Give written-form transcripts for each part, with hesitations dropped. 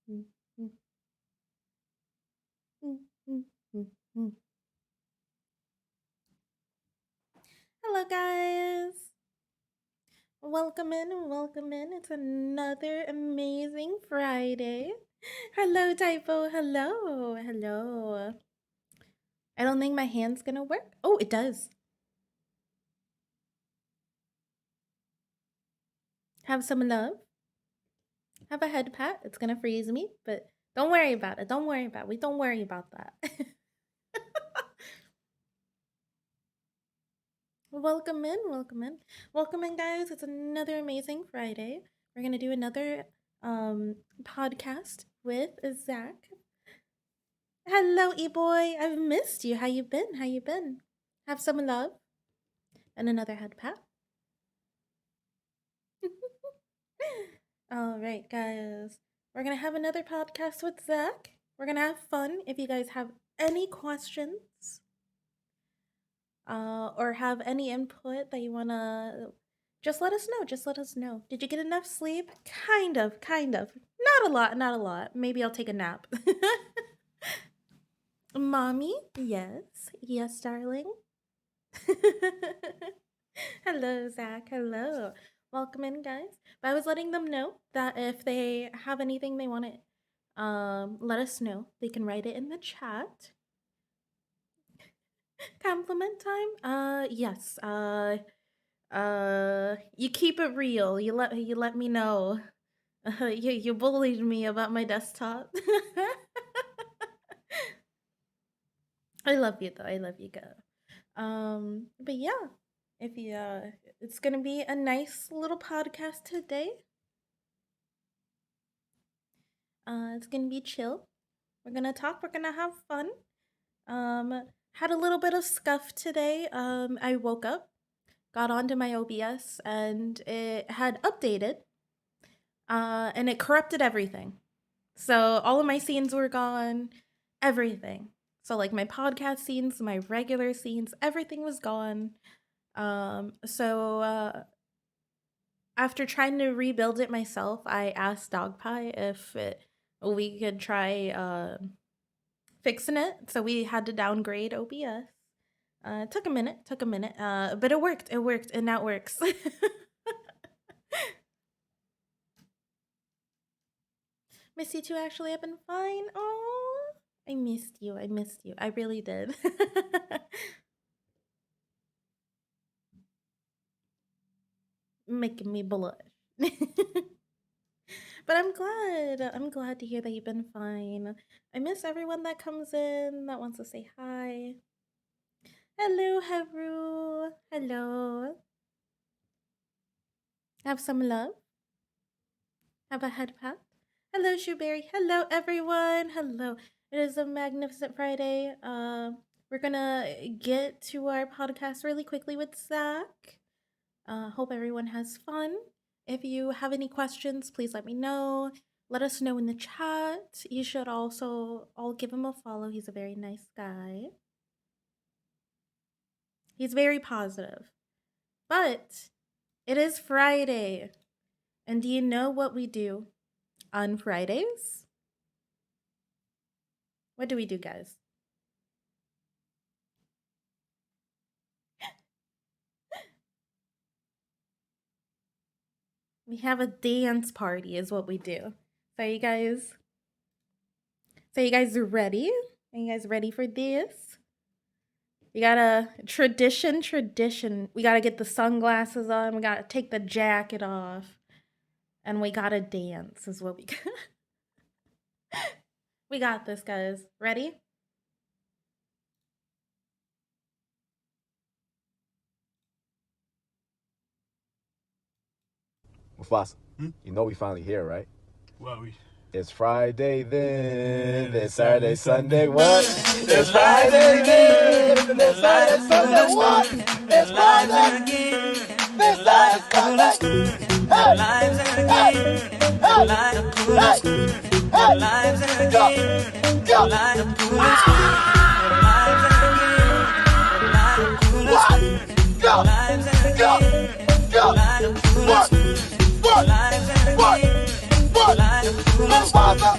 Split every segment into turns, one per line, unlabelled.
Mm, mm, mm, mm, mm, mm. Hello, guys. Welcome in, welcome in. It's another amazing Friday. Hello, Typo. Hello, hello. I don't think my hand's gonna work. Oh, it does. Have some love. Have a head pat. It's gonna freeze me, but don't worry about it. Don't worry about it. We don't worry about that. Welcome in, welcome in. Welcome in, guys. It's another amazing Friday. We're going to do another podcast with Zach. Hello, E-boy. I've missed you. How you been? How you been? Have some love and another head pat. All right, guys. We're going to have another podcast with Zach. We're going to have fun. If you guys have any questions or have any input that you want to, just let us know. Just let us know. Did you get enough sleep? Kind of. Not a lot, not a lot. Maybe I'll take a nap. Mommy? Yes, darling. Hello, Zach. Hello. Welcome in, guys. But I was letting them know that if they have anything they want to let us know, they can write it in the chat. Compliment time? Yes. You keep it real. You let me know. You bullied me about my desktop. I love you though. I love you, girl. But yeah, if you it's gonna be a nice little podcast today. It's gonna be chill. We're gonna talk. We're gonna have fun. Had a little bit of scuff today. I woke up, got onto my OBS, and it had updated. And it corrupted everything. So all of my scenes were gone. Everything. So like my podcast scenes, my regular scenes, everything was gone. So after trying to rebuild it myself, I asked Dogpie if we could try fixing it. So we had to downgrade OBS. It took a minute, but it worked, and now it works. Miss you too, actually. I've been fine. Oh, I missed you. I really did. Making me blush. But I'm glad to hear that you've been fine. I miss everyone that comes in, that wants to say hi. Hello, Haru. Hello. Have some love. Have a head pat. Hello, Shoeberry. Hello, everyone. Hello. It is a magnificent Friday. We're gonna get to our podcast really quickly with Zach. Hope everyone has fun. If you have any questions, please let me know. Let us know in the chat. You should also all give him a follow. He's a very nice guy. He's very positive. But it is Friday. And do you know what we do on Fridays? What do we do, guys? We have a dance party is what we do. So you guys ready? Are you guys ready for this? We got a tradition. We got to get the sunglasses on. We got to take the jacket off. And we got to dance is what we got. We got this, guys. Ready?
Mufasa, you know we finally here, right?
Well,
It's Friday then, it's Saturday, Sunday, what? It's Friday then, it's Saturday, Sunday, what? It's Friday again, it's Saturday, Sunday. Hey, hey, hey, hey, go, go, what? Go, go, go, what? Mufasa,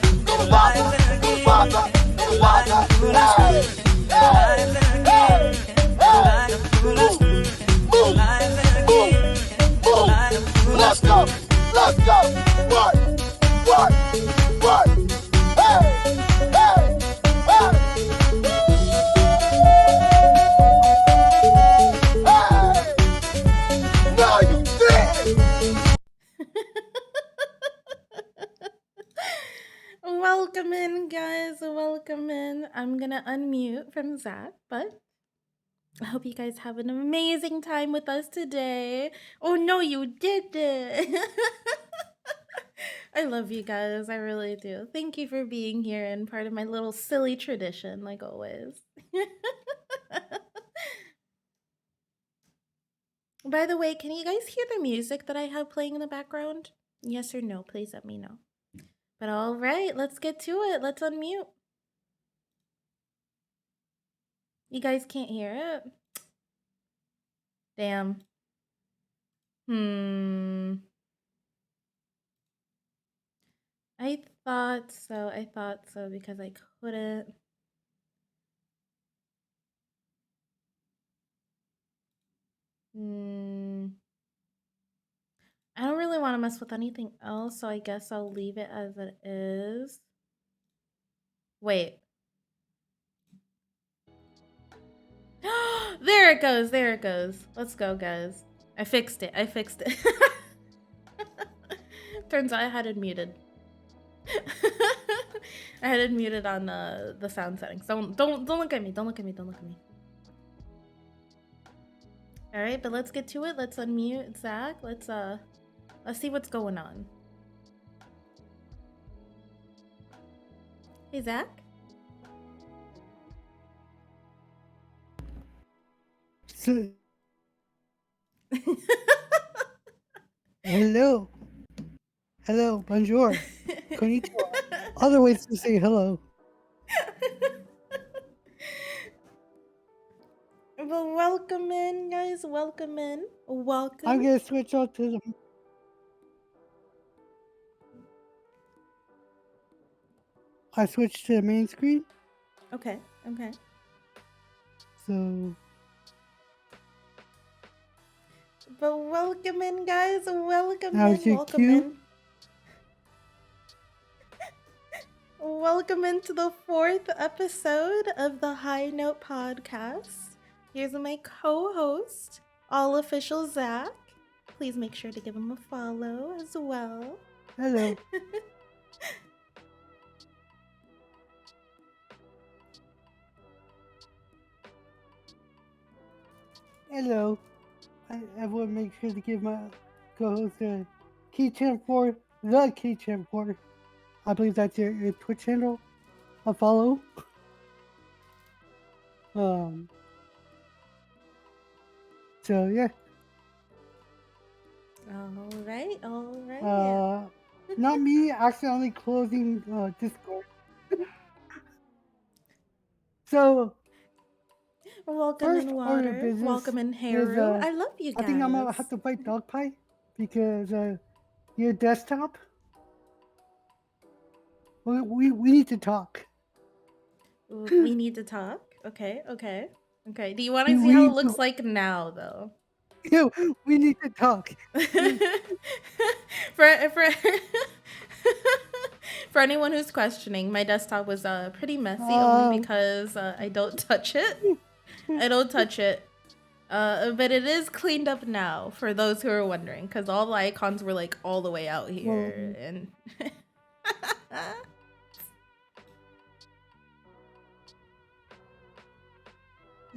Welcome in, guys. Welcome in. I'm gonna unmute from Zach, but I hope you guys have an amazing time with us today. Oh no, you didn't. I love you guys. I really do. Thank you for being here and part of my little silly tradition, like always. By the way, can you guys hear the music that I have playing in the background? Yes or no? Please let me know. But all right, let's get to it. Let's unmute. You guys can't hear it? Damn. I thought so. I thought so because I couldn't. I don't really want to mess with anything else, so I guess I'll leave it as it is. Wait. There it goes. There it goes. Let's go, guys. I fixed it. I fixed it. Turns out I had it muted. I had it muted on the sound settings. Don't look at me. Don't look at me. Don't look at me. All right, but let's get to it. Let's unmute Zach. Let's see what's going on. Hey, Zach.
Hello. Hello. Bonjour. Konnichiwa. Other ways to say hello.
Well, welcome in, guys. Welcome in. Welcome.
I'm gonna switch out to the. I switched to the main screen.
Okay. Okay.
So.
But welcome in, guys. Welcome
How's
in.
your
Welcome
cue?
in. Welcome into the 4th episode of the High Note Podcast. Here's my co-host, all official Zach. Please make sure to give him a follow as well.
Hello. Hello. Everyone make sure to give my co-host a keychain for the keychain for. I believe that's your Twitch channel. A follow. So yeah.
All right.
Not me accidentally closing Discord. So
Welcome in Water. Welcome in Haru. I love you guys.
I think I'm gonna have to fight Dog Pie because your desktop. We need to talk.
We need to talk. Okay. Do you want to see how it looks like now, though?
Yeah, we need to talk.
For anyone who's questioning, my desktop was pretty messy only because I don't touch it. I don't touch it. But it is cleaned up now for those who are wondering, because all the icons were like all the way out here and.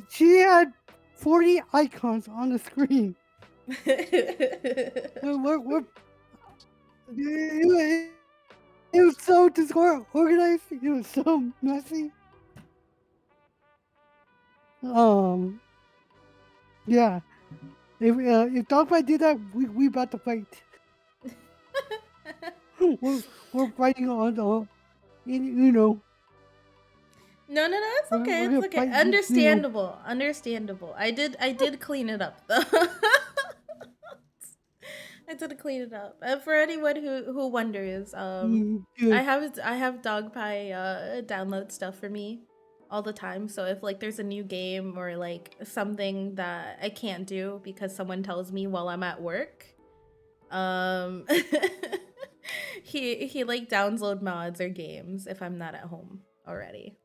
She had 40 icons on the screen. It was so disorganized. It was so messy. Yeah. If Dogfight did that, we about to fight. we're fighting on the, you know.
No, it's okay. It's okay. Understandable. I did clean it up though. I did clean it up. For anyone who wonders, I have Dog Pie download stuff for me all the time. So if like there's a new game or like something that I can't do because someone tells me while I'm at work, he like download mods or games if I'm not at home already.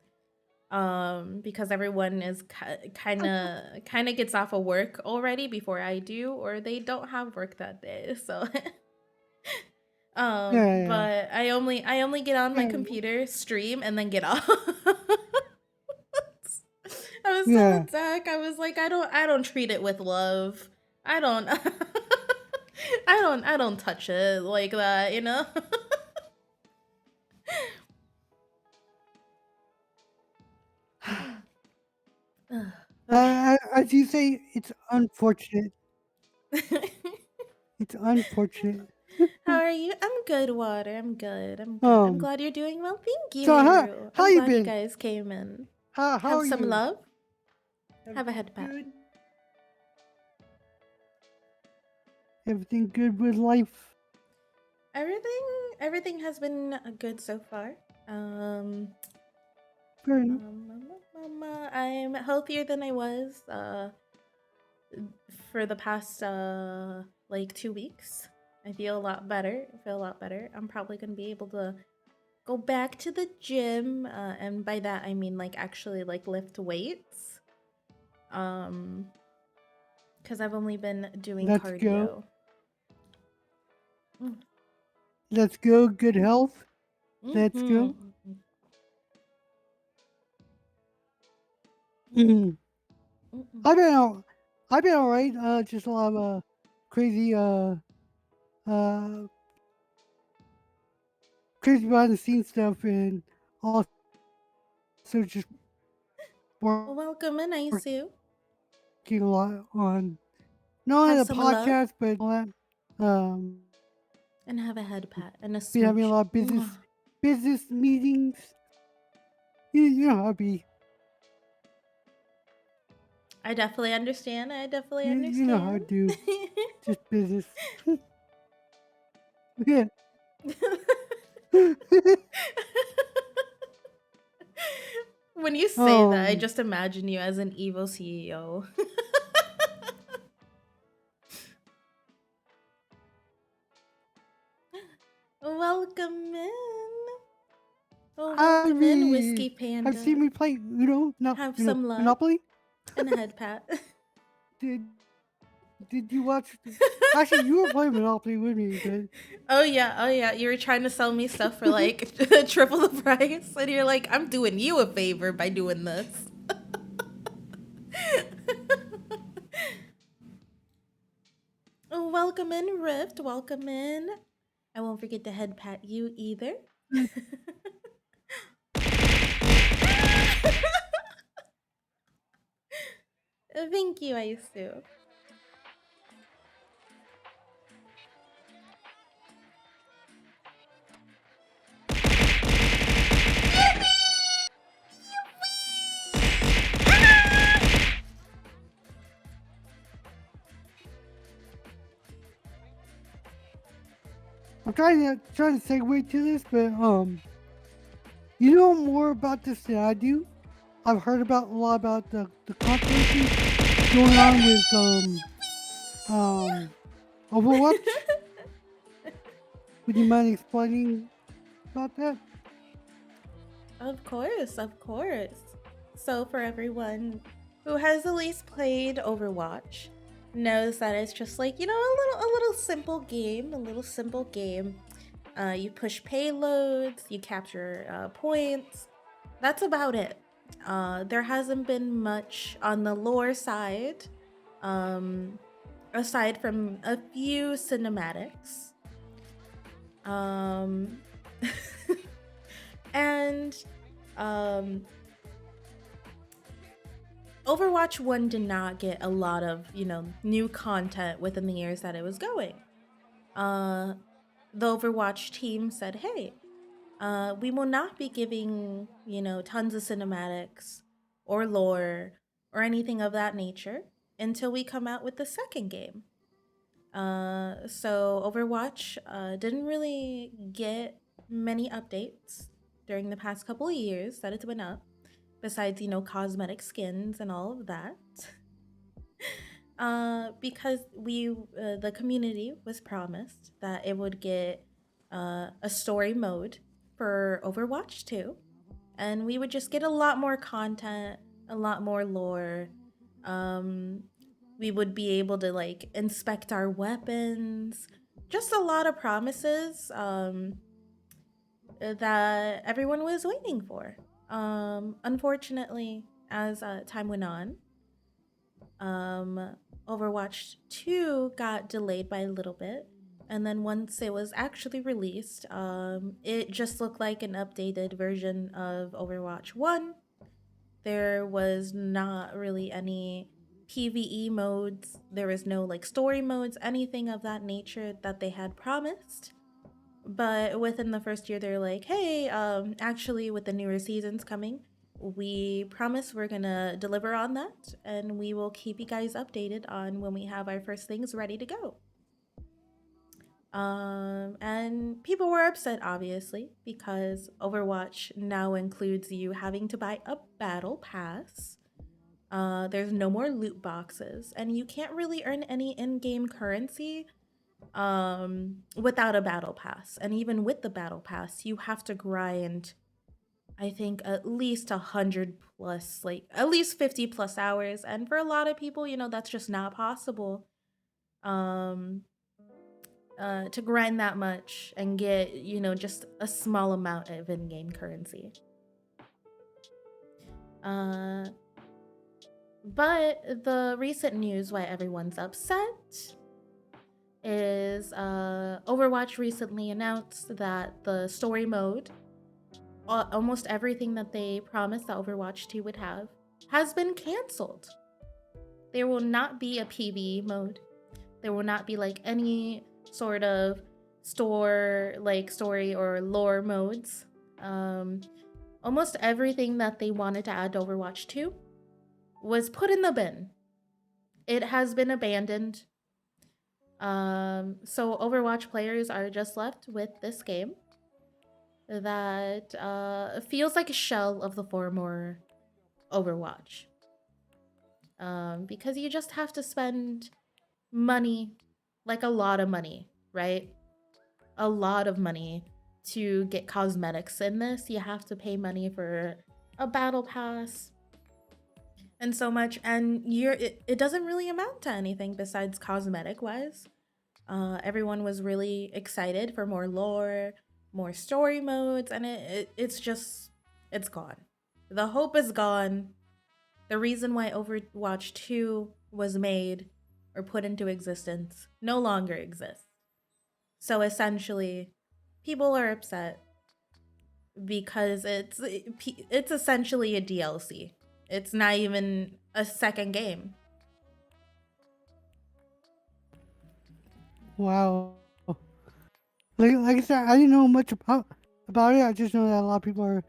Because everyone is kind of gets off of work already before I do, or they don't have work that day. So
Yeah,
But I only get on my
yeah,
computer, stream, and then get off. I was
yeah.
telling Zach, I was like, I don't treat it with love. I don't I don't touch it like that, you know? Okay.
As you say, it's unfortunate. It's unfortunate.
How are you? I'm good, Water. I'm good. I'm good. I'm
um.
glad you're doing well. Thank you,
So
Haru.
how
I'm
you
glad you
been?
guys came in.
How
Have
are
some
you?
love. Have a
Everything
head pat.
good? Everything good with life?
Everything everything has been good so far.
Fair enough.
I'm healthier than I was for the past like 2 weeks. I feel a lot better. I feel a lot better. I'm probably gonna be able to go back to the gym, and by that I mean like actually like lift weights. Um, because I've only been doing
Let's go.
cardio. Mm.
Let's go. Good health. Let's go.
Mm-hmm.
Mhm.
Mm-mm.
I've been all, I've been all right. Just a lot of crazy uh crazy behind the scenes stuff, and also just
Well,
working
welcome in, Isu.
a lot on not only
Have
the
some love
podcast but all that.
and have a head pat and a
Been having a
smooch.
lot of
Mwah.
business meetings. You know how it be.
I definitely understand. I definitely
You know how I
understand.
do. Just business. Yeah.
When you say that, I
um.
just imagine you as an evil CEO. Welcome in. Well, welcome in, Whiskey
Have seen
Panda.
me play Uno? No,
Have some love
Monopoly.
and a head pat.
Did Did you watch? Actually, you were playing Monopoly with me, but
Oh yeah, oh yeah. You were trying to sell me stuff for like triple the price, and you're like, I'm doing you a favor by doing this. Welcome in, Rift. Welcome in. I won't forget to head pat you either. Thank you, Aisu.
I'm trying to segue to this, but you know more about this than I do. I've heard about a lot about the controversy going on with Overwatch. Would you mind explaining about that?
Of course, of course. So for everyone who has at least played Overwatch, knows that it's just like, a little simple game, a little simple game. You push payloads, you capture points. That's about it. There hasn't been much on the lore side, um, aside from a few cinematics. Um, and um, Overwatch 1 did not get a lot of, new content within the years that it was going. Uh, the Overwatch team said, hey, we will not be giving, tons of cinematics or lore or anything of that nature until we come out with the second game. So Overwatch didn't really get many updates during the past couple of years that it's been up, besides, cosmetic skins and all of that. Because the community was promised that it would get a story mode for Overwatch 2, and we would just get a lot more content, a lot more lore. Um, we would be able to like inspect our weapons. just a lot of promises that everyone was waiting for. Unfortunately, as time went on, um, Overwatch 2 got delayed by a little bit. And then once it was actually released, it just looked like an updated version of Overwatch 1. There was not really any PvE modes. There was no like story modes, anything of that nature that they had promised. But within the first year, they're like, hey, actually, with the newer seasons coming, we promise we're gonna deliver on that, and we will keep you guys updated on when we have our first things ready to go. And people were upset, obviously, because Overwatch now includes you having to buy a battle pass. There's no more loot boxes, and you can't really earn any in-game currency without a battle pass. And even with the battle pass, you have to grind, I think, at least 100 plus, like at least 50 plus hours. And for a lot of people, that's just not possible. Um, to grind that much and get, just a small amount of in-game currency. But the recent news why everyone's upset is Overwatch recently announced that the story mode, almost everything that they promised that Overwatch 2 would have, has been canceled. There will not be a PvE mode. There will not be like any sort of story or lore modes. Almost everything that they wanted to add to Overwatch 2 was put in the bin. It has been abandoned. So Overwatch players are just left with this game that feels like a shell of the former Overwatch. Because you just have to spend money, like a lot of money, right? A lot of money to get cosmetics in this. You have to pay money for a battle pass and so much, and it doesn't really amount to anything besides cosmetic wise. Everyone was really excited for more lore, more story modes, and it's gone. The hope is gone. The reason why Overwatch 2 was made or put into existence no longer exists. So essentially, people are upset because it's essentially a DLC. It's not even a second game.
Wow. Like I said, I didn't know much about it. I just know that a lot of people are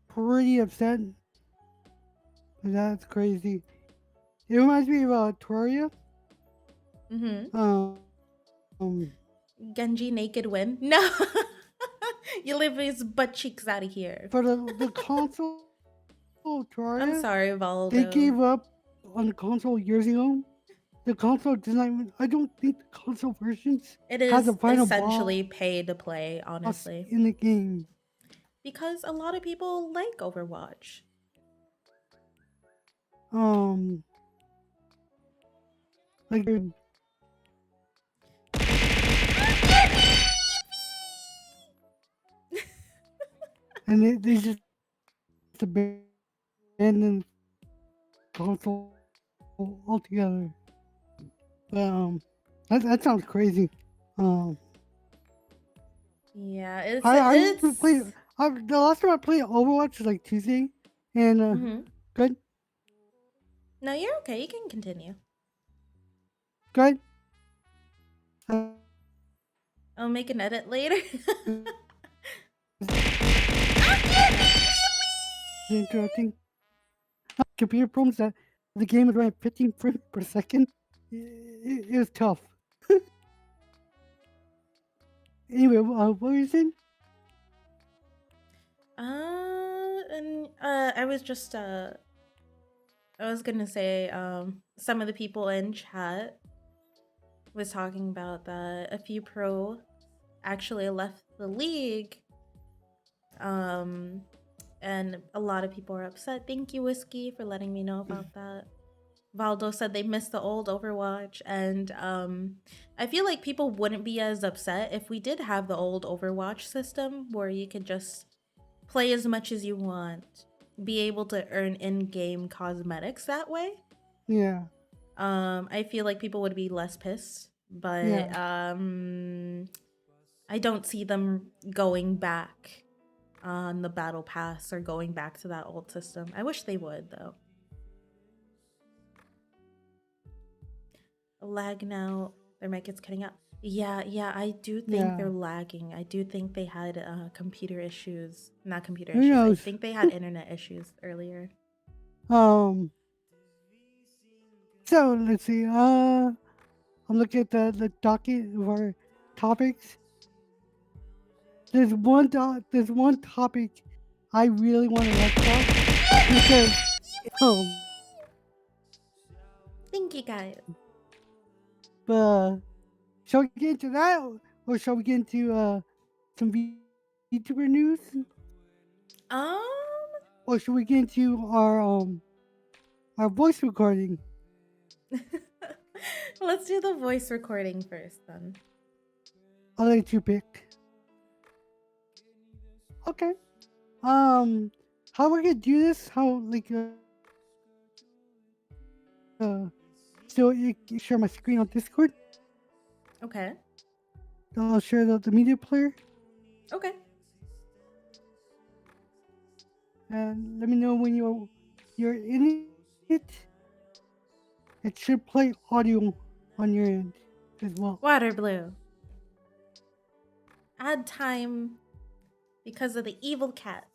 pretty upset. That's crazy. It reminds me of Toria.
Mm-hmm.
Um,
Genji naked win? No. You leave his butt cheeks out of here.
for the console
I'm
Toria,
sorry,
they
Valdo.
gave up on the console years ago. The console does not even. I don't think the console versions
It
has a
is
final
essentially
boss
pay to play, honestly.
in the game.
Because a lot of people like Overwatch.
Um, like and they just abandoned console altogether. But that sounds crazy. Um,
Yeah,
I used to play.
it's
The last time I played Overwatch was like Tuesday, and
mm-hmm.
good,
No, you're okay. You can continue.
good. Uh,
I'll make an edit later.
interrupting. Computer problems that the game was running 15 frames per second. It was tough. Anyway, what were you saying?
And I was just I was gonna say some of the people in chat was talking about that a few pro actually left the league. And a lot of people are upset. Thank you, Whiskey, for letting me know about that. Valdo said they missed the old Overwatch, and I feel like people wouldn't be as upset if we did have the old Overwatch system where you could just play as much as you want, be able to earn in-game cosmetics that way.
Yeah.
I feel like people would be less pissed, but
Yeah.
I don't see them going back on the battle pass or going back to that old system. I wish they would though. Lag now. Their mic is cutting out. Yeah, I do think they're
Yeah.
lagging. I do think they had computer issues. Not computer
Who
issues. I
knows?
think they had internet issues earlier.
um. So let's see. I'm looking at the docket of our topics. There's one topic I really want to talk about because um
Thank you guys.
uh shall we get into that or shall we get into some VTuber news
Um,
or should we get into our voice recording?
let's do the voice recording first then.
I'll let you pick. Okay. How we're gonna do this? How like so you can share my screen on Discord.
Okay.
I'll share the media player
Okay.
and let me know when you're in it. It should play audio on your end as well.
Water blue. Add time because of the evil cat.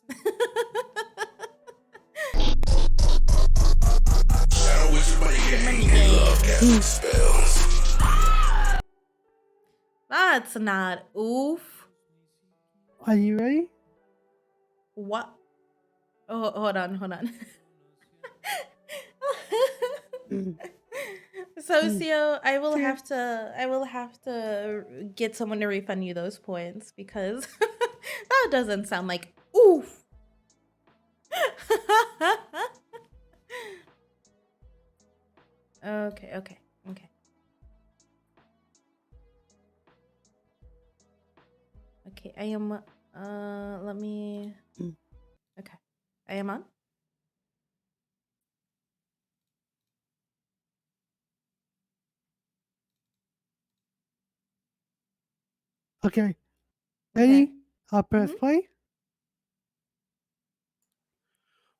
That's not oof.
Are you ready?
What? Oh, hold on. Socio, I will have to get someone to refund you those points because that doesn't sound like oof. Okay. Okay, I am let me okay. I am on.
Okay.
Okay.
Ready? I'll press
Mhm.
play.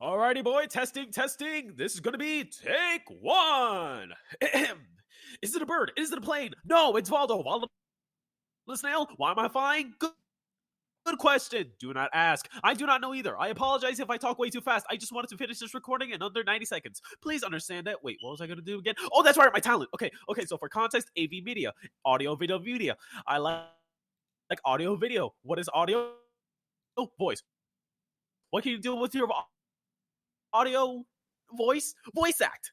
Alrighty, boy. Testing. This is gonna be take one. Is it a bird? Is it a plane? No, it's Valdo. Valdo the snail. Why am I flying? Good question. Do not ask. I do not know either. I apologize if I talk way too fast. I just wanted to finish this recording in under 90 seconds. Please understand that. Wait, what was I going to do again? Oh, that's right, my talent. Okay. So for context, AV media, audio, video, media. I like audio, video. What is audio? Oh, voice. What can you do with your audio voice? Voice act.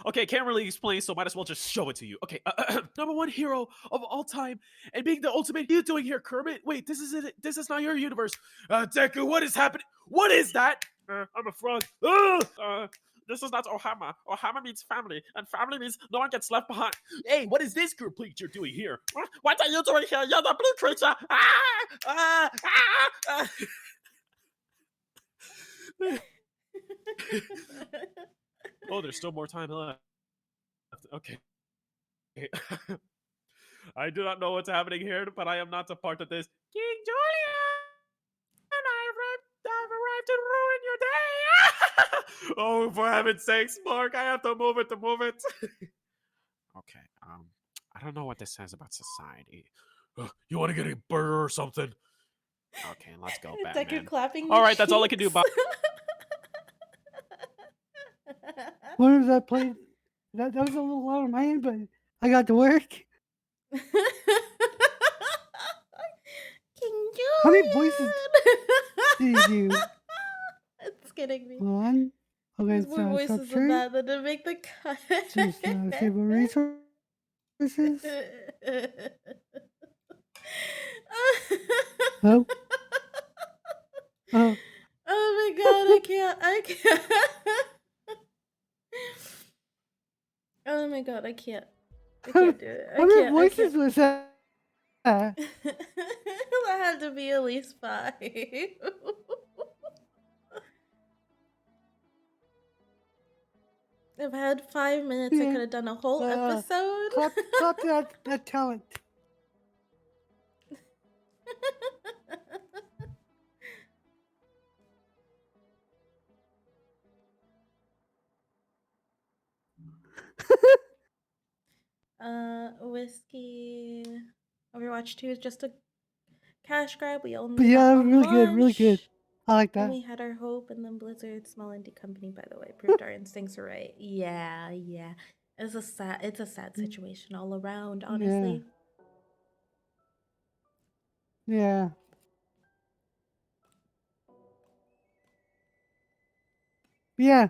Okay, can't really explain, so might as well just show it to you. Okay, number one hero of all time and being the ultimate. What are you doing here, Kermit? Wait, this is it. This is not your universe. Deku, what is happening? What is that? I'm a frog. This is not Ohama. Ohama means family, and family means no one gets left behind. Hey, what is this group you're doing here? What are you doing here? You're the blue creature. Oh, there's still more time left. Okay. I do not know what's happening here, but I am not a part of this. King Julian, I've arrived to ruin your day. Oh, for heaven's sakes, Mark, I have to move it. Okay, I don't know what this says about society. You want to get a burger or something? Okay, let's go,
Deku
Batman.
clapping
All
the
right, that's all I can do.
cheeks.
When was that played? That was a little loud on my end, but I got to work.
King
How many voices
Julian.
did you do?
It's kidding me.
Hold on. Okay,
There's
it's
more
stop
voices than
sharing.
that to make the cut.
Just save resources. Oh, oh,
Oh my god, I can't. Oh my god, I can't. I
How
can't do it. I
many
can't. I
voices
can't.
was that?
That had to be at least 5. If I had 5 minutes, I
Yeah.
could have done a whole episode.
Clap that talent.
Whiskey. Overwatch 2 is just a cash grab. We
But
only got
yeah,
one
really good, really good.
launch.
I like
And
that.
we had our hope, and then Blizzard, small indie company, by the way, proved our instincts were right. Yeah, yeah. It's a sad situation all around,
Yeah,
honestly.
yeah, yeah.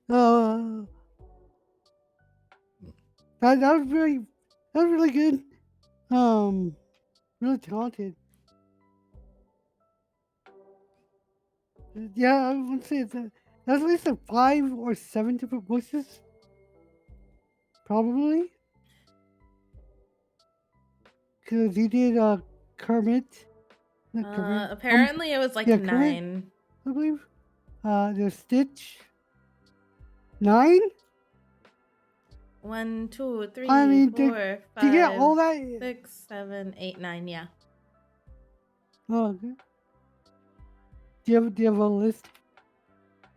Uh, that was that was really good. Um, really talented. Yeah, I would say that's at least a 5 or 7 different voices, probably. Because he did Kermit, not Kermit.
Apparently it was like
Yeah, Kermit,
9.
I believe. There's Stitch. 9.
1, 2,
I
3,
mean,
4,
to get
5,
all that.
6, 7, 8, 9. Yeah.
Oh, okay. Do you have a list?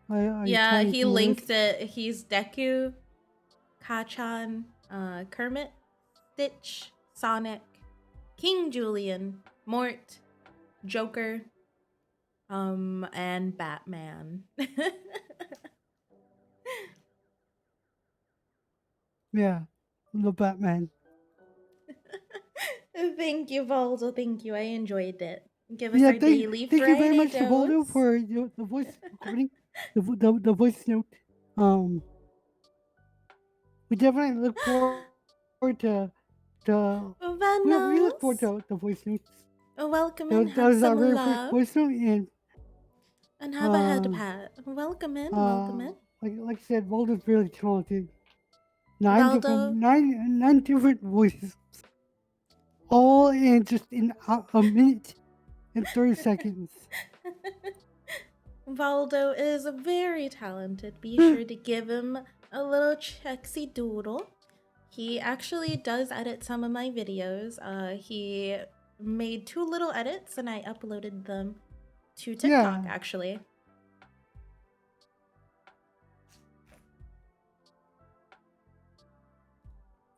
Are you
Yeah,
counting
he
from a list?
linked it. He's Deku, Kachan, Kermit, Stitch, Sonic, King Julian, Mort, Joker, and Batman.
Yeah, the Batman.
Thank you, Valdo. Thank you. I enjoyed it. Give us
Yeah,
our daily
thank you very
Friday
much to Voldo
dose.
for the voice recording, the voice note. Um, we definitely look forward to we look forward
Venos,
to the voice notes.
welcome in.
That
Have
was our
some
very first
love.
voice note, and
And have a head
uh,
pat. Welcome in. Welcome in.
like I said, Voldo's really talented.
Valdo.
Nine different voices, all in just in a minute and 30 seconds.
Valdo is very talented. Be sure to give him a little checksy doodle. He actually does edit some of my videos. He made 2 little edits and I uploaded them to TikTok
Yeah,
actually.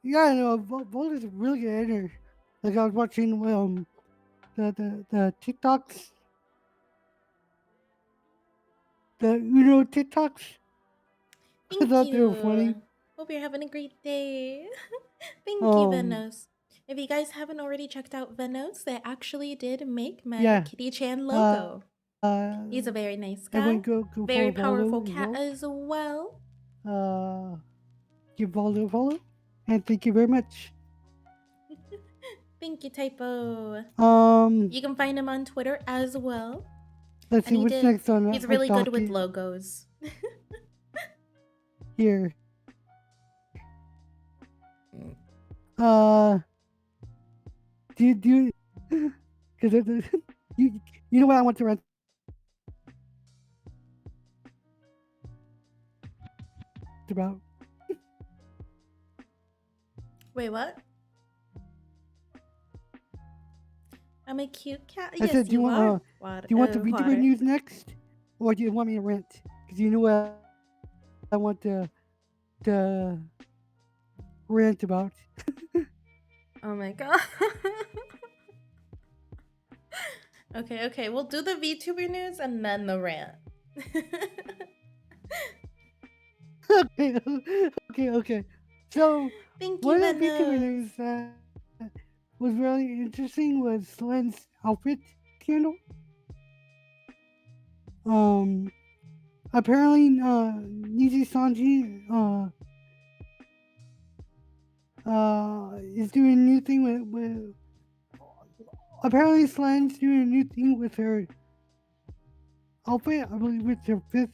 yeah, no, Voldo's a really good editor. Like I was watching the TikToks, the TikToks. I
Thank
thought they were funny.
you. Hope you're having a great day. Thank you,
Um,
Venos. If you guys haven't already checked out Venos, they actually did make my
yeah.
Kitty Chan logo.
Everyone
He's a very nice
go
guy,
go
very
follow
powerful
Voldo as
cat
well.
as well.
Uh, give Voldo a follow, and thank you very much.
Thank you, Typo.
Um,
You can find him on Twitter as well.
let's
And
see what's next on
he's
our
really good with
docket
logos.
here. Uh, do because you know what I want to rant about.
Wait, what? I'm a cute cat.
I
Yes,
said,
you are.
do you want the VTuber
Water.
news next, or do you want me to rant? Because you know what I want to rant about.
Oh my god. Okay. We'll do the VTuber news and then the rant.
Okay. So
Thank you,
one of the VTuber
Venos.
news that was really interesting was Len's outfit scandal. Um, apparently, Nizi Sanji is doing a new thing with apparently Slan's doing a new thing with her outfit. I believe it's her fifth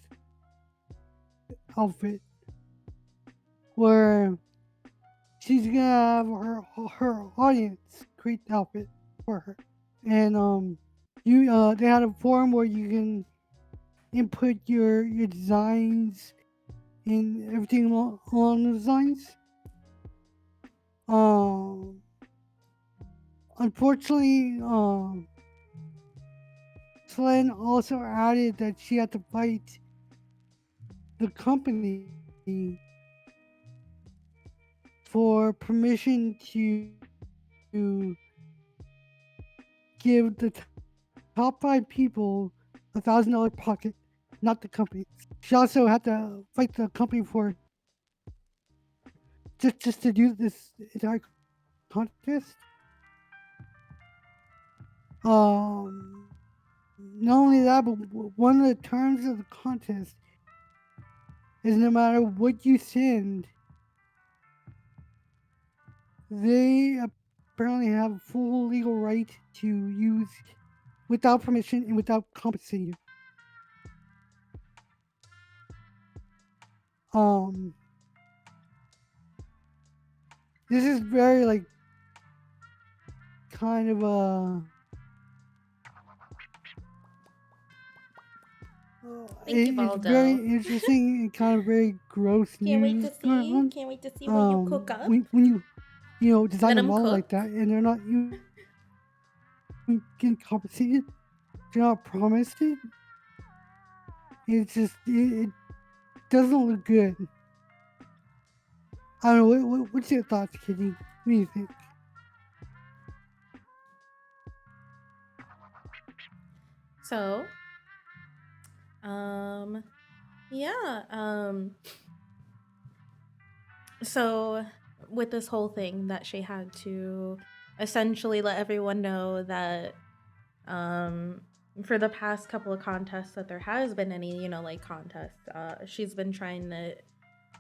outfit, where she's gonna have her audience create the outfit for her. And you they had a forum where you can input your designs and everything along the designs. Um, unfortunately, Slen also added that she had to fight the company for permission to give the top 5 people $1,000 pocket, not the company. She also had to fight the company for just to do this entire contest. Not only that, but one of the terms of the contest is no matter what you send, they apparently have full legal right to use without permission and without compensating you. Um, this is very like kind of
Thank you,
it's very
Baldo.
interesting and kind of very gross
Can't wait
news
to
going
see.
on.
Can't wait to see what you cook up.
When you design
Let
a
him
model like
cook.
that and they're not even getting compensated, they're not promised it. It's just it doesn't look good. I don't know. What's your thoughts, Kitty? What do you think?
So, um, yeah. So with this whole thing that she had to essentially let everyone know that um for the past couple of contests that there has been any, like contests, she's been trying to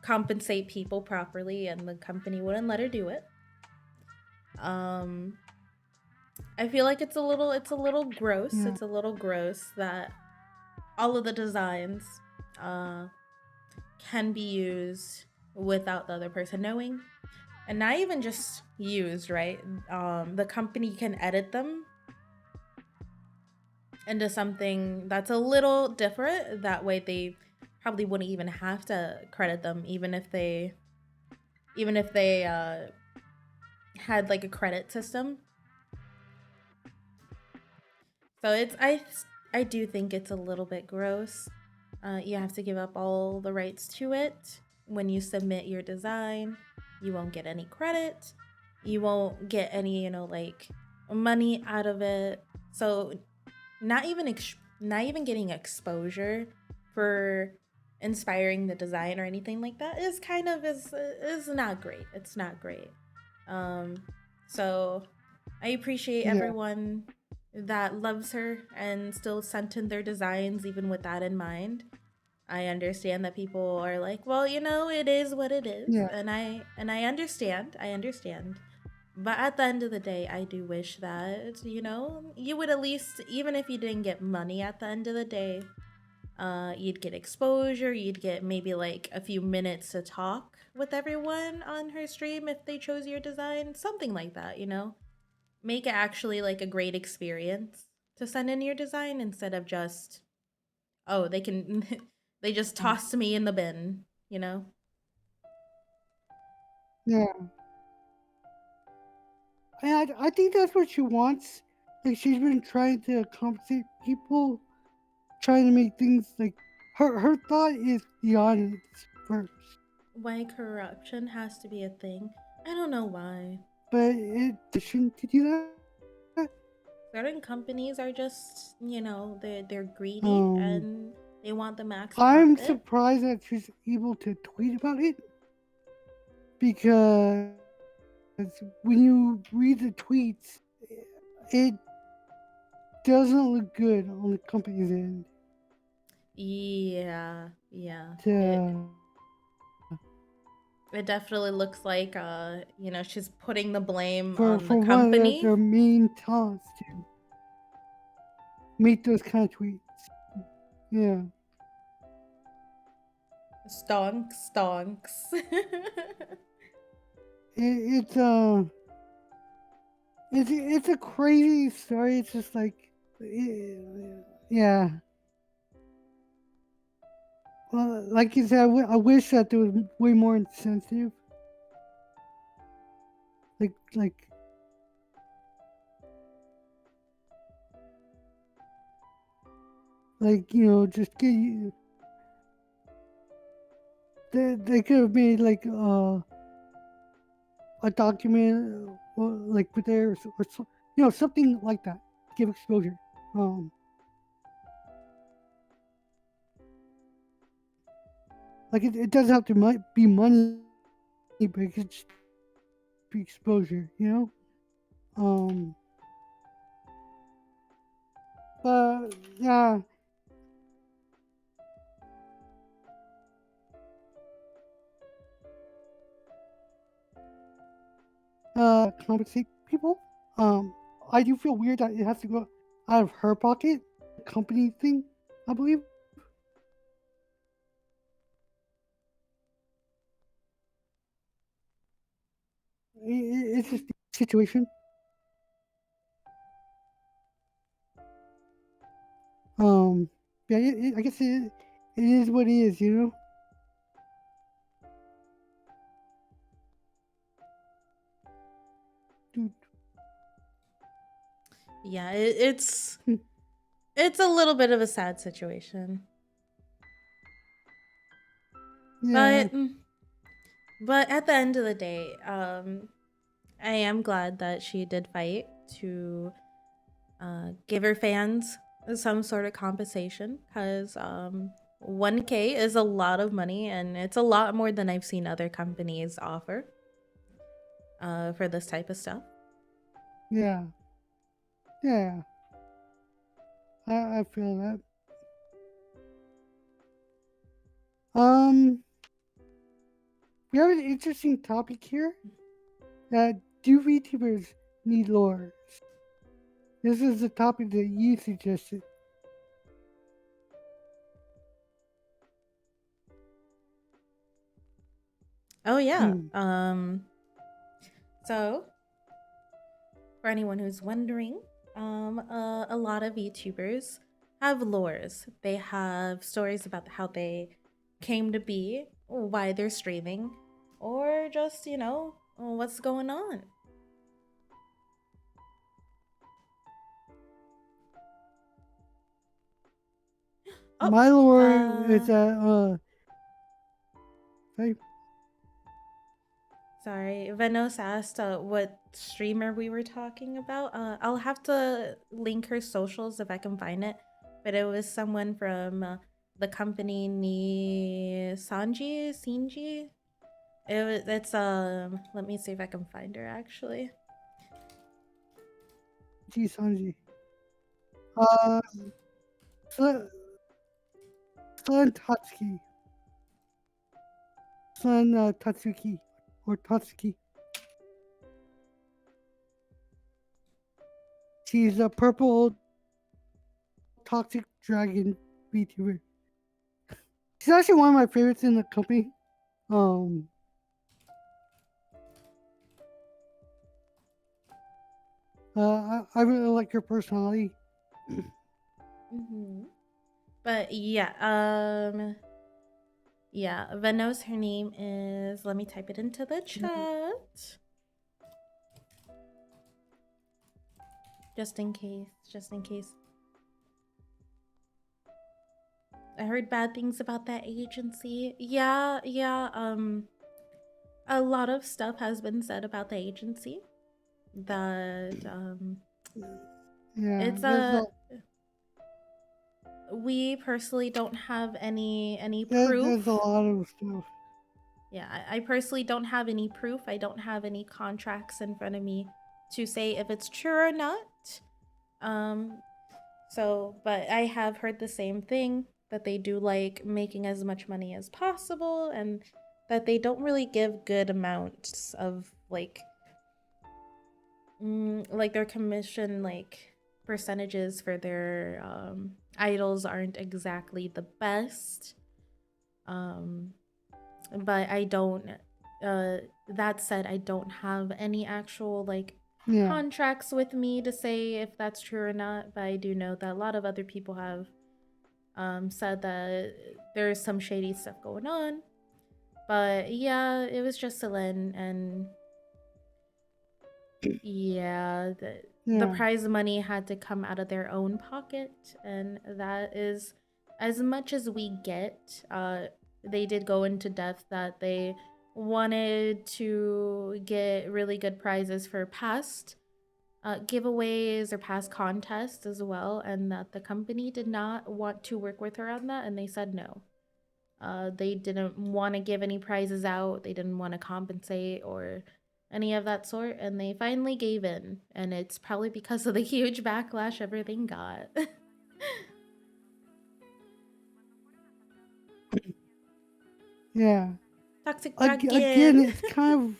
compensate people properly and the company wouldn't let her do it. Um I feel like it's a little gross.
Yeah,
It's a little gross that all of the designs uh can be used without the other person knowing. And not even just used, right? The company can edit them into something that's a little different. That way they probably wouldn't even have to credit them, even if they had like a credit system. So I do think it's a little bit gross. You have to give up all the rights to it when you submit your design. You won't get any credit. You won't get any, like money out of it. So not even getting exposure for inspiring the design or anything like that is kind of is not great. It's not great. Um, so I appreciate
yeah,
everyone that loves her and still sent in their designs even with that in mind. I understand that people are like, well, it is what it is,
yeah,
and I understand. I understand. But at the end of the day, I do wish that, you would at least, even if you didn't get money at the end of the day, you'd get exposure, you'd get maybe like a few minutes to talk with everyone on her stream if they chose your design, something like that. Make it actually like a great experience to send in your design instead of just, oh, they can, they just tossed me in the bin.
yeah. I think that's what she wants. Like she's been trying to compensate people, trying to make things like her thought is the audience first,
Why corruption has to be a thing? I don't know why.
but it shouldn't to do that.
Certain companies are just, they're greedy
Um,
and they want the max
I'm
profit.
surprised that she's able to tweet about it because when you read the tweets, it doesn't look good on the company's end.
Yeah, yeah. It
To
it definitely looks like she's putting the blame
for
on the
one of
company.
their main talents to make those kind of tweets. Yeah,
Stonks, stonks.
it, it's a crazy story. It's just like, yeah. Well, like you said, I wish that there was way more incentive. Like just get you. They could have made like a document, like with there, something like that. Give exposure. Um, like it doesn't have to be money, but it could just be exposure. Um, but yeah, compensate people. I do feel weird that it has to go out of her pocket. Company thing, I believe. It's just the situation. Um, yeah, I guess it is what it is. Dude.
Yeah, it's a little bit of a sad situation.
Yeah,
But but at the end of the day, I am glad that she did fight to give her fans some sort of compensation because 1K is a lot of money and it's a lot more than I've seen other companies offer for this type of stuff.
yeah, yeah. I feel that. Um, we have an interesting topic here. Do VTubers need lore? This is the topic that you suggested.
Oh yeah.
Hmm.
So for anyone who's wondering, a lot of YouTubers have lores. They have stories about how they came to be, why they're streaming, or just, what's going on. Oh,
My lore is
uh,
that sorry,
sorry. Venos asked what streamer we were talking about. I'll have to link her socials if I can find it. But it was someone from the company Ni Sanji, Sinji. It's let me see if I can find her actually.
G Sanji. Uh, Sun Sun Tatsuki. Sun Tatsuki or Tatsuki. She's a purple toxic dragon VTuber. She's actually one of my favorites in the company. Um, I really like her personality.
Hmm. But yeah, yeah, Venos. Her name is. Let me type it into the chat, just in case. Just in case. I heard bad things about that agency. Yeah, yeah. A lot of stuff has been said about the agency. That
Yeah,
it's a. We personally don't have any
there's a
proof.
lot of stuff.
Yeah, I personally don't have any proof. I don't have any contracts in front of me to say if it's true or not. Um, but I have heard the same thing that they do like making as much money as possible and that they don't really give good amounts of like their commission percentages for their idols aren't exactly the best. Um, but I don't. that said, I don't have any actual like
Yeah.
contracts with me to say if that's true or not, but I do know that a lot of other people have said that there's some shady stuff going on. But yeah, it was just Celine, and yeah, the
Yeah.
prize money had to come out of their own pocket, and that is as much as we get. They did go into depth that they wanted to get really good prizes for past giveaways or past contests as well, and that the company did not want to work with her on that, and they said no. They didn't want to give any prizes out. They didn't want to compensate or any of that sort. And they finally gave in. And it's probably because of the huge backlash everything got.
Yeah.
Toxic
Again,
dragon.
it's kind of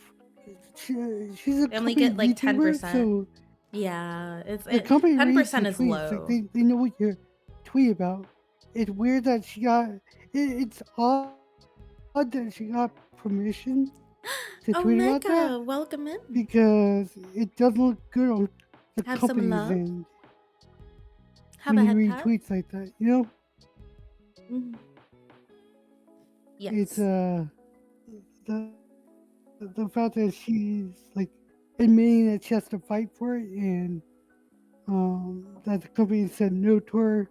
she's a
They only
company
get like
YouTuber,
10%.
so
Yeah,
the company reads your
10% is
tweets. Like
low.
they know what you're tweet about. It's weird that she got. It's odd that she got permission to tweet about that
Omega, welcome in.
because it doesn't look good on the
Have some
company's
love.
end
Have
when
a
you
head
read
pat.
tweets like that. You know,
Mhm.
it's
Yes.
the fact that she's like admitting that she has to fight for it, and that the company said no to her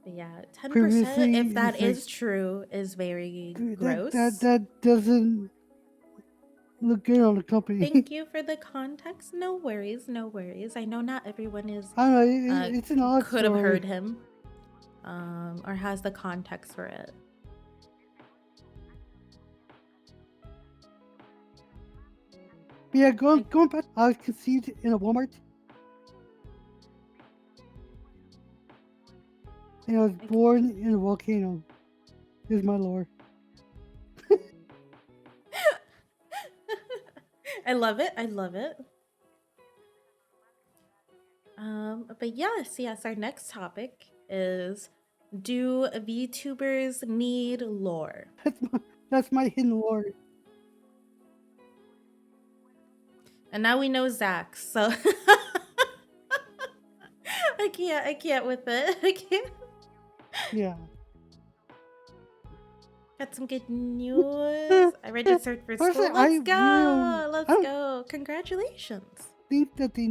But yeah, 10%,
previously
if that
is like
is true, is very gross.
that doesn't look good on the company.
Thank you for the context. No worries, no worries. I know not everyone is
I don't know.
uh
It's an odd
could have heard
story.
him or has the context for it.
But yeah, going
Like,
going back, I was conceived in a Walmart, and I was
like
born in a volcano. Is my lore.
I love it. I love it. But yes, our next topic is, do VTubers need lore?
That's my hidden lore.
And now we know Zach, so I can't with it. I can't.
Yeah.
Got some good news. I registered for
Personally,
school.
I
Let's
really don't.
go.
I
Let's
don't
go. Congratulations.
think that they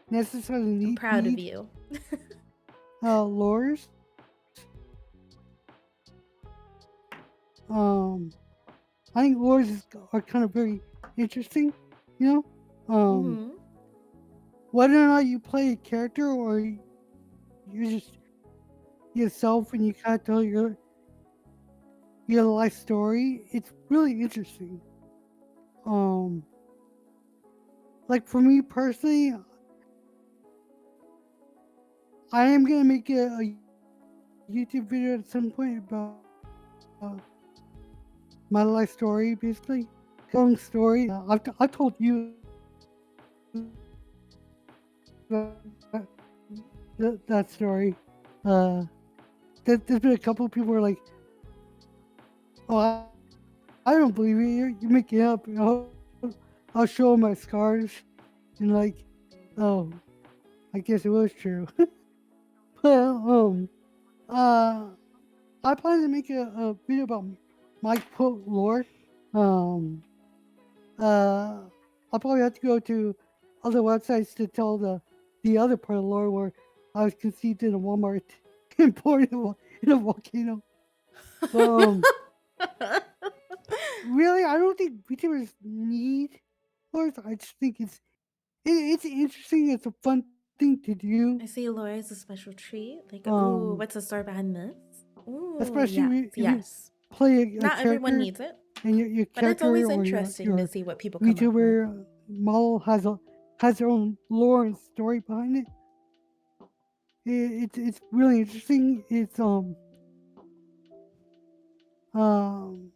necessarily
I'm proud of
need
you.
lores. Um, I think are kind of very interesting. You know,
Hmm.
whether or not you play a character or you're just yourself and you kind of tell your life story, it's really interesting. Um, like for me personally, I am gonna make a YouTube video at some point about my life story, basically. Long story. I've told you that story. Uh, there's been a couple of people who are like, "Oh, I don't believe you. You're making it up." And I'll show 'em my scars, and like, oh, I guess it was true. Well, uh, I plan to make a video about my quote lore. Um, uh, I'll probably have to go to other websites to tell the other part of the lore where I was conceived in a Walmart and born in a volcano. But really, I don't think VTubers need lore. I just think it's interesting. It's a fun thing to do.
I see lore is a special treat. Like,
Um,
ooh, what's the story behind this? Ooh,
especially
yes,
if you
yes.
play a
Not everyone
character
needs it,
and your
but it's
character
always
or
interesting to
your
see what people come up with.
VTuber model has their own lore and story behind it. It's really interesting. Um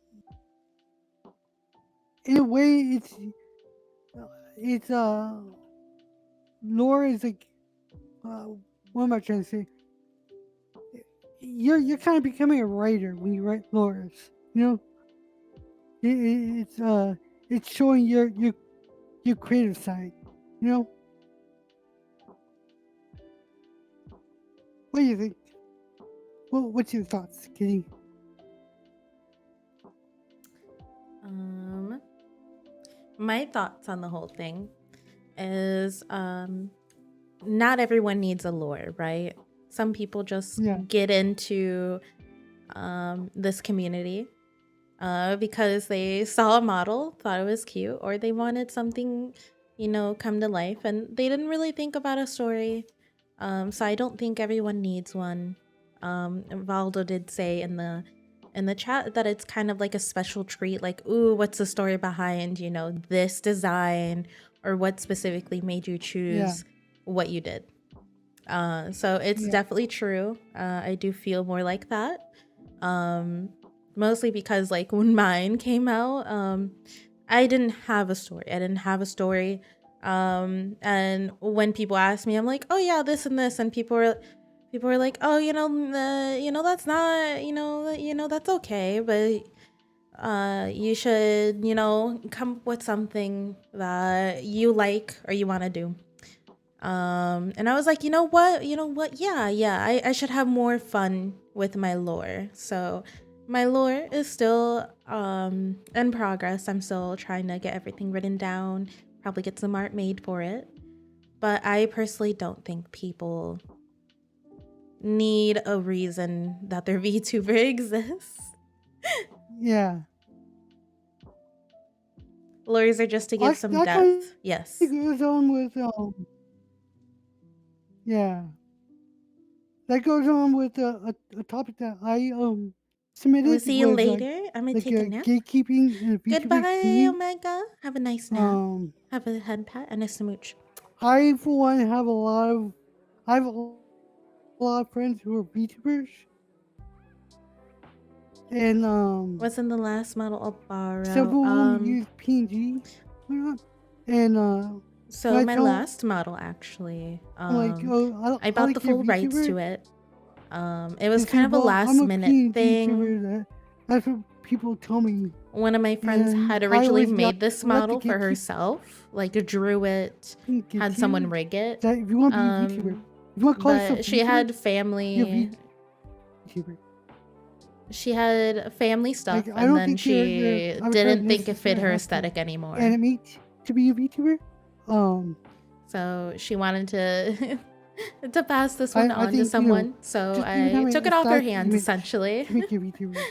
in a way it's lore is like uh, what am I trying to say? You're kind of becoming a writer when you write lores, you know. it's showing your creative side. You know, what do you think? What's your thoughts, Kitty?
Um, my thoughts on the whole thing is not everyone needs a lore, right? Some people just
Yeah,
get into this community because they saw a model, thought it was cute, or they wanted something, come to life, and they didn't really think about a story. So I don't think everyone needs one. Valdo did say in the chat that it's kind of like a special treat, like, ooh, what's the story behind, this design, or what specifically made you
yeah,
choose what you did. So it's
yeah,
definitely true. I do feel more like that. Um, Mostly because like when mine came out, I didn't have a story. I didn't have a story. And when people ask me, I'm like, oh yeah, this and this, and people are like, oh, that's not, that's okay, but you should, come up with something that you like or you want to do. And I was like, you know what? Yeah, I should have more fun with my lore. So my lore is still in progress. I'm still trying to get everything written down, probably get some art made for it. But I personally don't think people need a reason that their VTuber exists.
yeah.
Lures are just to give some
That kind
depth. Yes.
of goes on with yeah. That goes on with a topic that I
I will
submitted
see you
was
later. I'm gonna take a nap.
gatekeeping in a VTuber
Goodbye,
community.
Omega. Have a nice nap.
Um,
Have a head pat and a smooch.
I for one have a lot of friends who are VTubers, and
What's in the last model of
some of
borrow?
them use PNG, whatnot. And when
So
I
my
tell
last model actually,
them like, oh,
I
I
bought the
like your
full rights
VTuber,
to it. It
they
was
say,
kind of a
well, I'm
last
a
minute
PNG
thing.
tuber. That's what people tell me,
One of my friends
and
had
I
originally
always
made this
let the
model for
gatekeeping
herself, like drew it,
get
had
to
someone
you.
rig it.
That if you want to be a VTuber,
Um,
if you want to call yourself
but
a VTuber, you're a VTuber.
she had family stuff,
Like I
and
don't
then
think your
she
avatar
didn't think it fit
necessarily
her
has to
aesthetic anymore.
animate to be a VTuber. Um,
So she wanted to to pass this one
I
on to
think
someone. So
just even
I
having
took
a
it off her
static
hands
image
essentially.
can make you a VTuber.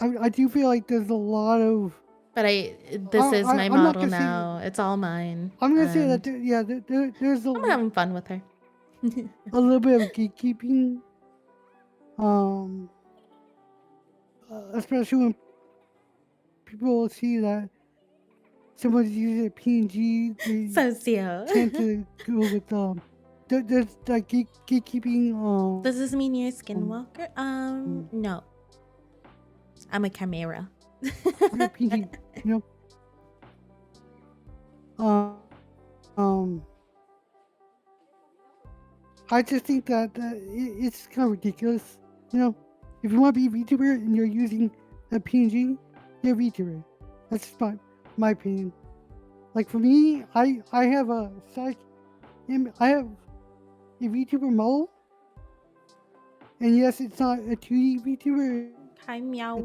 I do feel like there's a lot of
But this is my
I'm not
model
gonna say
now. It's all mine,
I'm gonna say that
and
there's
I'm having fun with her.
a little bit of gatekeeping, um, especially when people see that someone's using a PNG, they
Socio.
tend to go with there's like gatekeeping
Does this mean you're a
um
skinwalker? No. I'm a chimera.
PNG, you know. Um, I just think that it's kind of ridiculous. You know, if you want to be a VTuber and you're using a PNG, you're a VTuber. That's just my opinion. Like for me, I have a I have a VTuber model, and yes, it's not a 2D VTuber.
Hi,
It's
meow.
a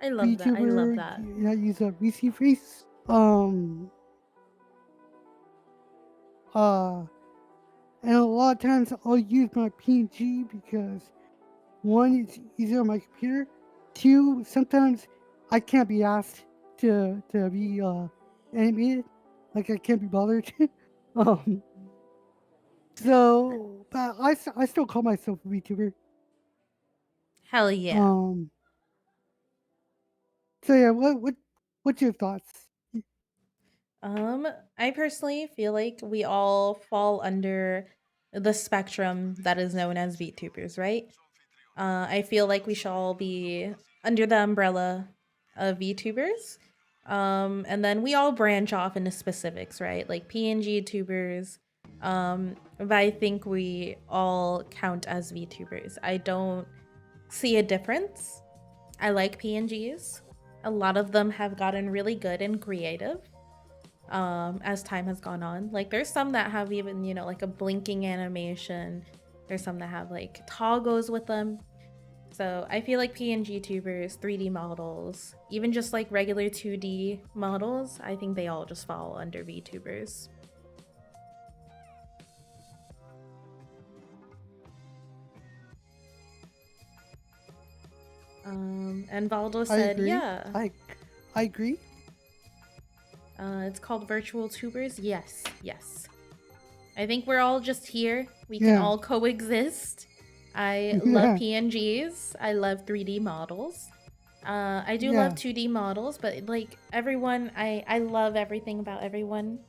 I love that. I love
VTuber
that.
that use a VC face. Um, uh, and a lot of times I'll use my PNG because one, it's easier on my computer. Two, sometimes I can't be asked to be animated. Like I can't be bothered. um, so, but I still call myself a VTuber.
Hell yeah.
Um, so yeah, what's your thoughts?
Um, I personally feel like we all fall under the spectrum that is known as VTubers, right? I feel like we should all be under the umbrella of VTubers. And then we all branch off into specifics, right? Like PNG tubers. But I think we all count as VTubers. I don't see a difference. I like PNGs. A lot of them have gotten really good and creative as time has gone on. Like there's some that have even, you know, like a blinking animation. There's some that have like toggles with them. So I feel like PNG tubers, 3D models, even just like regular 2D models, I think they all just fall under VTubers. And Valdo
I
said,
agree.
yeah.
I agree.
It's called virtual tubers. Yes, yes. I think we're all just here. We can
Yeah.
all coexist. I love
Yeah.
PNGs. I love 3D models. I do
Yeah.
love 2D models, but like everyone, I love everything about everyone.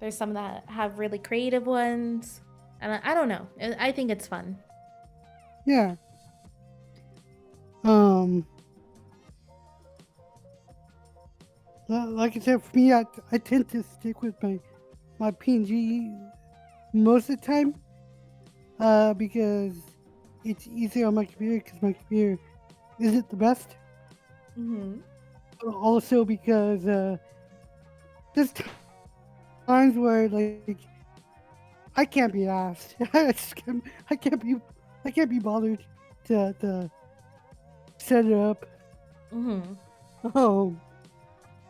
There's some that have really creative ones, and I don't know. I think it's fun.
Yeah. Like I said, for me, I tend to stick with my PNG most of the time, because it's easier on my computer because my computer isn't the best.
Mm-hmm.
But also because there's times where like I can't be asked. I can't be bothered to set it up.
Mm-hmm.
Um,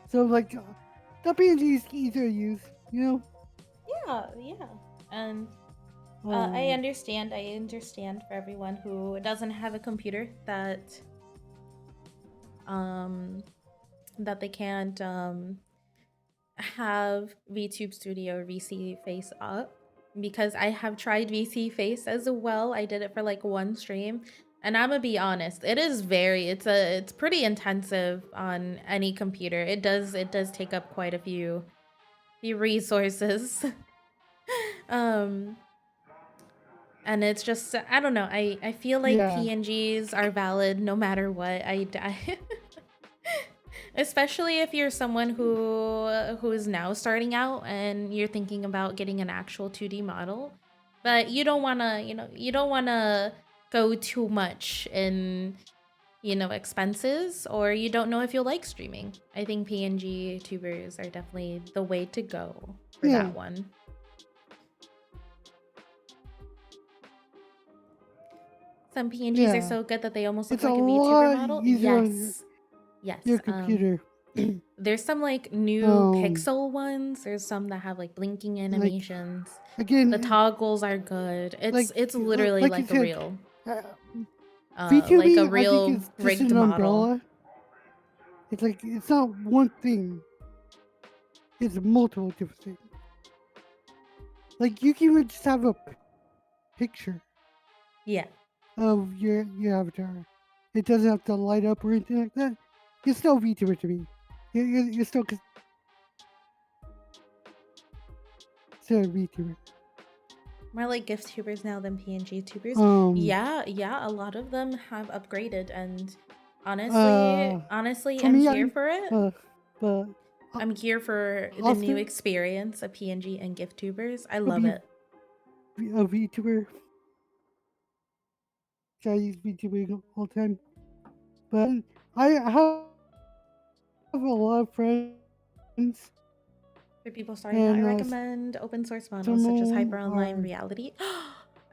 so like the PNG is easier to use, you know.
Yeah, yeah. And I
Um,
understand. I understand for everyone who doesn't have a computer um that they can't have VTube Studio or VC Face up, because I have tried VC Face as well. I did it for like one stream, and I'm gonna be honest, it's pretty intensive on any computer. It does take up quite a few resources. um and it's just, I don't know, I feel like
yeah,
PNGs are valid no matter what. I especially if you're someone who is now starting out and you're thinking about getting an actual 2D model, but you don't want to, you don't want to go too much in, expenses, or you don't know if you'll like streaming. I think PNG tubers are definitely the way to go for
yeah,
that one. Some PNGs are
yeah.
so good that they almost look
It's a
like a VTuber
lot
model.
easier on
Yes.
your
Yes.
computer.
There's some like new
um,
pixel ones. There's some that have like blinking
like
animations. The
again,
toggles are good. It's literally
like you
like a
said,
real
uh,
like a
VTubing, I think,
real
is just
rigged
an
model.
umbrella. It's like it's not one thing. It's multiple different things. Like you can even just have a picture
Yeah.
of your avatar. It doesn't have to light up or anything like that. It's still VTuber to me. You're still considered VTuber.
More like gift tubers now than PNG tubers.
Um,
Yeah, yeah, a lot of them have upgraded, and
uh,
honestly,
for
I'm
me,
here for it.
but
I'm here for the new
Austin
experience of PNG and gift tubers. I
would
love
be
it.
a VTuber. I use VTuber all the time. But I have a lot of friends,
For people starting out, I
and
recommend open source models
some
such as
of them
Hyper Online
are
Reality.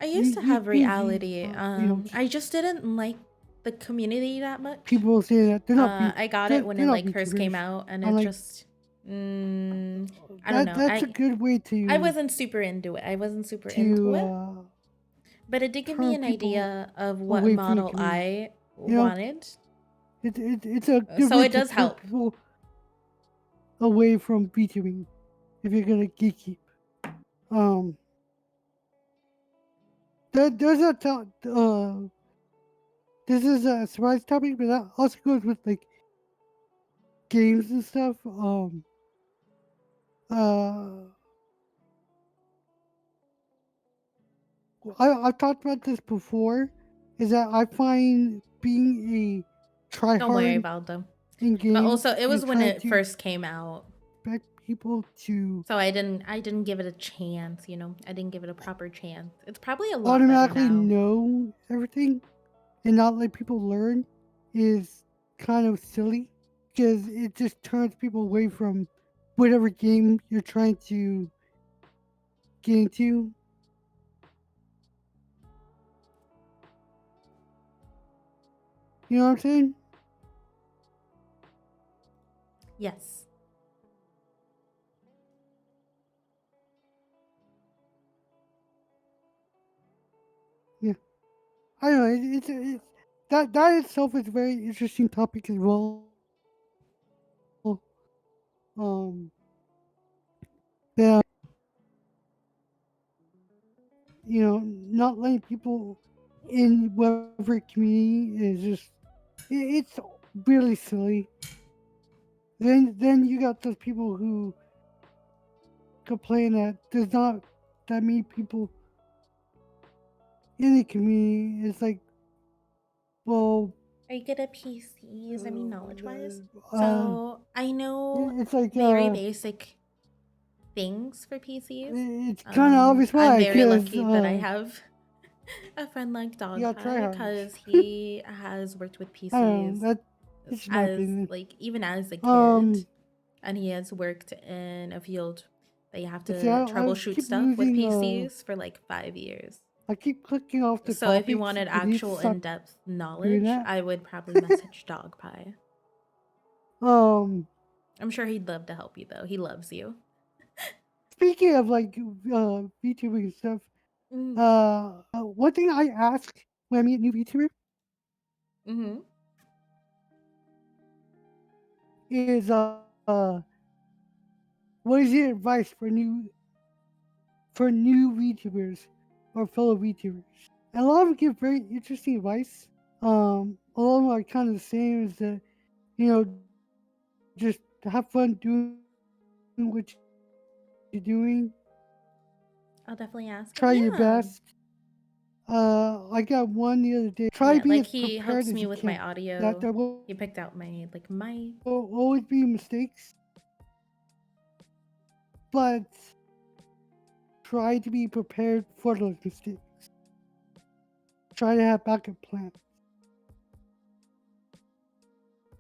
I used to have
usually,
Reality.
just
I just didn't like the community that much.
people say that
I got it when
they're
it
not
like first
VTubers.
came out, and
I'm
it
like,
just, I don't know.
that's a good way
I
to
wasn't super into it. I wasn't super into it, but it did give me
turn
an
people
idea of what
away from the
model
community.
I
You know,
wanted.
it's a good
So
way
it
to
does
turn
help.
people away from VTubing if you're gonna geeky. Um, there's this is a surprise topic, but that also goes with like games and stuff. Uh, I've talked about this before. Is that I find being a
Don't worry
tryhard
about them.
in
But
games
also, it was
and
when
trying
it
to
first came out.
expect people to
So I didn't give it a chance, I didn't give it a proper chance. It's probably a lot better
automatically
now.
know everything and not let people learn is kind of silly because it just turns people away from whatever game you're trying to get into. You know what I'm saying?
Yes.
Yeah. I don't know. That itself is a very interesting topic as well. Um, that not letting people in whatever community is just it's really silly. Then you got those people who complain that there's not that many people in the community. It's like, well,
Are you good at PCs? I mean, knowledge wise.
uh,
So I know
it's like
very basic things for PCs.
it's kind of obvious
I'm
why,
very
because
lucky that I have a friend like
you got
Dogpie
tryhards.
because he has worked with
I don't
PCs
know. That's just my
as
opinion.
like even as a kid,
Um,
and he has worked in a field that you have
let's see.
to
I
troubleshoot
keep
stuff with
losing.
PCs for like 5 years.
I keep clicking off the
So if you
topics.
wanted
I need to
actual
stop
in-depth
doing
knowledge,
that.
I would probably message Dogpie.
Um,
I'm sure he'd love to help you though. He loves you.
speaking of like VTubing and stuff,
Mm.
one thing I ask when I meet a new VTuber
Mm-hmm.
is what is your advice for new VTubers or fellow VTubers? And a lot of them give very interesting advice. A lot of them are kind of the same as that, just have fun doing what you're doing. Try
I'll
your
definitely
best.
ask him. Yeah.
I got one the other day. Try to
Yeah,
be
like
as
he
prepared
helps
as
me
you
with my
can. That
audio.
there will
He picked out my like mic.
always be mistakes, but try to be prepared for those mistakes. Try to have backup plans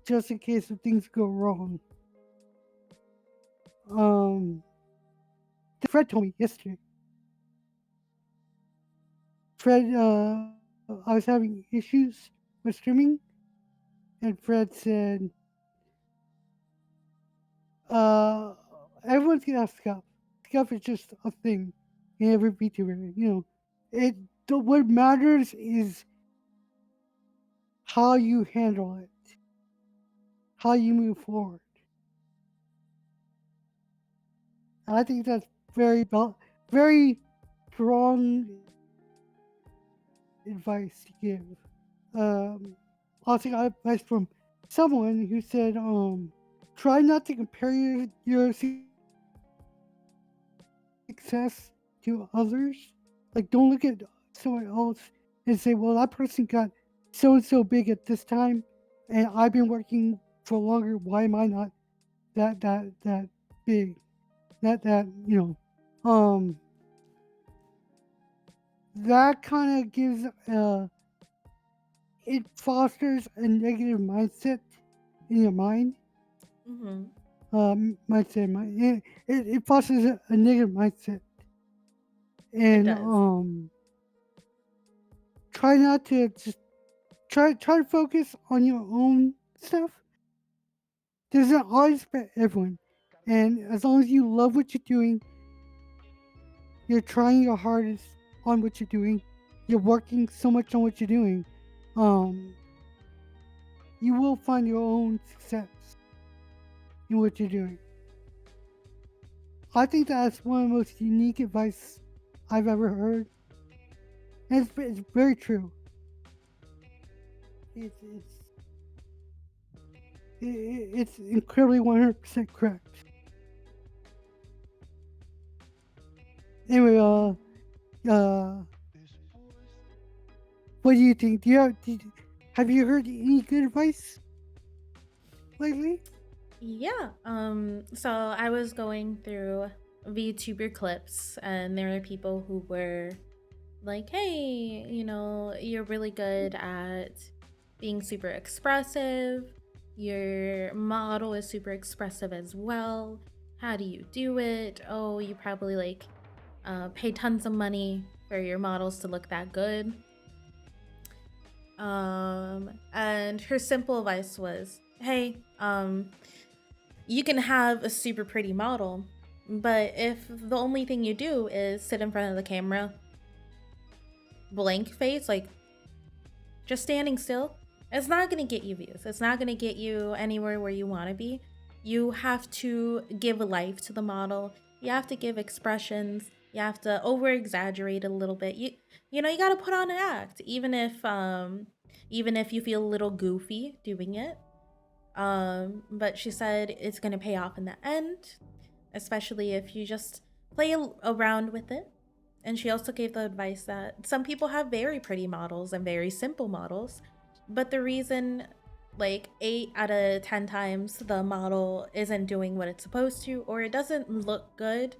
just in case if things go wrong. Um, Fred told me yesterday. Fred, I was having issues with streaming, and Fred said, uh, everyone's gonna have scuff. Scuff is just a thing in every VTuber. It. What matters is how you handle it, how you move forward. And I think that's very strong advice to give. Also got advice from someone who said, try not to compare your success to others. Like, don't look at someone else and say, well, that person got so and so big at this time, and I've been working for longer. Why am I not that big? That that kind of gives it fosters a negative mindset in your mind.
Mm-hmm.
It fosters a negative mindset,
It
and
does.
try not to just try to focus on your own stuff. There's an audience for everyone, and as long as you love what you're doing, you're trying your hardest on what you're doing. You're working so much on what you're doing. Um, you will find your own success in what you're doing. I think that's one of the most unique advice I've ever heard, and it's very true. It's it's it's incredibly 100% correct. Anyway, what do you think? Have you heard any good advice lately?
Yeah. So I was going through VTuber clips, and there were people who were like, hey, you're really good at being super expressive. Your model is super expressive as well. How do you do it? Oh, you probably like pay tons of money for your models to look that good. And her simple advice was, hey, you can have a super pretty model, but if the only thing you do is sit in front of the camera, blank face, like just standing still, it's not gonna get you views. It's not gonna get you anywhere where you wanna be. You have to give life to the model. You have to give expressions. You have to over exaggerate a little bit. You know, you gotta put on an act, even if you feel a little goofy doing it. But she said it's gonna pay off in the end, especially if you just play around with it. And she also gave the advice that some people have very pretty models and very simple models, but the reason like 8 out of 10 times the model isn't doing what it's supposed to or it doesn't look good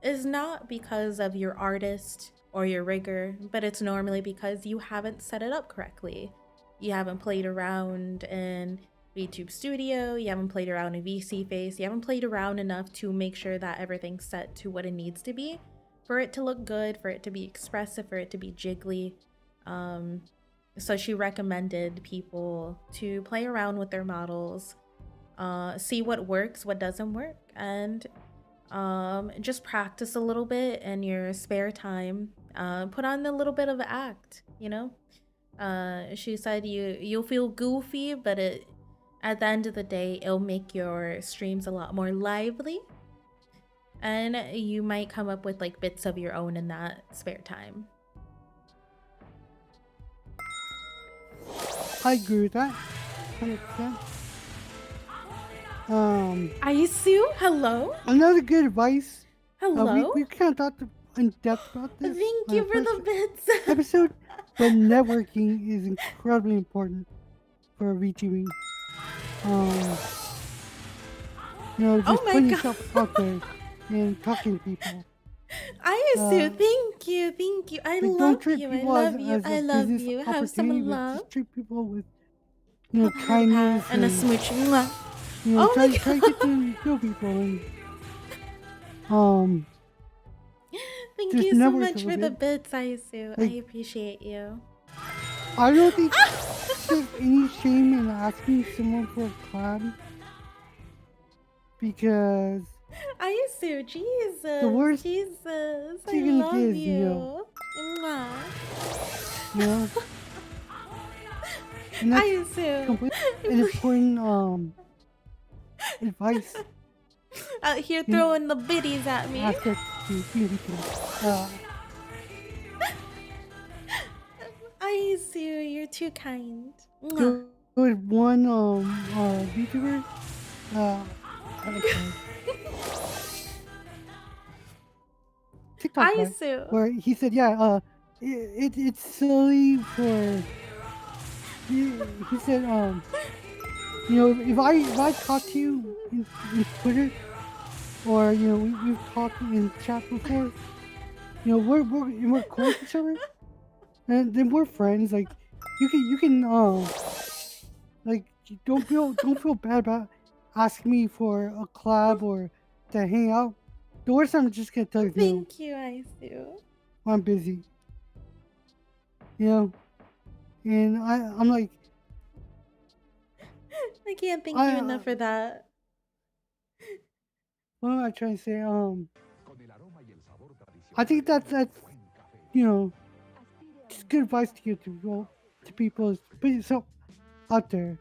is not because of your artist or your rigger, but it's normally because you haven't set it up correctly. You haven't played around in VTube Studio, you haven't played around in VC Face, you haven't played around enough to make sure that everything's set to what it needs to be for it to look good, for it to be expressive, for it to be jiggly. So she recommended people to play around with their models, see what works, what doesn't work, and just practice a little bit in your spare time. Put on a little bit of an act, you know? She said you'll feel goofy, but at the end of the day, it'll make your streams a lot more lively. And you might come up with like bits of your own in that spare time.
I agree with that. 100%.
Aisu, hello.
Another good advice.
Hello.
We kind of talked in depth about this.
Thank you for the bits.
Episode, but networking is incredibly important for VTubing. Just putting yourself out there and talking to people.
Aisu, thank you. I love you. I love you. Have some love.
Just treat people with, kindness
and a smooch.
Try to get to know people and
thank you so much for the bits, Aisu. I appreciate you.
I don't think there's any shame in asking someone for a collab because
Aisu, Jesus,
the worst
Jesus, I
you're gonna
love
get is,
you.
And that's
Aisu.
completely important advice.
Out here throwing the biddies at me.
Aspect to beauty.
Aisu, you're too kind.
There was one VTuber. TikTok
Aisu.
where he said, it's silly for. He said, if I talk to you in Twitter, or we've talked in chat before, we're close to each other, and then we're friends. Like you can like don't feel bad about asking me for a collab or to hang out. The worst I'm just gonna tell you.
Thank you, Aisu.
I'm busy. And I'm like.
I can't thank you enough for that.
What am I trying to say? I think that's just good advice to give to people is put yourself out there.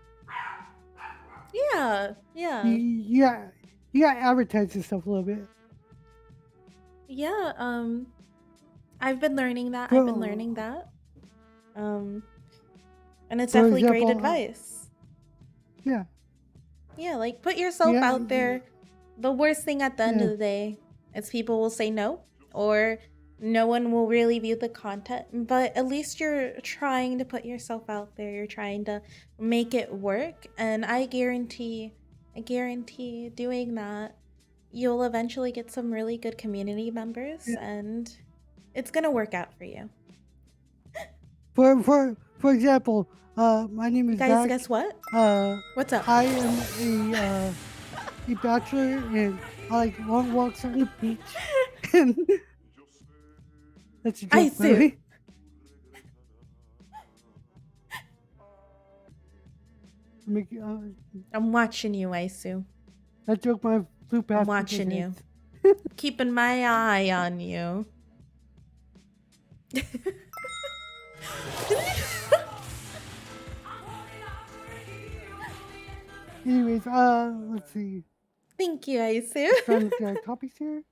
Yeah.
You got to advertise yourself a little bit.
Yeah. I've been learning that. And it's definitely great advice.
Yeah.
Yeah, like put yourself out there. The worst thing at the end of the day is people will say no, or no one will really view the content, but at least you're trying to put yourself out there. You're trying to make it work, and I guarantee doing that, you'll eventually get some really good community members, and it's gonna work out for you.
For For example, my name is
Guys,
Zach.
guess what? What's up?
I am a bachelor, and I like long walks on the beach. And that's a joke, by the
Aisu.
way. Make,
I'm watching you, Aisu.
that joke might flew
I'm
past people's
watching you.
heads.
Keeping my eye on you.
Anyways, let's see.
Thank you, Aisu.
Trying to look at our topics here.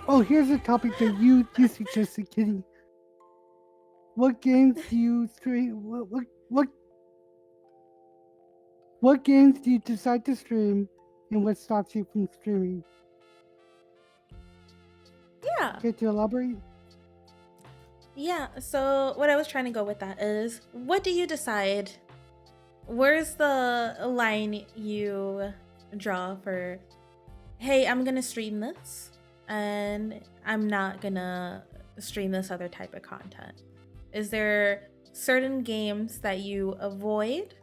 Oh, here's a topic that you suggested, Kitty. What games do you stream? What games do you decide to stream, and what stops you from streaming?
Yeah.
Care to elaborate?
Yeah, so what I was trying to go with that is, what do you decide? Where's the line you draw for, hey, I'm gonna stream this, and I'm not gonna stream this other type of content? Is there certain games that you avoid?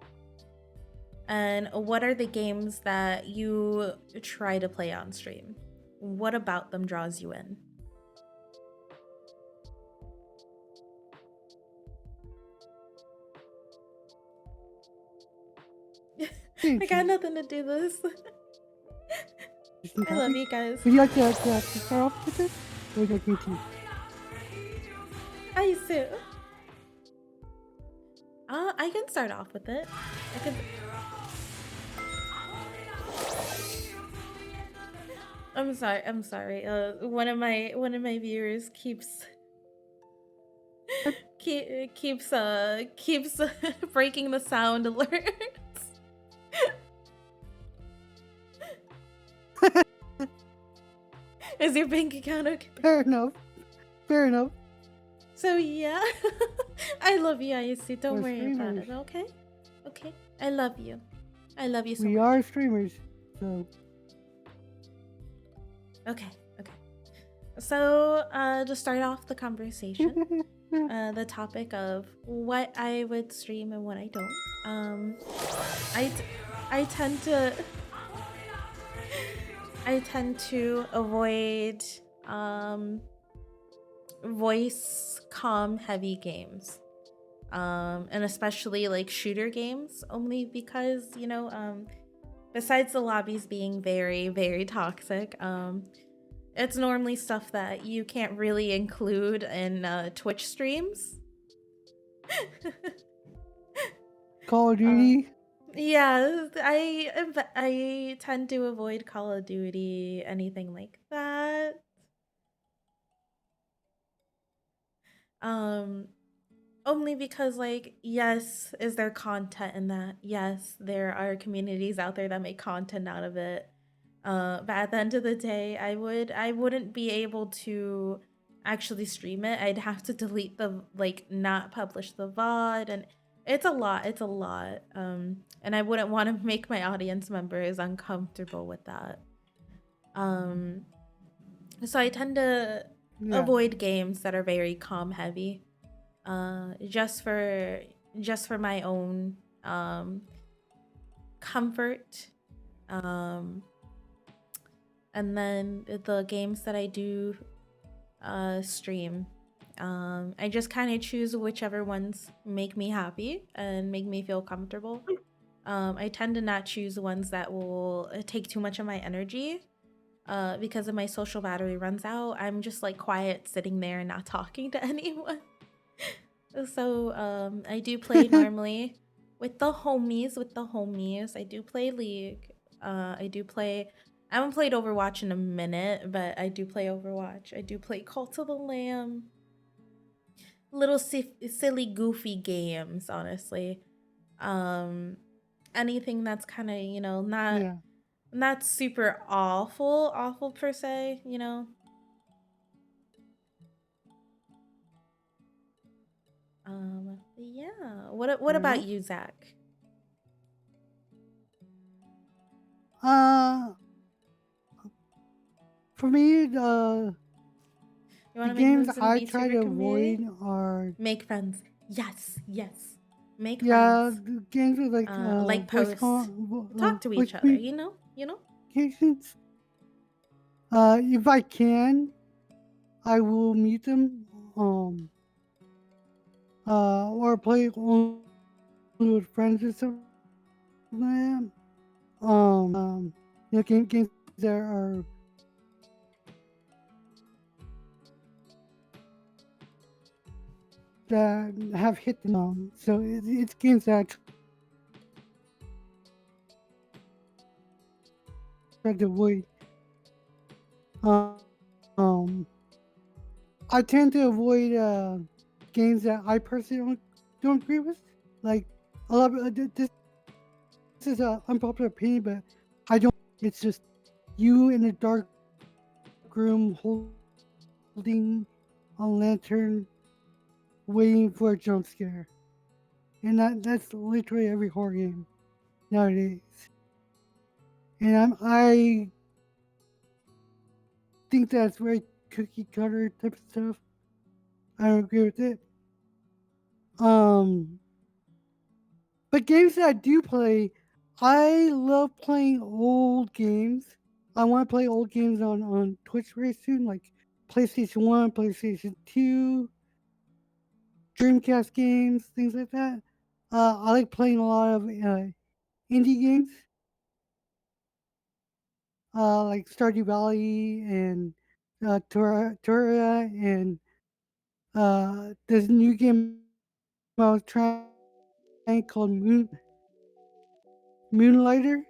And what are the games that you try to play on stream? What about them draws you in? I got nothing to do this. I love you guys.
Would you like to start off with this? Or would you like me to?
Hi, Sue. I can start off with it. I could. I'm sorry. I'm sorry. One of my viewers keeps keeps breaking the sound alerts. Is your bank account okay?
Fair enough. Fair enough.
So yeah, I love you, Ayusi. Don't
We're
worry about
streamers.
it, okay? Okay, I love you. I love you so
We
much.
are streamers, so.
Okay, okay. So to start off the conversation, the topic of what I would stream and what I don't. I tend to avoid voice comm heavy games, and especially like shooter games, only because, you know, besides the lobbies being very, very toxic, it's normally stuff that you can't really include in Twitch streams.
Call of Duty.
Yeah, I tend to avoid Call of Duty, anything like that. Only because, like, yes, is there content in that? Yes, there are communities out there that make content out of it. But at the end of the day, I wouldn't be able to actually stream it. I'd have to delete the, like, not publish the VOD, and it's a lot. It's a lot. And I wouldn't want to make my audience members uncomfortable with that. So I tend to avoid games that are very comm heavy. Just for my own comfort. And then the games that I do stream, I just kind of choose whichever ones make me happy and make me feel comfortable. I tend to not choose ones that will take too much of my energy, because if my social battery runs out, I'm just like quiet sitting there and not talking to anyone. So I do play normally with the homies. I do play League. I haven't played Overwatch in a minute, but I do play Overwatch. I do play Cult of the Lamb. Little silly, goofy games, honestly. Anything that's kind of, you know, not super awful per se, you know. Yeah. What about you, Zach?
For me,
You want
The
to make
games
moves in
I
VTuber
try to avoid
community?
are
Make friends. Yes, yes. Make
yeah,
friends.
the games with
Like
voice
post. Talk to
voice
each other. You know. You know.
communications. If I can, I will mute them. Or play only with friends or something like that. Games that are that have hit the so it's games that I try to avoid. Um, I tend to avoid games that I personally don't agree with. Like a lot of this is an unpopular opinion, but I don't. It's just you in a dark room holding a lantern, waiting for a jump scare, and that's literally every horror game nowadays. And I think that's very cookie cutter type of stuff. I don't agree with it. Um, but games that I do play, I love playing old games. I want to play old games on Twitch very soon, like PlayStation 1, PlayStation 2, Dreamcast games, things like that. I like playing a lot of indie games, like Stardew Valley and Terraria, and this new game I was trying called Moonlighter,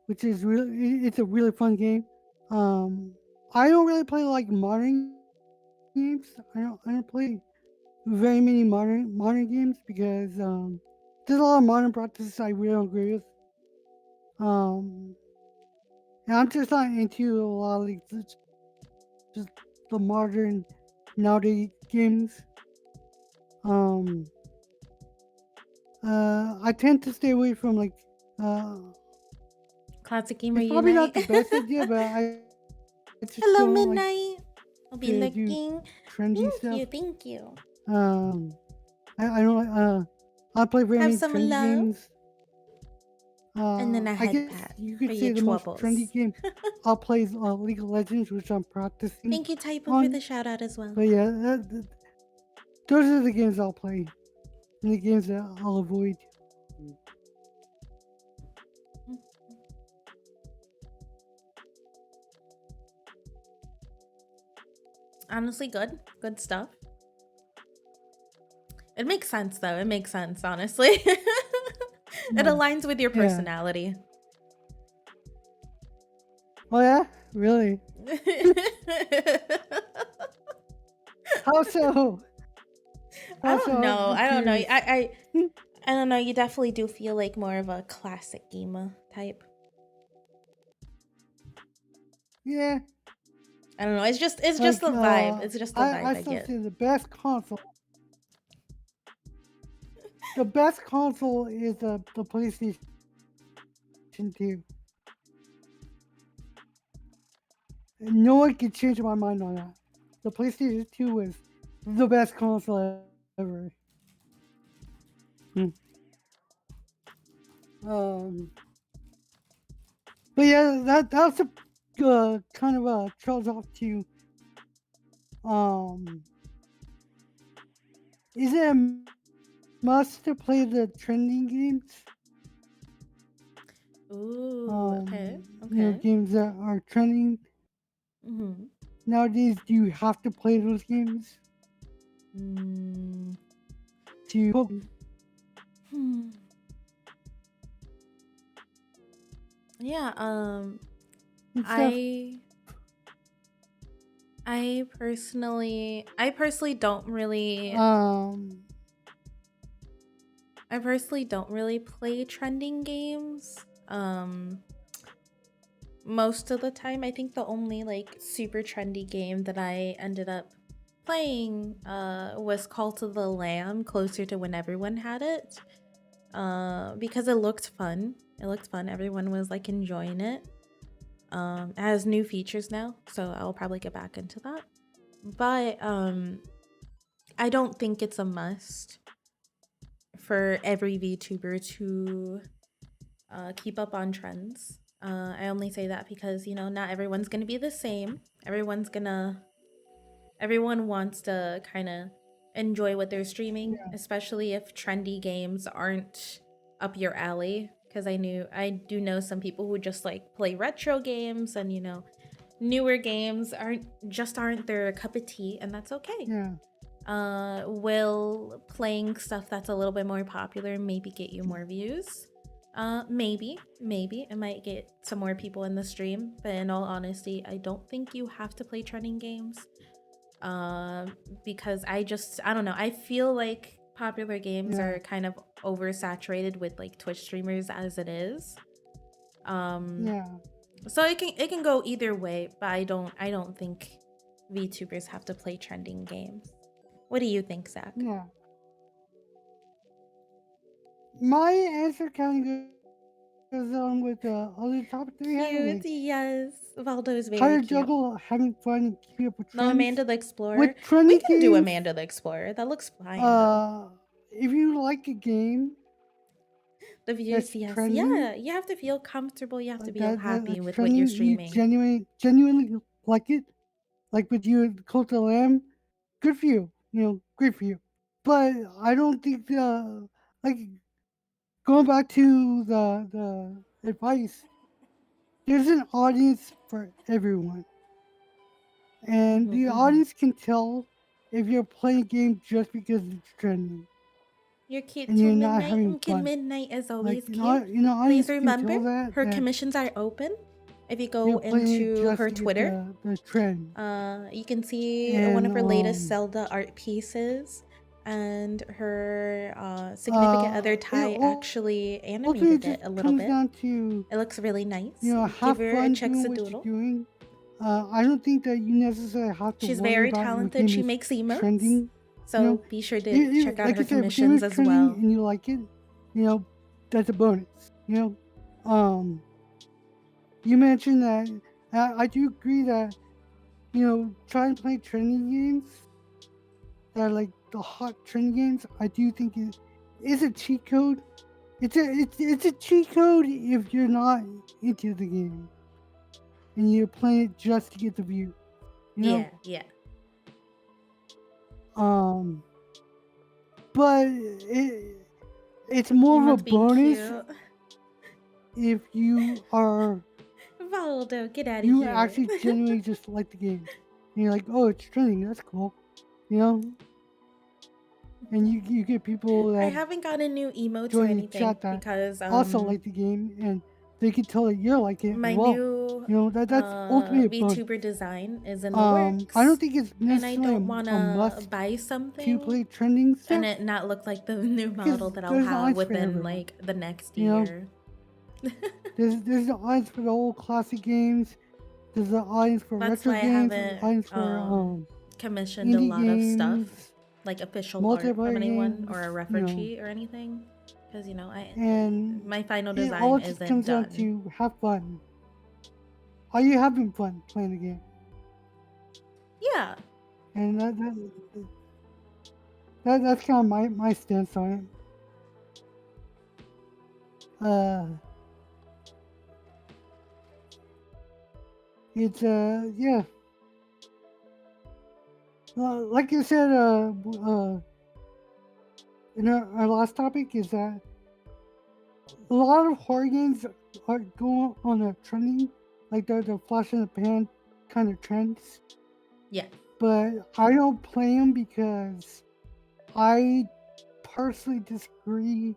which is it's a really fun game. I don't really play like modern games. I don't play very many modern games because there's a lot of modern practices I really don't agree with. Um, and I'm just not into a lot of like just the modern nowadays games. Um, I tend to stay away from like uh,
Classic Gamer
it's probably not
Unite.
the best idea, but I just don't like
Hello,
to do
Midnight. I'll be
trendy stuff.
looking. Thank you. Thank you.
I don't like I play very
Have
many
some
trendy
love.
games.
And then a
I
head
guess
pat
you
for
could
your
say the most trendy
troubles.
game I'll play is League of Legends, which I'm practicing
Thank you, Typo, for
on.
the shout out as well.
But yeah, those are the games I'll play, and the games that I'll avoid.
Honestly, good. Good stuff. It makes sense, though. It makes sense, honestly. It aligns with your
Yeah.
personality.
Oh yeah, really? How so?
I
How
don't
so?
know.
I'm
I don't know.
curious.
I don't know. You definitely do feel like more of a classic gamer type.
Yeah.
I don't know. It's just the
Like
vibe. It's just the
I
vibe I
still
get.
say the best console. The best console is the PlayStation 2. No one can change my mind on that. The PlayStation 2 was the best console ever. Hmm. Um, but yeah, that's a kind of trails off to um. Is it a must to play the trending games?
Ooh. Okay. Okay.
Games that are trending
Mhm.
nowadays. Do you have to play those games
Mm.
to
Hmm. Yeah.
and stuff?
I I personally don't really play trending games. Most of the time, I think the only like super trendy game that I ended up playing was Call to the Lamb, closer to when everyone had it. Because it looked fun. It looked fun. Everyone was like enjoying it. It has new features now, so I'll probably get back into that. but I don't think it's a must for every VTuber to keep up on trends. I only say that because, not everyone's gonna be the same. Everyone wants to kind of enjoy what they're streaming,
Yeah,
especially if trendy games aren't up your alley. Because I do know some people who just like play retro games, and newer games aren't their cup of tea, and that's okay.
yeah,
Will playing stuff that's a little bit more popular maybe get you more views? Maybe it might get some more people in the stream, but in all honesty, I don't think you have to play trending games. Uh, because I don't know. I feel like popular games
yeah,
are kind of oversaturated with like Twitch streamers as it is. Um,
yeah,
so it can go either way, but I don't think VTubers have to play trending games. What do you think, Zach?
yeah. My answer kind of goes on with the other topic that we had,
Cute,
like
yes. Valdo is
how
very
to
cute.
juggle having fun and keep up with
No,
trends.
Amanda the Explorer.
With
We
trending
can do
games,
Amanda the Explorer. That looks fine though.
uh, if you like a game
The
that's
views, yes,
trending,
yeah. You have to feel comfortable. You have to feel happy
that's
with what you're
trending, you
streaming.
genuinely like it, like with you, Cult of Lamb, good for you. Great for you. But I don't think like going back to the advice, there's an audience for everyone, and
Hmm,
the
hmm.
audience can tell if you're playing a game just because it's trending
You're cute
and
till
you're not
midnight,
having
and Kid
fun.
Midnight is
Like
always cute.
audience
Please
can
remember,
tell
her
that
commissions are open. If you go
you're playing it
into
just
her
to get
Twitter,
the trend.
you can see one
And
of her latest Zelda art pieces, and her significant other
it
Ty actually
ultimately
animated it
just
a little
comes
bit.
down to
It looks really nice. Give
have
her a
fun
check
doing
a
what you're
doodle.
doing. I don't think that you necessarily have to
She's
worry
very
about your
talented.
game
She
is
makes emotes.
trending. You know,
So be sure to check out
like I
her
said, if a game
commissions
is
as
trending
well.
and you like it, you know, that's a bonus. Um, you mentioned that I do agree that trying to play trending games that are like the hot trending games. I do think it is a cheat code. It's a cheat code if you're not into the game and you're playing it just to get the view. You know,
Yeah, yeah.
um, but it's more of a
Emotes being
bonus
cute.
if
Valdo, get out of
you
here.
actually genuinely just like the game. And you're like, oh, it's trending. That's cool. You know, and you get people
I
that
haven't gotten new emotes or
join the
anything
chat that
because
also like the game, and they can tell that you're like it as
my
well.
new
That's ultimately a bonus.
VTuber design is in the
I don't
works,
think it's
and I don't
necessarily
want
a
to
must
buy
to
something
play trending
and
stuff
it not look like the new
because
model that I'll
there's an
have
audience for
within
everyone.
like the next
You know,
year.
there's an audience for the old classic games. There's an audience for
That's
retro
why I
games. There's an
haven't
audience for
commissioned a
indie
lot of stuff,
games,
like official art from
multiplayer
anyone
games.
or a reference sheet or anything, because I
And
my final
it all
design
just
isn't
comes down
done.
to have fun. Are you having fun playing the game?
Yeah,
And that's kind of my stance on it. It's yeah, like you said in our last topic is that a lot of horror games are going on a trending, like the flash in the pan kind of trends.
yeah.
But I don't play them because I personally disagree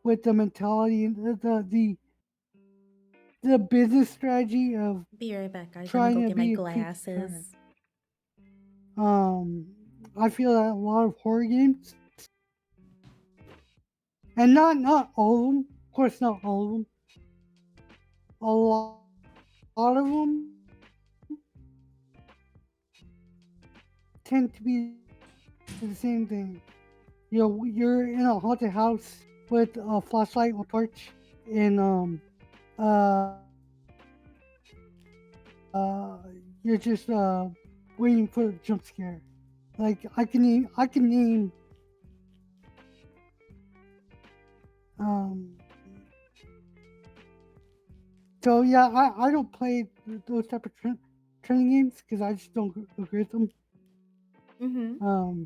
with the mentality and the business strategy of
Be right back, guys. I'm gonna
trying
go
to
get my
be a pizza turner.
glasses.
Um, I feel that a lot of horror games, and not all of them, of course, not all of them. A lot of them tend to be the same thing. You're in a haunted house with a flashlight or torch, and uh, you're just waiting for a jump scare. Like I can name um. So yeah, I don't play those type of training games because I just don't agree with them.
Mm-hmm.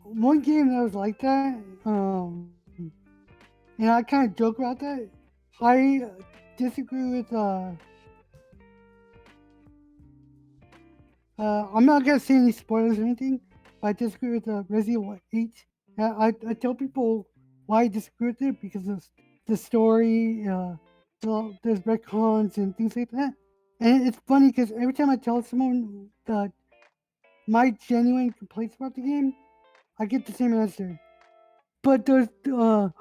One game that was like that, and I kind of joke about that. I disagree with I'm not gonna say any spoilers or anything, but I disagree with Resident Evil 8. I tell people why I disagree with it because of the story, there's retcons and things like that. And it's funny because every time I tell someone that my genuine complaints about the game, I get the same answer. But there's the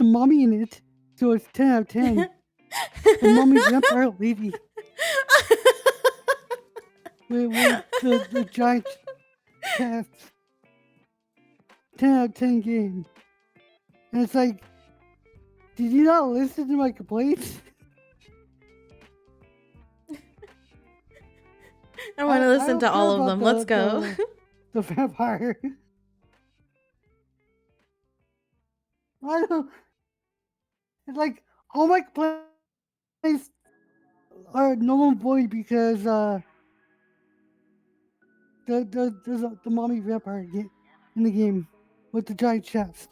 mommy in it, so it's 10 out of 10. The mommy vampire lady with the giant chest. 10 out of 10 game. And it's like, did you not listen to my complaints?
I want to
I
listen
don't
to
care
all of
about
them. Let's go.
the vampire. I don't. It's like all my complaints are null and void because the mommy vampire in the game with the giant chest.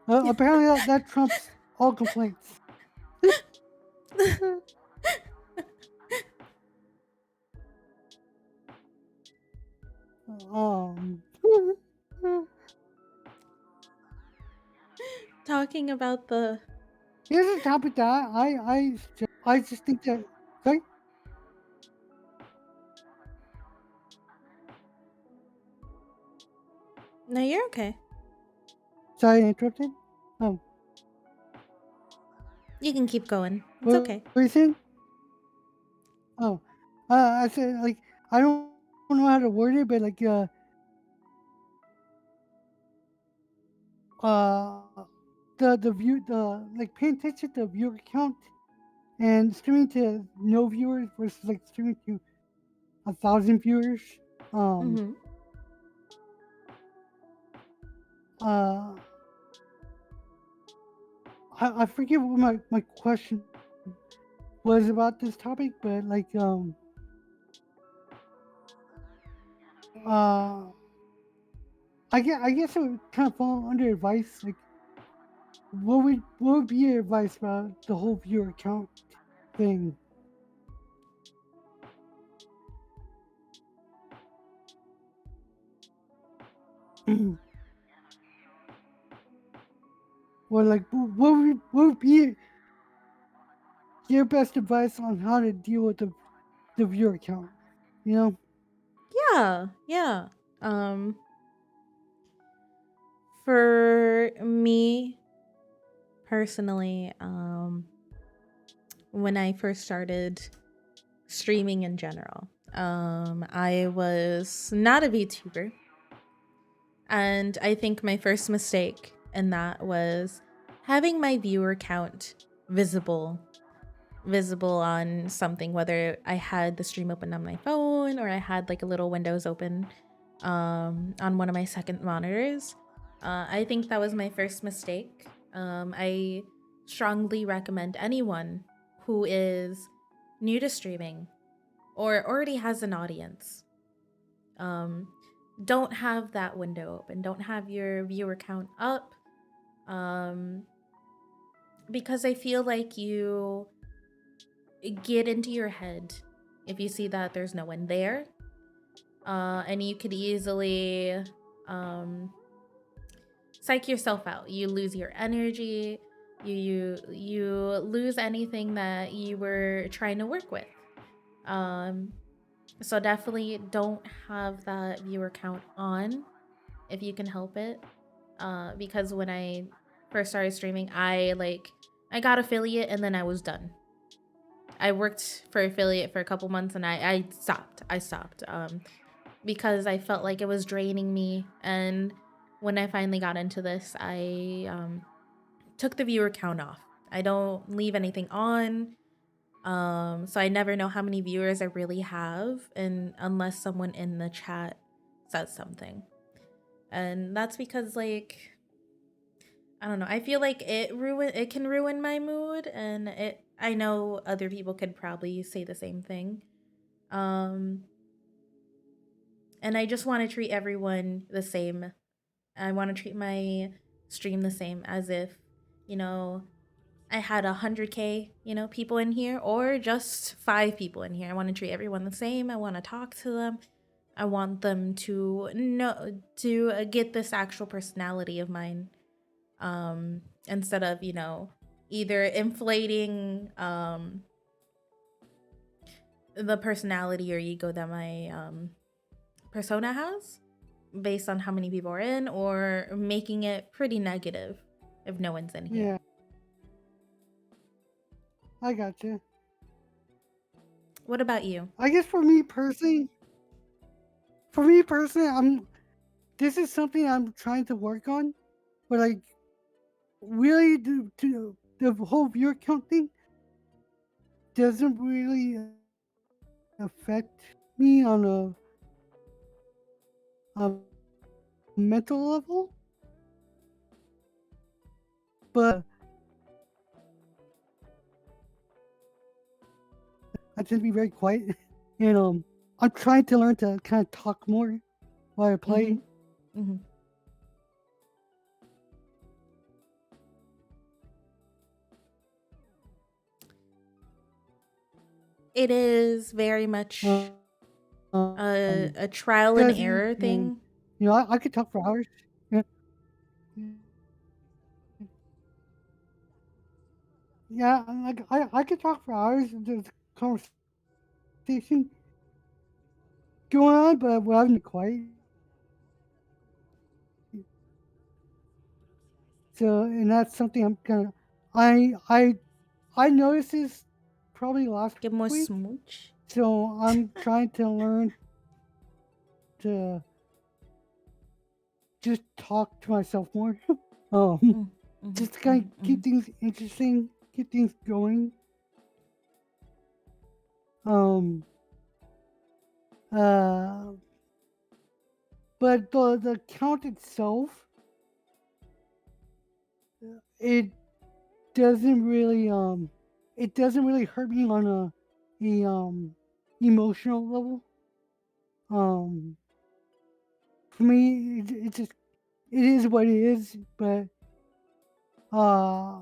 Apparently that trumps all complaints. Um,
Talking about the.
here's a topic that I just think that. Sorry,
No, you're okay.
sorry, I interrupted. Um,
You can keep going. It's
what
okay.
were you saying? Oh, I said like I don't know how to word it, but like uh the view the like paying attention to viewer count and streaming to no viewers versus like streaming to 1,000 viewers. Um,
Mm-hmm.
uh, I forget what my question was about this topic, but like uh I guess it would kind of fall under advice. Like, what would be your advice about the whole viewer count thing? Or like, what would be your best advice on how to deal with the viewer count? You know?
Yeah, yeah. Um, for me personally, when I first started streaming in general, I was not a VTuber, and I think my first mistake in that was having my viewer count visible on something, whether I had the stream open on my phone or I had like a little windows open on one of my second monitors. I think that was my first mistake. I strongly recommend anyone who is new to streaming or already has an audience, um, don't have that window open, don't have your viewer count up, um, because I feel like you get into your head if you see that there's no one there, and you could easily um, psych yourself out. You lose your energy. You lose anything that you were trying to work with. Um, so definitely don't have that viewer count on if you can help it. Because when I first started streaming, I got affiliate and then I was done. I worked for affiliate for a couple months and I stopped. Because I felt like it was draining me. And when I finally got into this, I took the viewer count off. I don't leave anything on. So I never know how many viewers I really have, and unless someone in the chat says something. And that's because, like, I don't know. I feel like it can ruin my mood, and I know other people could probably say the same thing. Um and I just want to treat everyone the same. I want to treat my stream the same, as if, you know, I had 100K, people in here, or just 5 people in here. I want to treat everyone the same. I want to talk to them. I want them to know, to get this actual personality of mine, instead of, either inflating the personality or ego that my persona has based on how many people are in, or making it pretty negative if no one's in here.
Yeah, I gotcha.
What about you?
I guess for me personally, this is something I'm trying to work on, but like really to the whole viewer count thing doesn't really affect me on a mental level, but I tend to be very quiet, and I'm trying to learn to kind of talk more while I
Mm-hmm.
play.
Mm-hmm. It is very much
Um,
a trial and
because
error
and
thing.
I could talk for hours. Yeah, yeah, like I could talk for hours. There's conversation going on, but when I'm quiet, so and that's something I'm gonna. I I I noticed this probably last
Get more
week,
smooch.
so I'm trying to learn to just talk to myself more. um,
Mm, mm-hmm,
just to kind of
mm-hmm.
keep things interesting, keep things going. Um, uh, but the count itself, it doesn't really it doesn't really hurt me on a emotional level. Um, for me, it just it is what it is. But uh,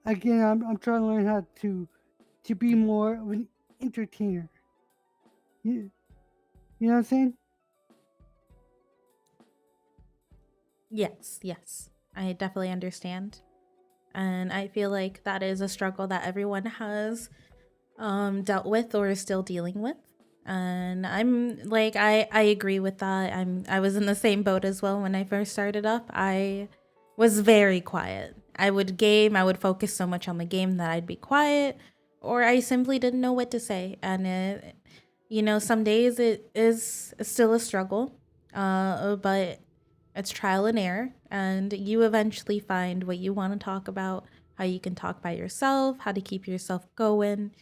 again, I'm trying to learn how to be more of an entertainer. You know what I'm saying?
Yes, yes. I definitely understand. And I feel like that is a struggle that everyone has dealt with or is still dealing with. And I'm like, I agree with that. I was in the same boat as well when I first started up. I was very quiet. I would game, I would focus so much on the game that I'd be quiet, or I simply didn't know what to say. And some days it is still a struggle. But it's trial and error, and you eventually find what you want to talk about, how you can talk by yourself, how to keep yourself going,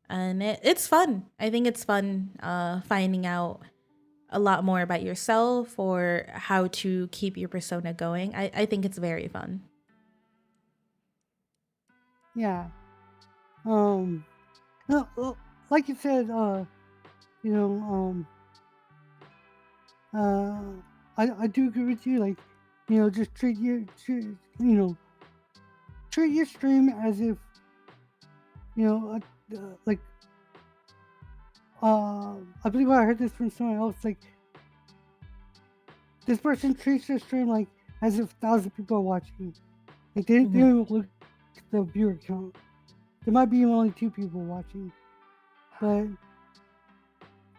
and it's fun. I think it's fun finding out a lot more about yourself or how to keep your persona going. I think it's very fun.
Yeah. Um. Well, like you said, you know, uh, I do agree with you. Like, just treat your stream as if like I believe I heard this from someone else. Like, this person treats their stream like as if 1,000 people are watching. Like they
Hmm.
don't look at the viewer count. There might be only 2 people watching, but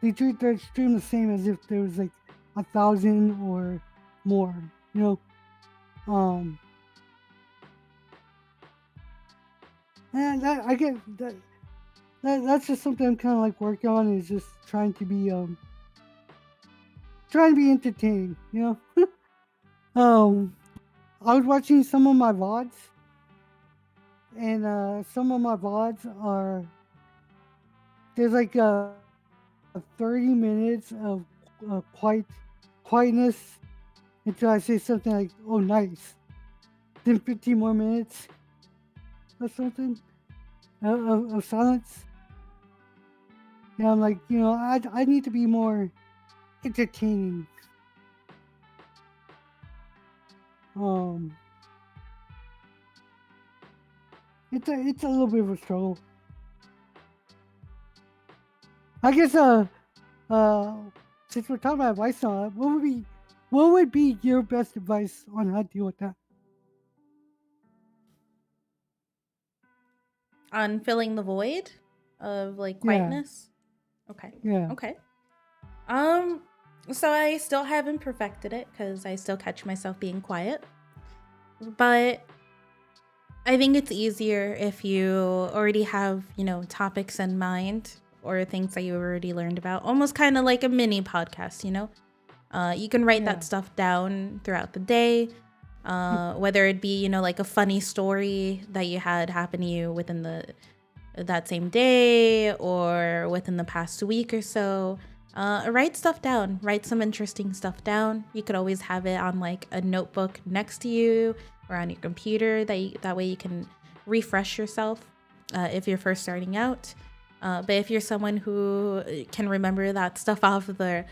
they treat their stream the same as if there was like 1,000 or more. You know, um, and that I get that. That's just something I'm kind of like working on. Is just trying to be entertaining. Um, I was watching some of my VODs, and some of my VODs are there's like 30 minutes of quietness until I say something like, "Oh, nice." Then 15 more minutes or something of silence. And I'm like, I need to be more entertaining. Um, it's a little bit of a struggle. I guess uh since we're talking about advice now, what would be your best advice on how to deal with that?
On filling the void of like
Yeah,
quietness. Okay.
yeah,
Okay. Um so I still haven't perfected it cuz I still catch myself being quiet. But I think it's easier if you already have, topics in mind or things that you already learned about. Almost kind of like a mini podcast. You can write that
yeah.
stuff down throughout the day. Whether it be, like a funny story that you had happen to you within that same day or within the past week or so. Write stuff down. Write some interesting stuff down. You could always have it on like a notebook next to you or on your computer. That way you can refresh yourself if you're first starting out. But if you're someone who can remember that stuff off of the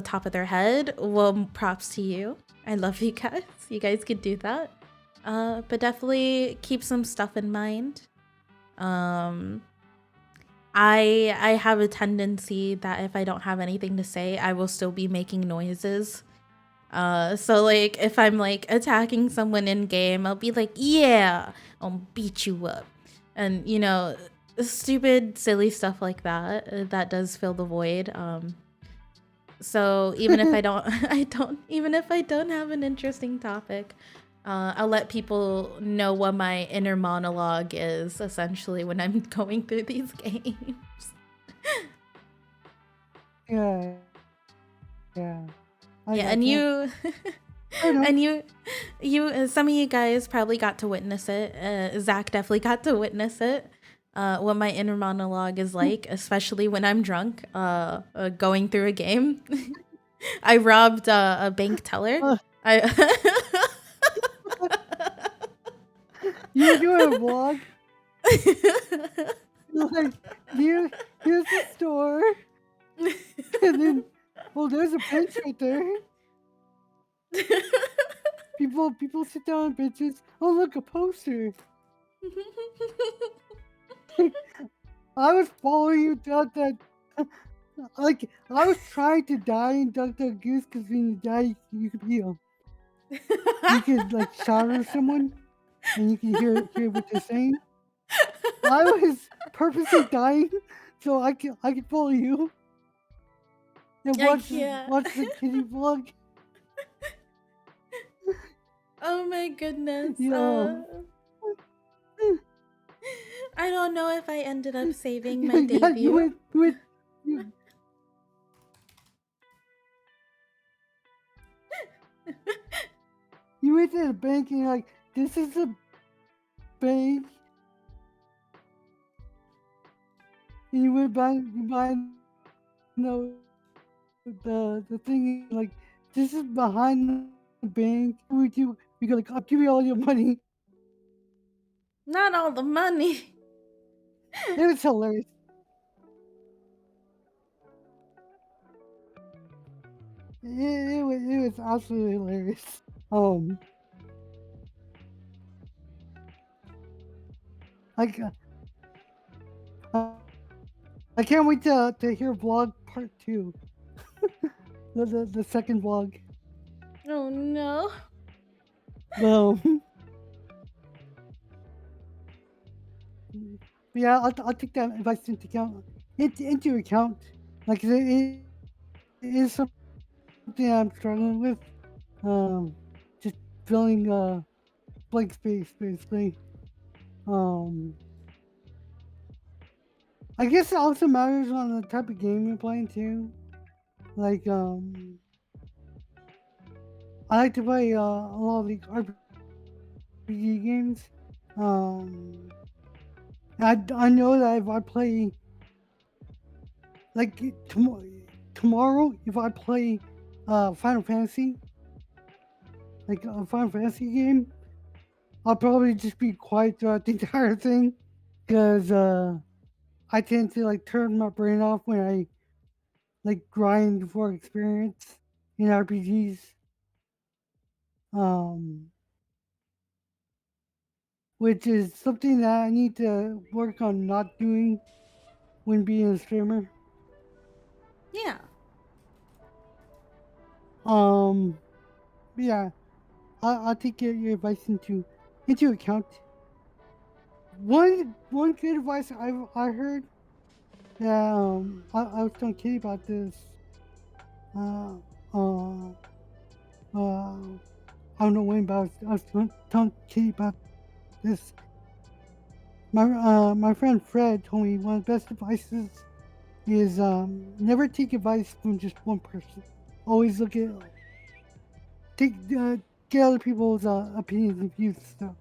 top of their head, well, props to you. I love you guys. You guys could do that. But definitely keep some stuff in mind. Um, I have a tendency that if I don't have anything to say, I will still be making noises. So like if I'm like attacking someone in game, I'll be like, "Yeah, I'll beat you up," and stupid, silly stuff like that. That does fill the void. So even if I don't, even if I don't have an interesting topic, I'll let people know what my inner monologue is essentially when I'm going through these games.
Yeah, yeah. I
Yeah, and
gotcha.
you,
Fair enough.
and some of you guys probably got to witness it. Zach definitely got to witness it. What my inner monologue is like, especially when I'm drunk, going through a game. I robbed a bank teller.
Uh,
I
you were doing a vlog. You're like, here's the store, and then, well, there's a bench right there. People sit down on benches. Oh, look, a poster. I was following you down that. Like, I was trying to die in Duck Duck Goose because when you die, you could like shout at someone and you can hear what they're saying. I was purposely dying so I could follow you and
I
watch
can't.
watch the kitty vlog.
Oh my goodness.
Yo,
I don't know if I ended up saving my
yeah, you
debut.
went you went you, you went to the bank and you're like, this is a bank, and you went by you buy the thing like this is behind the bank. We go like, I'll give you all your money.
Not all the money.
It was hilarious. It was absolutely hilarious. Um, like I can't wait to hear vlog part two, the second vlog.
Oh no.
Um, yeah, I'll take that advice into account. Like it is something I'm struggling with. Just filling blank space basically. Um, I guess it also matters on the type of game you're playing too. Like I like to play a lot of the RPG games. Um, I know that if I play like tomorrow, if I play Final Fantasy, like a Final Fantasy game, I'll probably just be quiet throughout the entire thing because I tend to like turn my brain off when I like grind for experience in RPGs. Um, which is something that I need to work on not doing when being a streamer.
Yeah.
Yeah, I'll take your advice into account. One good advice I heard that I was telling Kitty about this. Uh, uh, I don't know when, but I was telling Kitty about this. My friend Fred told me one of the best advices is never take advice from just one person. Always look at take get other people's opinions and views and stuff.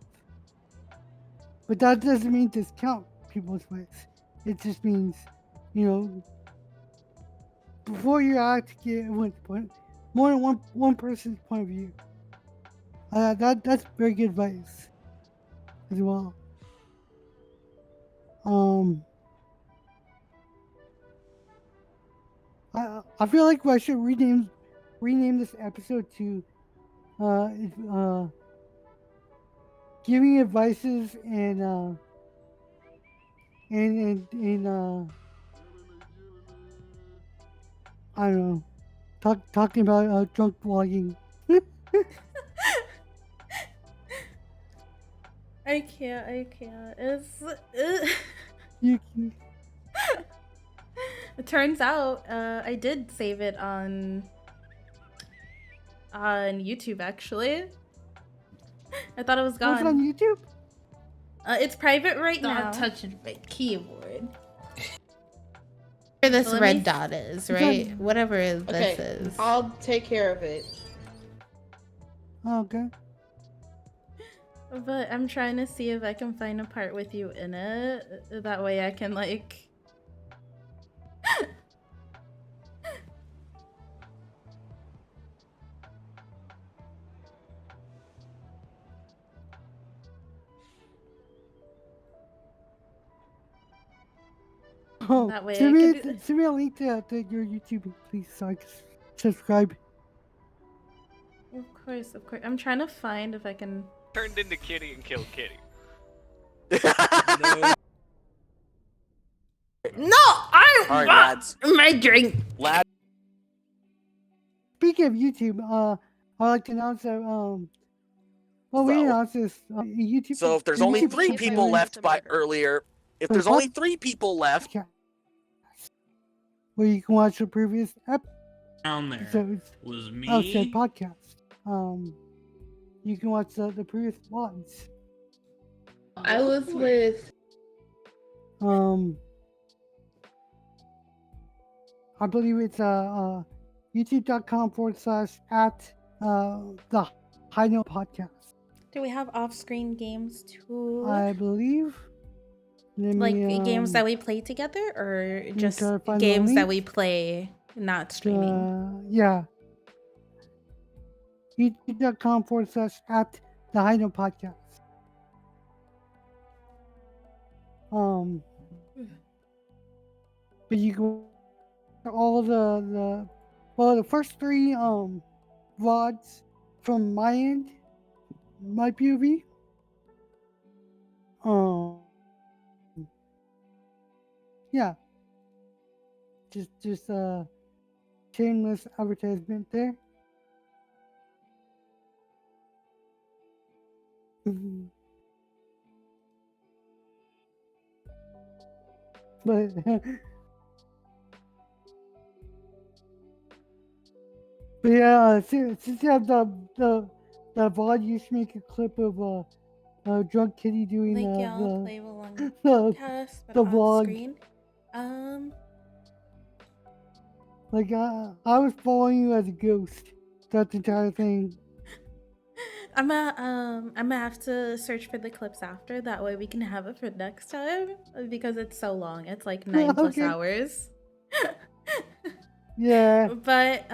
But that doesn't mean discount people's ways. It just means, you know, before you act, get more than one person's point of view. That's very good advice as well. Um, I feel like I should rename this episode to uh, uh, giving advices and I don't know, talking about drunk vlogging.
I can't. I can't.
You can,
It turns out I did save it on YouTube actually. I thought it was
what's on
gone.
YouTube?
It's private right now.
Not touching my keyboard. Where this
Let
red
me-
dot is,
It's
right?
on-
Whatever this
Okay,
is.
I'll take care of it.
Oh, okay.
But I'm trying to see if I can find a part with you in it. That way I can like
Oh,
That way I
send me,
could do-
send me a link to your YouTube, please, so I can subscribe.
Of course, of course. I'm trying to find if I can.
Turned into Kitty and killed Kitty.
No, I
Alright,
want
lads.
my drink.
Lads.
Speaking of YouTube, I'd like to announce that well, we
So-
announced this YouTube.
So if there's
the
only
YouTube
3
channel
people left by earlier, if there's only 3 people left,
podcast, where you can watch the previous
Down there
episodes
was
of said
me.
podcast. You can watch the previous vlogs.
I was with
I believe it's youtube.com/at the High Note Podcast.
Do we have off-screen games too?
I believe. Let
Like
me,
games that we play together, or just
try to find the
games that
link.
we play not streaming?
Yeah. youtube.com/at the High Note Podcast. But you can all the first 3 vlogs from my end, my POV. Yeah. Just shameless advertisement there. But but yeah, since you have the VOD, you should make a clip of drunk kitty doing
Like y'all
the
play along
the
podcast, but
the
off
vlog.
screen.
Like I was following you as a ghost throughout the entire thing.
I'm gonna have to search for the clips after. That way we can have it for next time because it's so long. It's like 9+
Okay.
hours.
Yeah.
But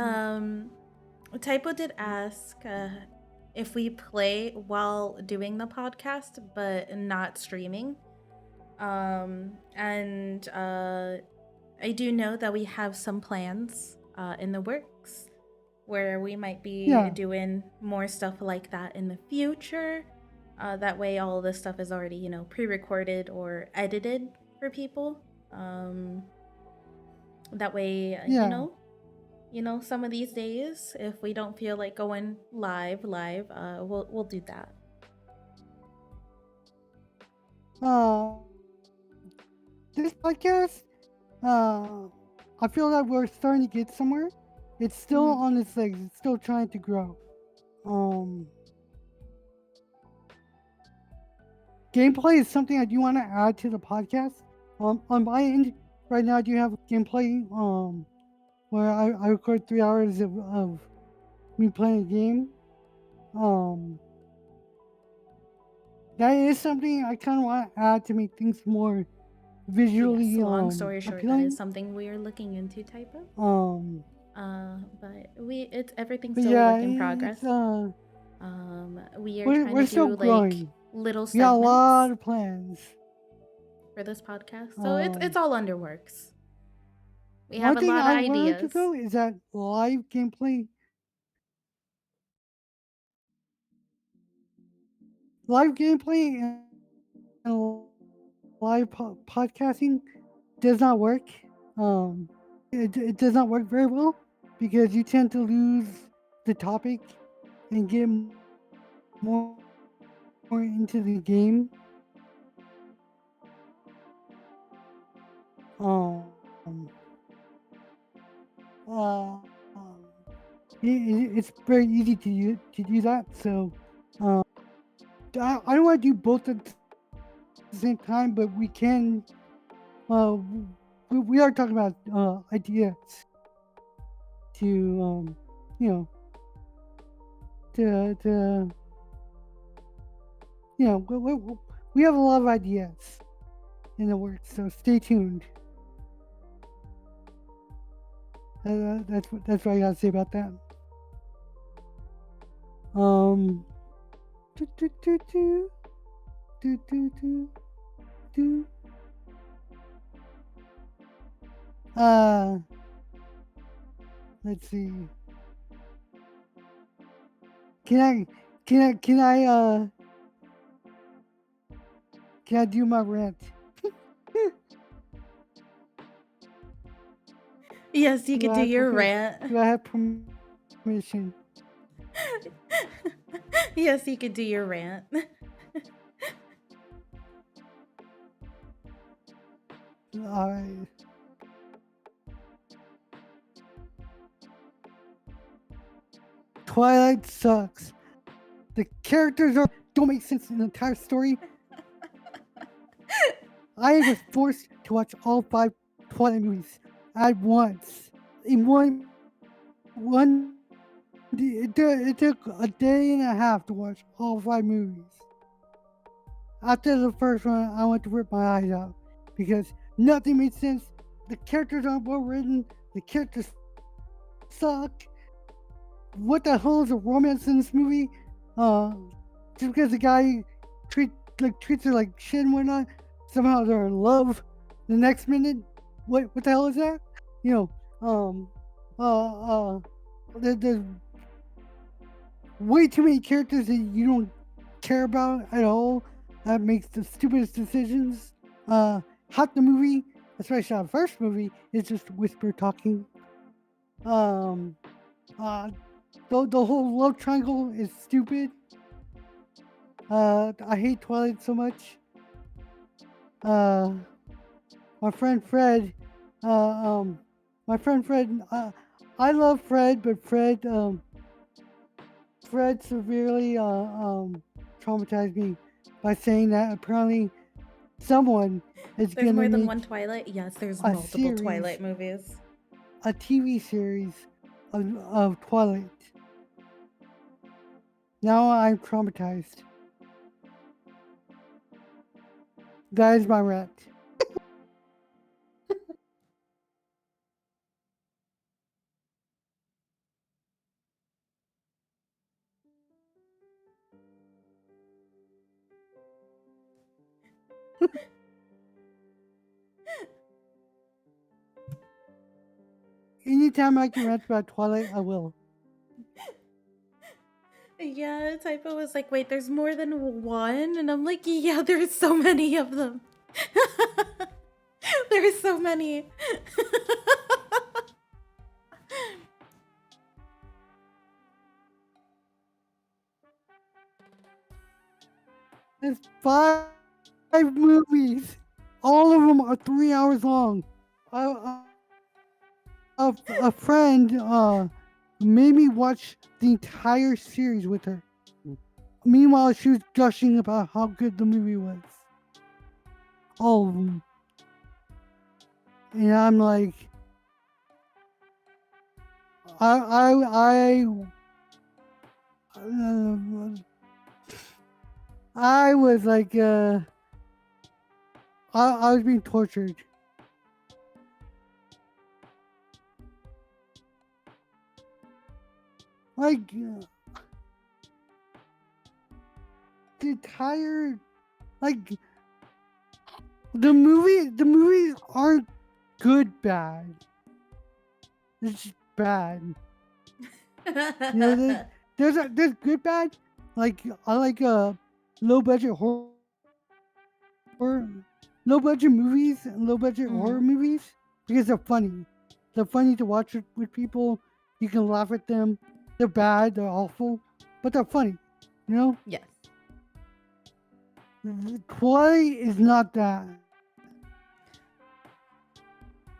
Typo did ask if we play while doing the podcast, but not streaming. And I do know that we have some plans in the works where we might be
Yeah.
doing more stuff like that in the future. That way, all of this stuff is already, pre-recorded or edited for people. Um, that way,
Yeah.
some of these days, if we don't feel like going live, we'll do that.
This podcast, I feel like we're starting to get somewhere. It's still
Mhm.
on its legs. It's still trying to grow. Um, Gameplay is something I do want to add to the podcast. On my end, right now, I do have gameplay. Where I record 3 hours of me playing a game. Um, that is something I kind of want to add to make things more
Yes,
visually
long story short, that is
appealing.
something we are looking into, Typo.
Um,
But it's everything's
but
still a
yeah,
work in progress.
it's
We are trying to
we're still
do like
growing.
little
We got a lot
segments
of plans.
for this podcast, so it's
Um,
all under works. We have
One
a
thing
lot of
I learned to
ideas.
go is that live gameplay and live podcasting does not work. It does not work very well because you tend to lose the topic and get more into the game. Um, uh, it's very easy to do that. So I don't want to do both at the same time, but we can. Uh, we are talking about ideas to you know to we have a lot of ideas in the works, so stay tuned. That's what I gotta say about that. Um, do, do, do, do, do, do, do, do. Uh, let's see. Can I can I do my rant?
Yes, you
Do
could
I
do
have
your rant.
do I have permission?
Yes, you could do your rant.
All right. Twilight sucks. The characters don't make sense in the entire story. I was forced to watch all 5 Twilight movies at once. In one it took a day and a half to watch all 5 movies. After the first one, I went to rip my eyes out because nothing made sense. The characters aren't well written. The characters suck. What the hell is a romance in this movie? Just because the guy treats her like shit and whatnot, somehow they're in love. The next minute, what the hell is that? You know, there's way too many characters that you don't care about at all. That makes the stupidest decisions. Half the movie, especially the first movie, is just whisper talking. Um, the whole love triangle is stupid. I hate Twilight so much. My friend Fred, my friend Fred, I love Fred, but Fred severely traumatized me by saying that apparently someone is
There's
gonna
more than one
make
Twilight? Yes, there's
a
multiple
series,
Twilight movies.
a TV series of Twilight. Now I'm traumatized. That is my rant. Anytime I can rant about Twilight, I will.
Yeah, Typo was like, wait, there's more than one? And I'm like, yeah, there's so many of them. There's so many.
There's 5 movies. All of them are 3 hours long. A, a friend made me watch the entire series with her. Meanwhile, she was gushing about how good the movie was. All of them. And I'm like, I was like, I was being tortured. Like, the entire, like, the movies aren't good bad. It's just bad. You know, there's good bad. Like, I like low budget horror, low budget movies and low budget horror movies because they're funny. They're funny to watch with people. You can laugh at them. They're bad. They're awful, but they're funny. You know.
Yes.
Twilight is not that.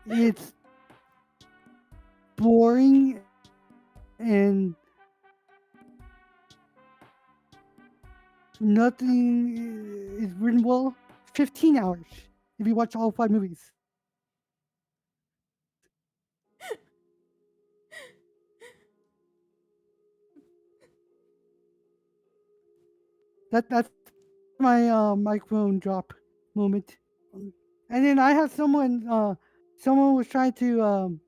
It's boring and nothing is written well. 15 hours if you watch all 5 movies. That's my microphone drop moment. And then I have someone was trying to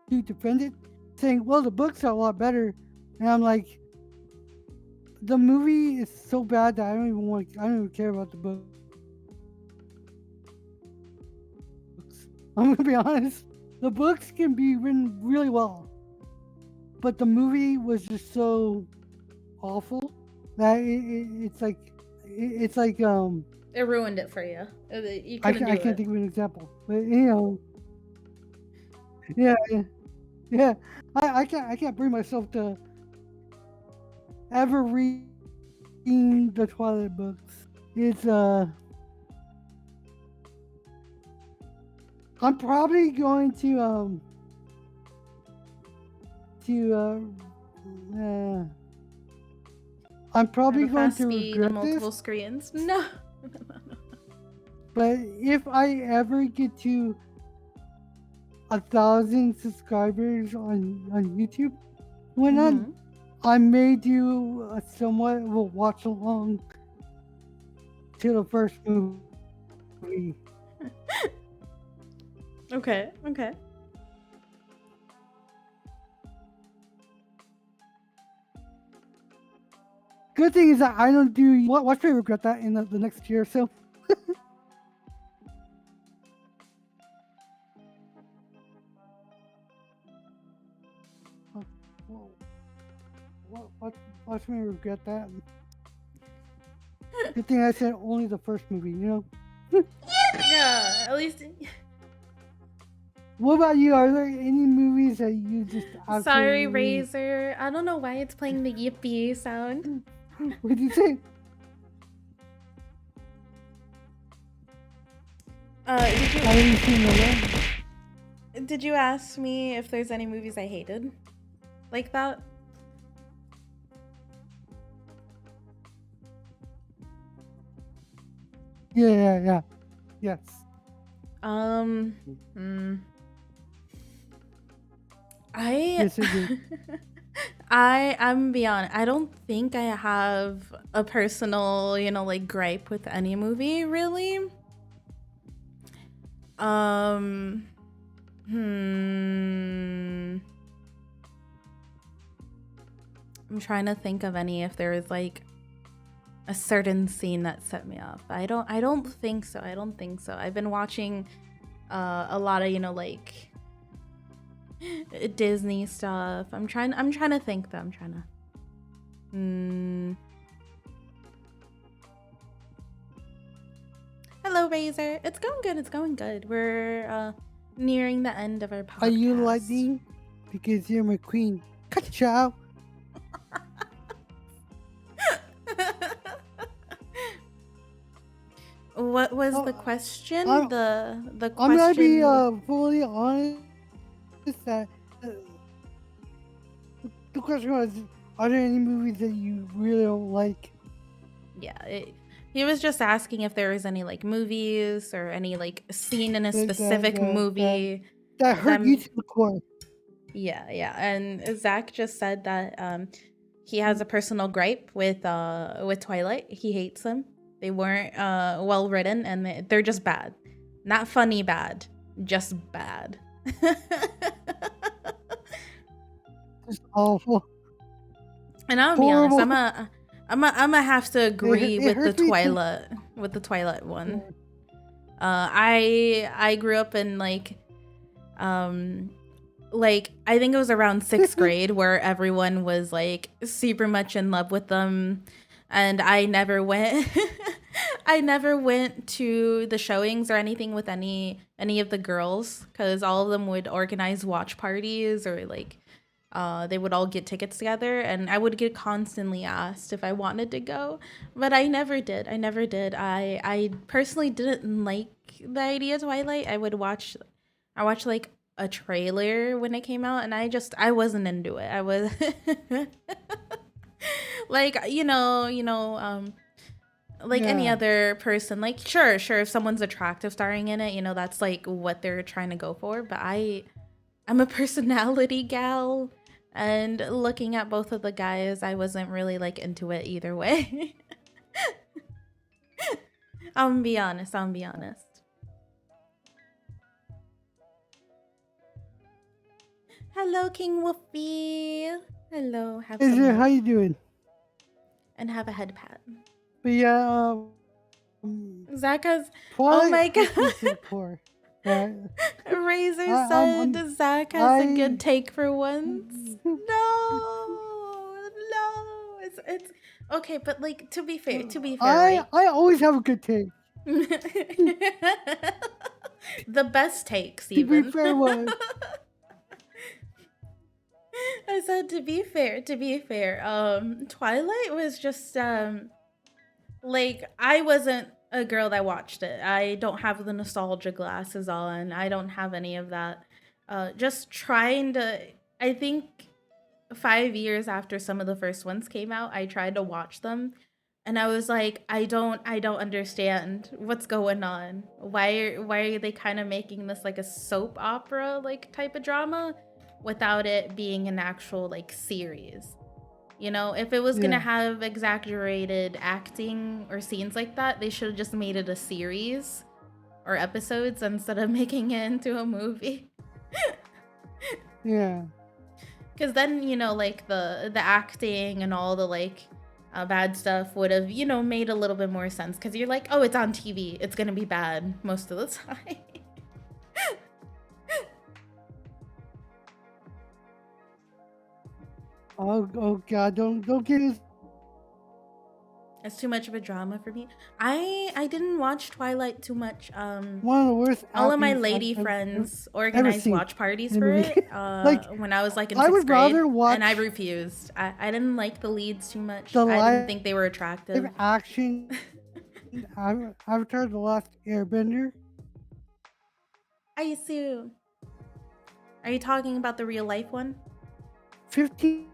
defend it, saying, "Well, the books are a lot better," and I'm like, the movie is so bad that I don't even care about the books. I'm gonna be honest. The books can be written really well, but the movie was just so awful that it's like
It ruined it for you. You
I
couldn't do
can't
it.
think of an example, but yeah, yeah. I can't bring myself to ever read the Twilight books. It's I'm probably going to I'm probably
At a
going
fast
to
speed and
regret
multiple
this,
screens. No.
but if I ever get to 1,000 subscribers on YouTube, when I may do a somewhat of a watch along to the first movie.
Okay.
Good thing is that I don't do. Watch me regret that in the next year or so. Watch me regret that. Good thing I said only the first movie, you know?
Yeah, at least.
What about you? Are there any movies that you just absolutely...
Sorry, Razor. I don't know why it's playing the yippee sound.
What did you say?
Did you ask me if there's any movies I hated like that?
Yeah. Yes.
I
Yes, I did.
I'm beyond. I don't think I have a personal, like gripe with any movie really. Um, hmm. I'm trying to think of any if there is like a certain scene that set me off. I don't think so. I don't think so. I've been watching a lot of, like Disney stuff. I'm trying to think though. I'm trying to Hello, Razor. It's going good. It's going good. We're nearing the end of our podcast.
Are you lightning? Because you're my queen. Ka-chow!
What was the question?
I'm-
The question.
I'm gonna be fully honest that the question was, are there any movies that you really don't like?
Yeah, he was just asking if there was any like movies or any like scene in a specific movie
that hurt you to the core.
Yeah, and Zach just said that he has a personal gripe with Twilight. He hates them. They weren't well written, and they're just bad. Not funny bad, just bad.
It's awful.
And I'll be honest, I'm gonna have to agree with the Twilight one. I grew up in like I think it was around 6th grade where everyone was like super much in love with them, and I never went I never went to the showings or anything with any of the girls, because all of them would organize watch parties or like they would all get tickets together, and I would get constantly asked if I wanted to go, but I never did. I personally didn't like the idea of Twilight. I watched like a trailer when it came out, and I wasn't into it. I was like, like any other person, like sure, if someone's attractive starring in it, that's like what they're trying to go for, but I'm a personality gal, and looking at both of the guys, I wasn't really like into it either way. I'll be honest. Hello, King Wolfie. Hello.
How you doing?
And have a head pat.
But yeah,
Zach has.
Twilight,
oh my god.
Core, right?
Razor said Zach has a good take for once. No. It's okay, but like to be fair, right?
I always have a good take.
The best takes, even.
To be fair, one.
I said to be fair. Twilight was just like, I wasn't a girl that watched it. I don't have the nostalgia glasses on. I don't have any of that. Just trying to, I think 5 years after some of the first ones came out, I tried to watch them, and I was like, I don't understand what's going on. Why are they kind of making this like a soap opera like type of drama without it being an actual like series? If it was gonna have exaggerated acting or scenes like that, they should have just made it a series or episodes instead of making it into a movie.
Yeah.
Because then, like the acting and all the like bad stuff would have, made a little bit more sense. Because you're like, oh, it's on TV. It's going to be bad most of the time.
Oh God, don't get us.
It's too much of a drama for me. I didn't watch Twilight too much.
One of the worst.
All of my lady friends organized watch parties for it. When I was like in 6th grade, and I refused. I didn't like the leads too much. I didn't think they were attractive.
Action. Avatar: The Last Airbender.
I see. Are you talking about the real life one?
15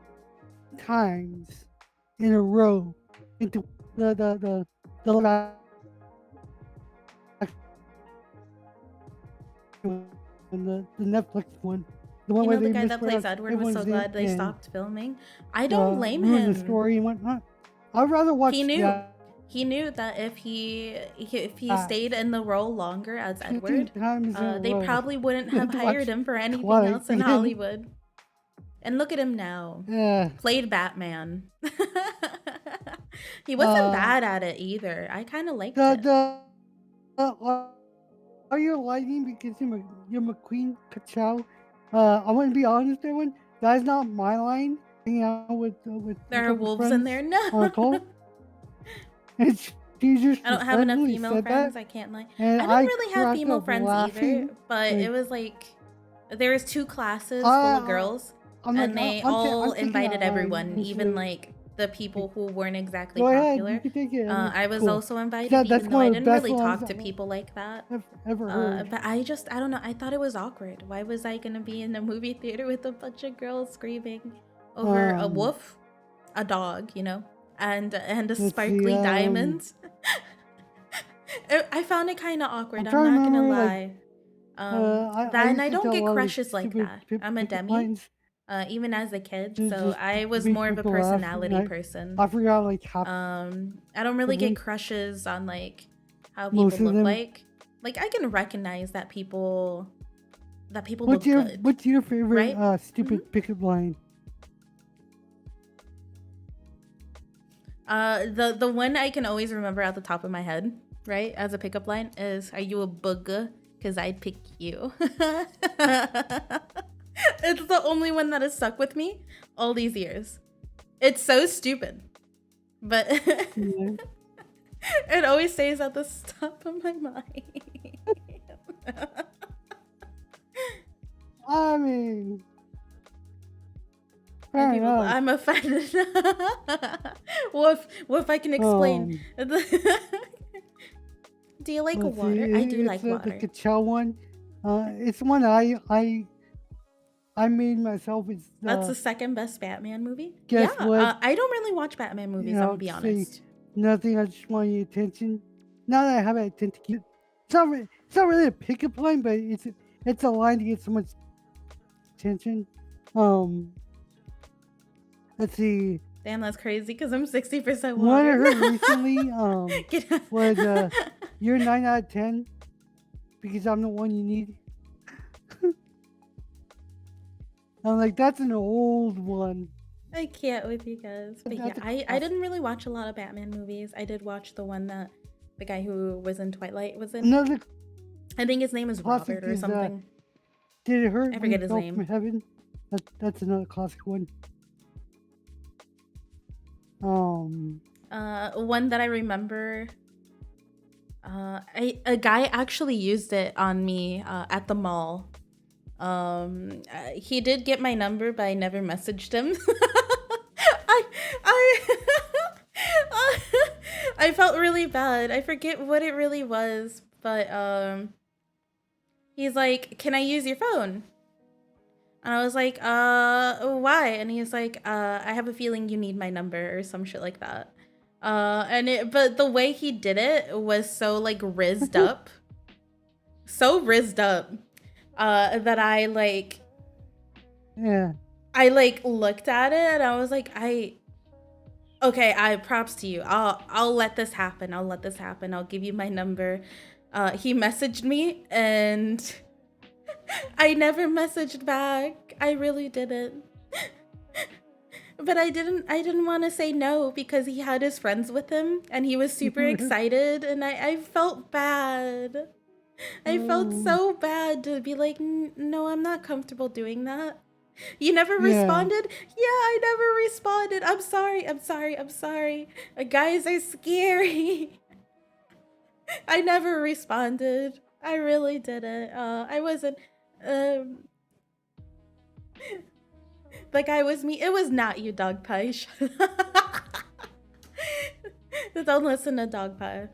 times in a row into the Netflix one. The one
You
where
know, the
they
guy that plays
mispronounced
Edward was so
everyone's name
glad they
and
stopped filming. I don't blame
ruined the
him.
story and whatnot. I'd rather watch
He knew.
that
He knew that if he
Ah.
stayed in the role longer as
15
Edward,
times in a
they
row.
probably wouldn't have
Watch
hired him for anything
Twilight
else in
again.
Hollywood. And look at him now.
Yeah.
Played Batman. He wasn't
Uh,
bad at it either. I kind of liked it.
Are you lighting because you're McQueen Ka-chow? I want to be honest, everyone. That's not my line. Hanging out with
There
a
are
couple
wolves
friends
in there. No.
on a call. And she just
I don't have enough
respectfully
female
said
friends.
that,
I can't lie.
and
I didn't really have
cracked
female
up
friends
laughing.
either, but
Like,
it was like there was 2 classes full of girls,
I'm
and
like,
they
I'm
all
taking
invited
that line
everyone,
and
even
shit.
like the people who weren't exactly
Go ahead, you
popular.
can take it. I'm like,
I was
cool.
also invited,
That's
even though
one
I
of the
didn't
best
really
ones
talk to
I've
people like that.
ever heard.
But I don't know. I thought it was awkward. Why was I gonna be in a movie theater with a bunch of girls screaming over a wolf, a dog, you know, and a sparkly diamond? I found it kind of awkward. I'm not gonna lie. And I don't get crushes like that. I'm a demi, even as a kid, so I was more of a personality person.
I forgot like half.
I don't really get crushes on like how people look like. Like I can recognize that people look good.
What's your favorite
right?
stupid pickup line?
The one I can always remember at the top of my head, right, as a pickup line is, "Are you a booger? Because I'd pick you." It's the only one that has stuck with me all these years. It's so stupid, but it always stays at the top of my mind.
I mean,
I'm offended. What if I can explain? Do you like water? I do like water.
The Ka-chow one. It's one I made myself.
That's the second best Batman movie.
Guess what?
I don't really watch Batman movies. I'm gonna be honest.
Nothing. I just want your attention. Now that I have it, it's not really a pickup line, but it's a line to get someone's attention. Let's see.
Damn, that's crazy because I'm 60% water.
One I heard recently was you're 9 out of 10 because I'm the one you need. I'm like, that's an old one.
I can't with you guys. But yeah, I didn't really watch a lot of Batman movies. I did watch the one that the guy who was in Twilight was in.
Another
I think his name is Robert or something.
Did it hurt?
I forget his name.
From heaven? That's another classic one.
One that I remember. A guy actually used it on me at the mall. He did get my number, but I never messaged him. I felt really bad. I forget what it really was, but he's like, "Can I use your phone?" And I was like, why?" And he's like, "I have a feeling you need my number," or some shit like that. But the way he did it was so like rizzed up. So rizzed up. That I like.
Yeah.
I like looked at it and I was like, okay, I props to you. I'll let this happen. I'll give you my number. He messaged me and I never messaged back. I really didn't. But I didn't want to say no because he had his friends with him and he was super excited and I felt bad. I felt so bad to be like, "No, I'm not comfortable doing that." You never responded? Yeah, I never responded. I'm sorry. Guys are scary. I never responded. I really didn't. I wasn't. The guy was me. It was not you, Dog Pie. Don't listen to Dog Pie.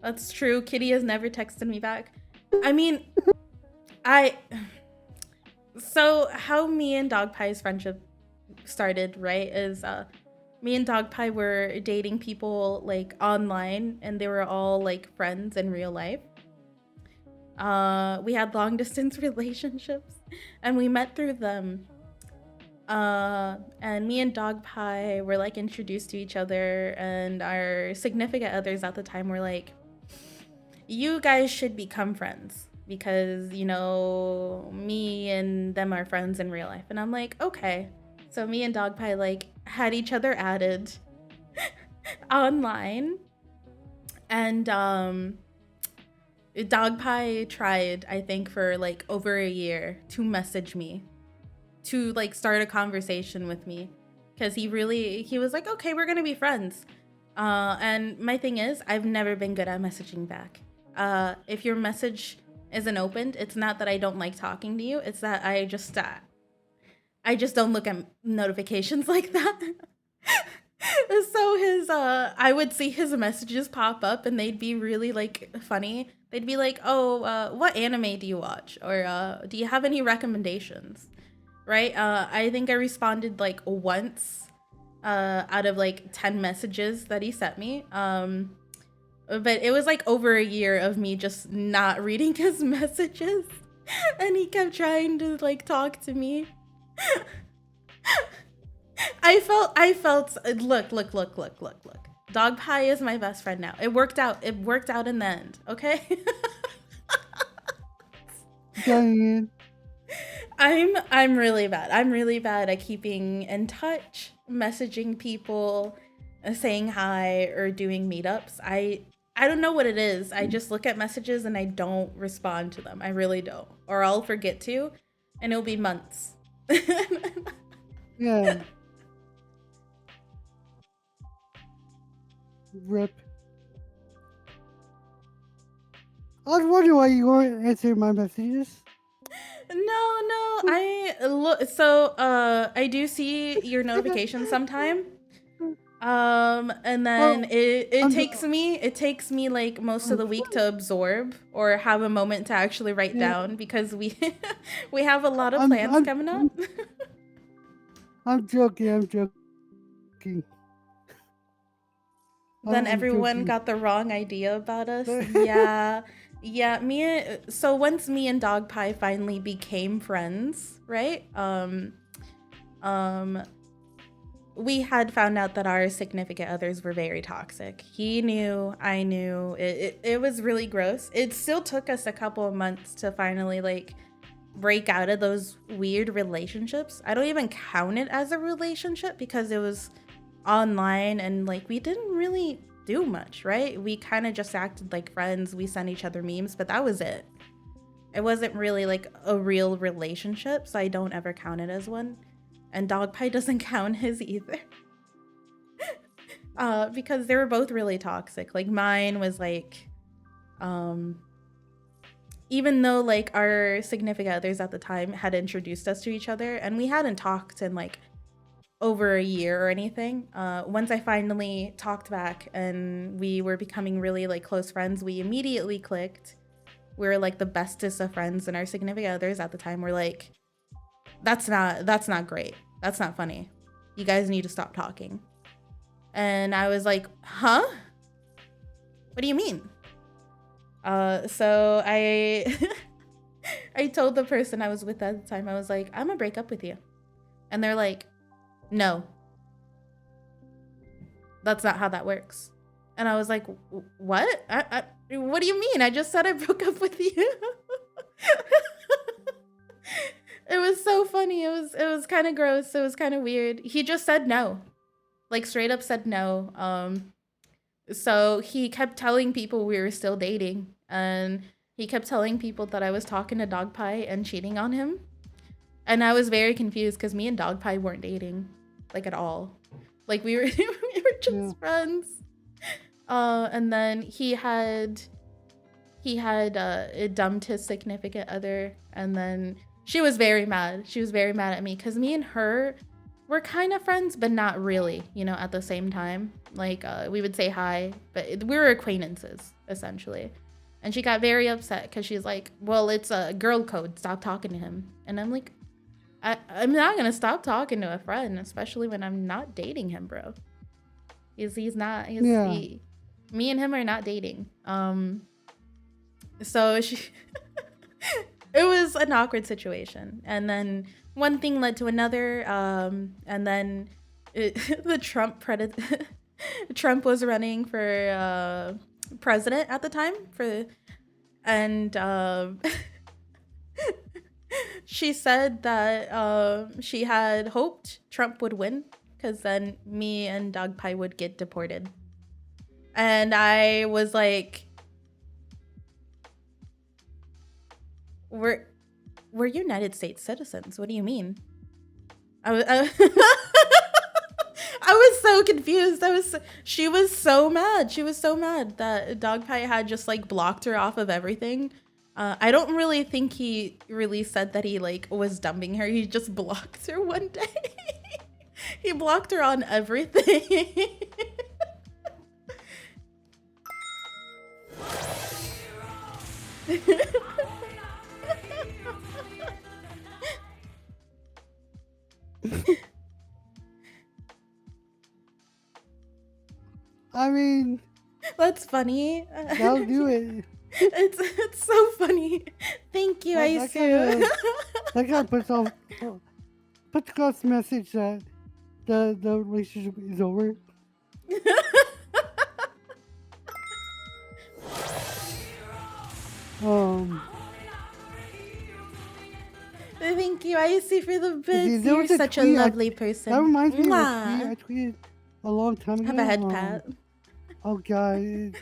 That's true. Kitty has never texted me back. I mean, so how me and Dog Pie's friendship started, right, is me and Dog Pie were dating people like online and they were all like friends in real life. We had long distance relationships, and we met through them. And me and Dog Pie were like introduced to each other, and our significant others at the time were like, you guys should become friends because, you know, me and them are friends in real life. And I'm like, okay. So me and Dog Pie like had each other added online, and Dog Pie tried, I think, for like over a year to message me, to like start a conversation with me, because he was like, okay, we're gonna be friends. And my thing is, I've never been good at messaging back. If your message isn't opened, it's not that I don't like talking to you, it's that I just don't look at notifications like that. So I would see his messages pop up, and they'd be really like funny. They'd be like, oh, what anime do you watch? Or do you have any recommendations? Right? I think I responded like once out of like 10 messages that he sent me. But it was like over a year of me just not reading his messages. And he kept trying to like talk to me. I felt look. Dog Pie is my best friend now. It worked out in the end, okay?
Dang
I'm really bad. I'm really bad at keeping in touch, messaging people, saying hi, or doing meetups. I don't know what it is. I just look at messages and I don't respond to them. I really don't. Or I'll forget to, and it'll be months.
Yeah. Rip. I was wondering why you weren't answering my messages.
No, I look. So, I do see your notifications sometime. And then
Well,
it takes me like most of the week to absorb or have a moment to actually write
Yeah.
down, because we we have a lot of
I'm-
plans
I'm-
coming up.
I'm joking.
Then
I'm
everyone
joking.
got the wrong idea about us. Yeah. So once me and Dog Pie finally became friends, right? We had found out that our significant others were very toxic. He knew, I knew. It was really gross. It still took us a couple of months to finally like break out of those weird relationships. I don't even count it as a relationship because it was online, and like we didn't really do much, right? We kind of just acted like friends. We sent each other memes, but that was it. It wasn't really like a real relationship, so I don't ever count it as one. And Dog Pie doesn't count his either. Because they were both really toxic. Like mine was like, even though like our significant others at the time had introduced us to each other, and we hadn't talked in like over a year or anything. Once I finally talked back and we were becoming really like close friends, we immediately clicked. We were like the bestest of friends, and our significant others at the time were like, that's not great. That's not funny. You guys need to stop talking. And I was like, huh? What do you mean? So I I told the person I was with at the time, I was like, I'm gonna break up with you. And they're like, no. That's not how that works. And I was like, what? What do you mean? I just said I broke up with you. It was so funny. It was kind of gross. It was kind of weird. He just said no. Like straight up said no. So he kept telling people we were still dating, and he kept telling people that I was talking to Dog Pie and cheating on him. And I was very confused because me and Dog Pie weren't dating, like at all. Like we were we were just friends. And then he had dumped his significant other, and then she was very mad. She was very mad at me because me and her were kind of friends, but not really, you know, at the same time. Like we would say hi, but we were acquaintances essentially. And she got very upset because she's like, well, it's a girl code, stop talking to him. And I'm like, I'm not gonna stop talking to a friend, especially when I'm not dating him, bro. Me and him are not dating. So she it was an awkward situation, and then one thing led to another, and then the Trump was running for president at the time and she said that she had hoped Trump would win because then me and Dog Pie would get deported. And I was like, we're United States citizens. What do you mean? I was so confused. She was so mad. She was so mad that Dog Pie had just like blocked her off of everything. I don't really think he really said that he like was dumping her. He just blocked her one day. He blocked her on everything.
I mean,
That's funny.
that'll do it.
It's so funny. Thank you, Aisu.
That kind of puts across the message that the relationship is over.
Thank you, Aisu, for the bits.
There
You're
was a
such a
tweet
lovely person.
That reminds me of a
Mwah.
tweet I tweeted a long time ago.
Have a head pat.
Oh god, it's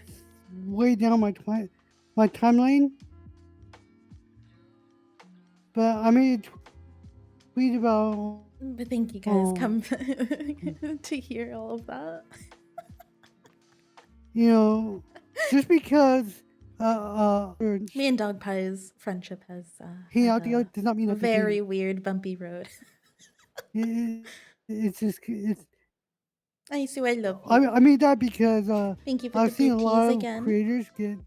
way down my timeline. But I made a tweet about.
But thank you guys come to hear all of that.
You know, just because
Me and Dog Pie's friendship has
out together does not mean
a
that
very weird bumpy road.
it's just it's.
Aisu, I love you.
I made that because
Thank you for
I've
the
seen a lot of
again.
creators get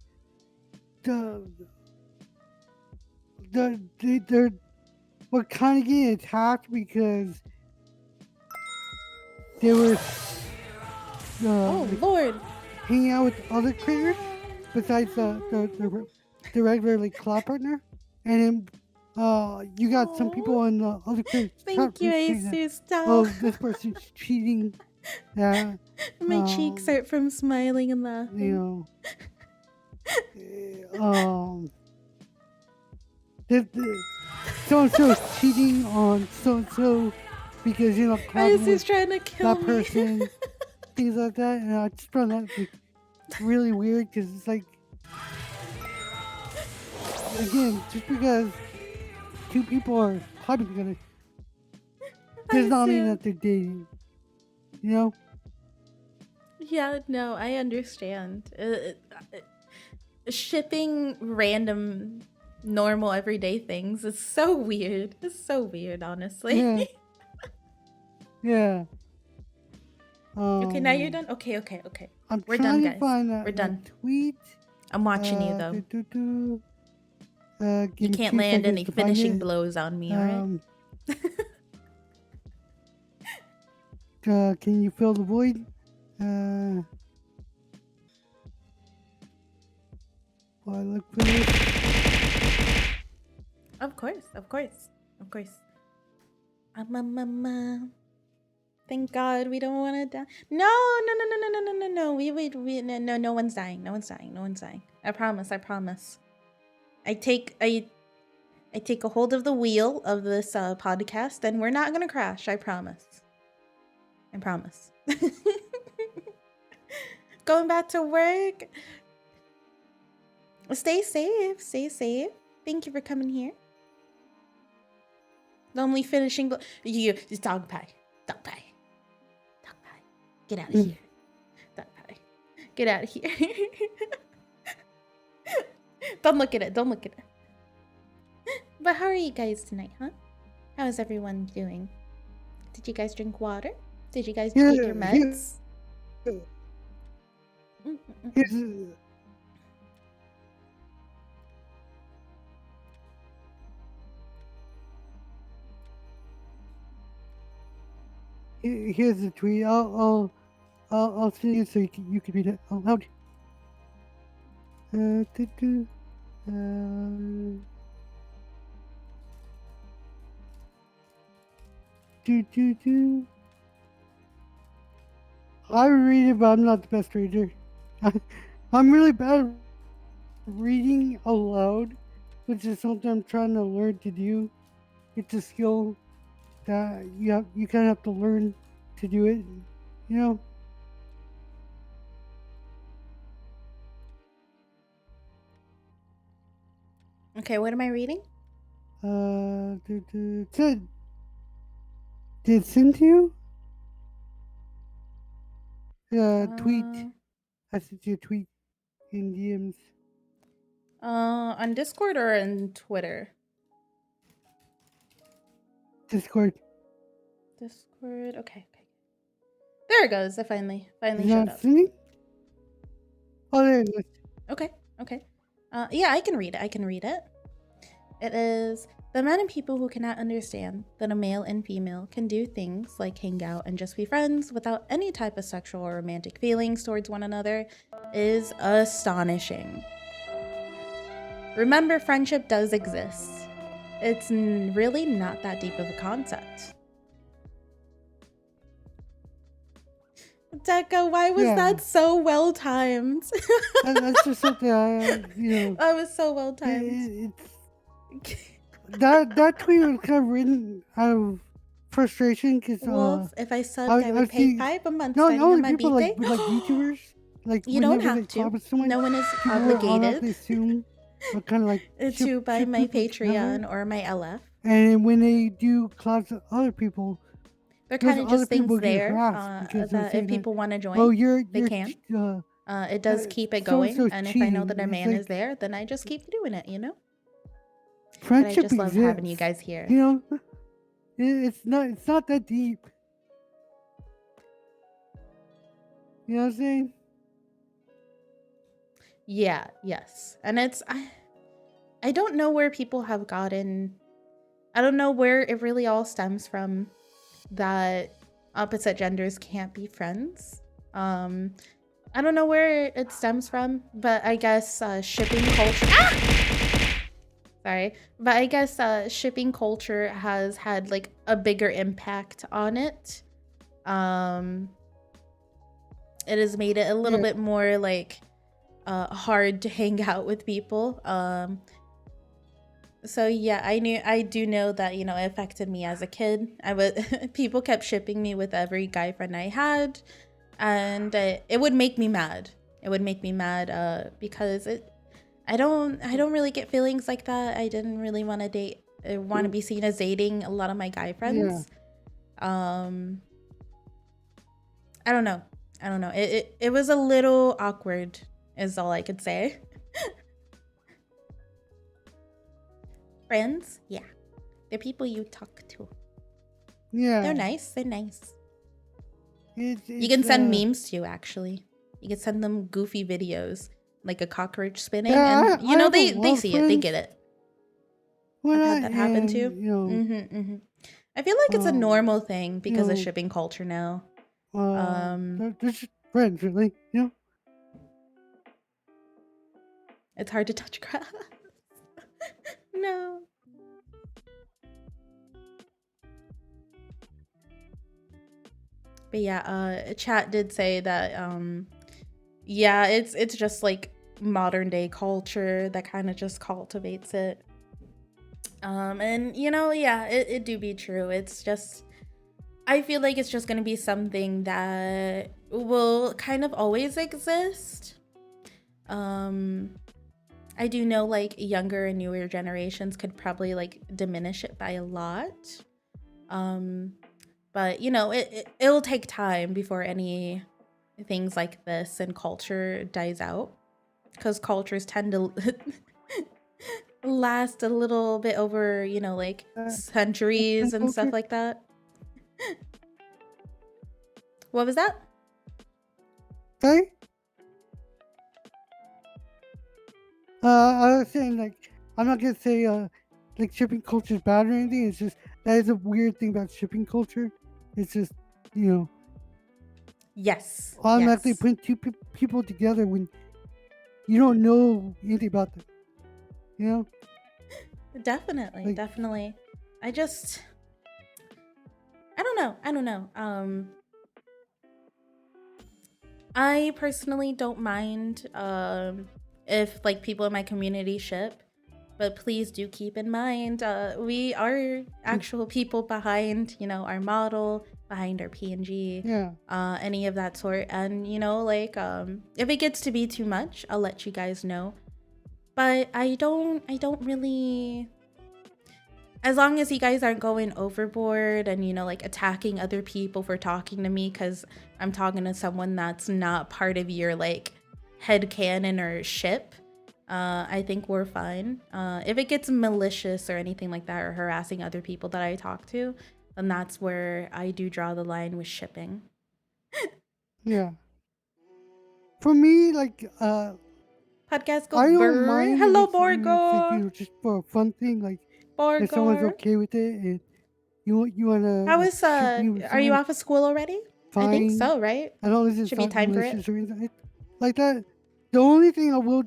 we're kind of getting attacked because they were
Oh Lord!
hanging out with other creators besides the regular like collab partner, and then you got some people on the other creators.
Thank you, Aisu. Stop.
Oh, this person's cheating. Yeah.
My cheeks hurt from smiling and laughing.
You know. So and so is cheating on so and so because you're not
Aisu's trying to kill
that person. Things like that, and I just found that like really weird because it's like, again, just because two people are popping together does not mean that they're dating. You know?
Yeah, no, I understand. Shipping random, normal, everyday things is so weird. It's so weird, honestly.
Yeah. Yeah.
Okay, now you're done? Okay. We're
trying
done,
to
guys.
find that
We're done.
tweet.
I'm watching you, though. You
Give me
can't
2
land
seconds
any
to find
finishing
it.
blows on me, alright?
Can you fill the void? While I look for this.
Of course. Thank God we don't want to die. No. No one's dying. No one's dying. I promise. I take a hold of the wheel of this podcast, and we're not gonna crash. I promise. Going back to work. Stay safe. Thank you for coming here. Only finishing you. Dog pie. Get out of here. Dog pie. Get out of here. Don't look at it. But how are you guys tonight, huh? How is everyone doing? Did you guys drink water? Did you guys get your meds?
Here's the tweet. I'll send you so you can read it out loud. Do do do. I read it, but I'm not the best reader. I'm really bad at reading aloud, which is something I'm trying to learn to do. It's a skill that you kind of have to learn to do it. You know.
Okay, what am I reading?
Did it send to you? Tweet. I sent you a tweet in DMs.
On Discord or on Twitter?
Discord.
Discord. Okay. There it goes. I finally
Is
showed
that
up.
singing? Oh, there it is.
Okay. Yeah, I can read it. It is the men and people who cannot understand that a male and female can do things like hang out and just be friends without any type of sexual or romantic feelings towards one another is astonishing. Remember, friendship does exist. It's really not that deep of a concept. Deca, why was that so well timed?
That's just something
That was so well timed.
That tweet was kind of written out of frustration because
if I subbed, I would pay $5 a month.
No,
starting
only
on my
people
birthday.
like YouTubers. Like
you don't have to. No one is obligated
assume, kind of like
to buy my Patreon or my LF.
And when they do collabs with other people,
they're kind of just things there that if people want to join, they can. It does keep it going, and if I know that a man is there, then I just keep doing it, you know?
Friendship
but I just love having you guys here.
You know, it's not that deep. You know what I'm saying?
Yeah, yes. And I don't know where people have gotten, I don't know where it really all stems from that opposite genders can't be friends. I don't know where it stems from, but I guess shipping culture. Sorry, but I guess shipping culture has had like a bigger impact on it. It has made it a little bit more like hard to hang out with people. So yeah, I do know that, you know, it affected me as a kid. People kept shipping me with every guy friend I had, and it would make me mad. It would make me mad because I don't really get feelings like that. I didn't really want to date. I want to be seen as dating a lot of my guy friends. I don't know. It was a little awkward, is all I could say. Friends, yeah, they're people you talk to.
Yeah,
they're nice. You can send memes to, actually. You can send them goofy videos, like a cockroach spinning, and you know they see it, they get it. I've had that happen too. I feel like it's a normal thing because of shipping culture now.
They're just friends, really. You know,
it's hard to touch grass. No. But yeah, chat did say that yeah, it's just like modern day culture that kind of just cultivates it. And you know, yeah, it do be true. It's just, I feel like it's just gonna be something that will kind of always exist. I do know like younger and newer generations could probably like diminish it by a lot. But you know, it'll take time before any things like this and culture dies out, because cultures tend to last a little bit over, you know, like centuries and stuff like that. What was that?
Sorry? I was saying, like, I'm not gonna say like shipping culture is bad or anything. It's just that is a weird thing about shipping culture. It's just, you know,
yes,
automatically putting two people together when you don't know anything about them. You know,
Definitely,
like
definitely. I just, I don't know. I don't know. I personally don't mind if like people in my community ship, but please do keep in mind we are actual people behind, you know, our model, behind our PNG,
yeah,
any of that sort. And you know, like if it gets to be too much, I'll let you guys know. But I don't really, as long as you guys aren't going overboard and you know like attacking other people for talking to me because I'm talking to someone that's not part of your like head canon or ship, I think we're fine. If it gets malicious or anything like that or harassing other people that I talk to, then that's where I do draw the line with shipping.
yeah. For me, like,
Podcast go
I don't
burr.
mind
Hello,
if it's like,
Borgor.
just for a fun thing. Like, if someone's
Borgor.
okay with it and you wanna
How
like
is
shoot me with
are you
someone,
off of school already? I think
fine.
so, right?
As long as it's
Should be
not
time for it.
malicious or anything like that. The only thing I will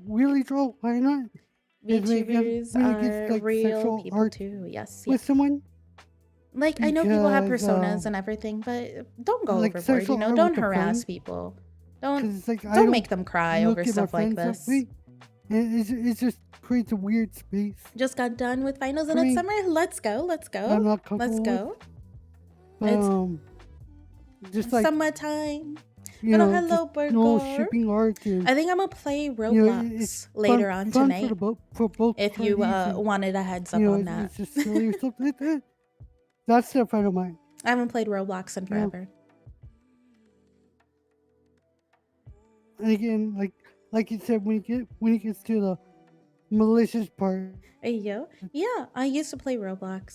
really draw why not is
VTubers
when it gets
are
like
real
sexual
people
art
too. Yes,
with
yes.
someone,
Like I know people have
because
personas and everything, but don't go
like
overboard, you
sexual
know?
art
Don't
with a
harass
friend,
people.
because it's like I
Don't
don't
make them cry over
look at my
stuff like
friends that
this.
way, and it just creates a weird space
Just got done with finals
for
and it's
me
summer. Let's go. Let's
that I'm
go.
not
Let's
comfortable with.
go.
But
It's
just like,
summertime. Hello,
just
hello,
no
burger.
shipping art, and
I think I'm gonna play
it's
Roblox later on
fun for
tonight.
for both
If you
parties, and
wanted a heads up on that.
it's just silly or something like that. That's the friend of mine.
I haven't played Roblox in
You know,
forever.
and again, like you said, when it gets to the malicious part,
Hey yo, yeah, I used to play Roblox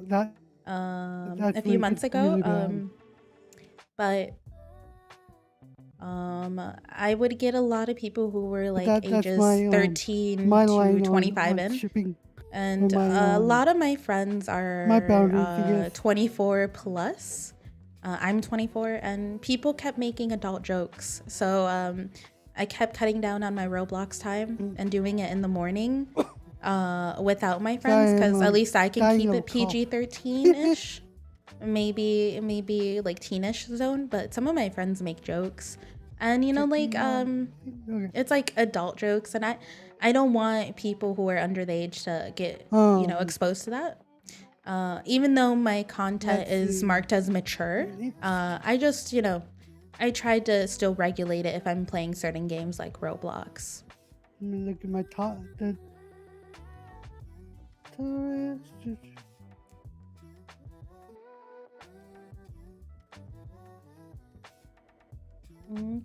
that
a
that's
few
when it
months
gets
ago.
really bad.
But I would get a lot of people who were
But
like
that's
ages 13
my
to
line
25
on
in,
shipping, or
and
my
a lot of my friends
my
are
boundaries, I guess.
24 plus. I'm 24, and people kept making adult jokes. So I kept cutting down on my Roblox time and doing it in the morning without my
So I
friends,
am
because at least I can
dying
keep
of a
it
cough.
PG-13 ish. Maybe like teenish zone, but some of my friends make jokes. And you know, like
Okay.
it's like adult jokes, and I don't want people who are under the age to get, you know, exposed to that. Even though my content
Let's
is
see.
marked as mature, I just, you know, I try to still regulate it if I'm playing certain games like Roblox.
Let me look at my top.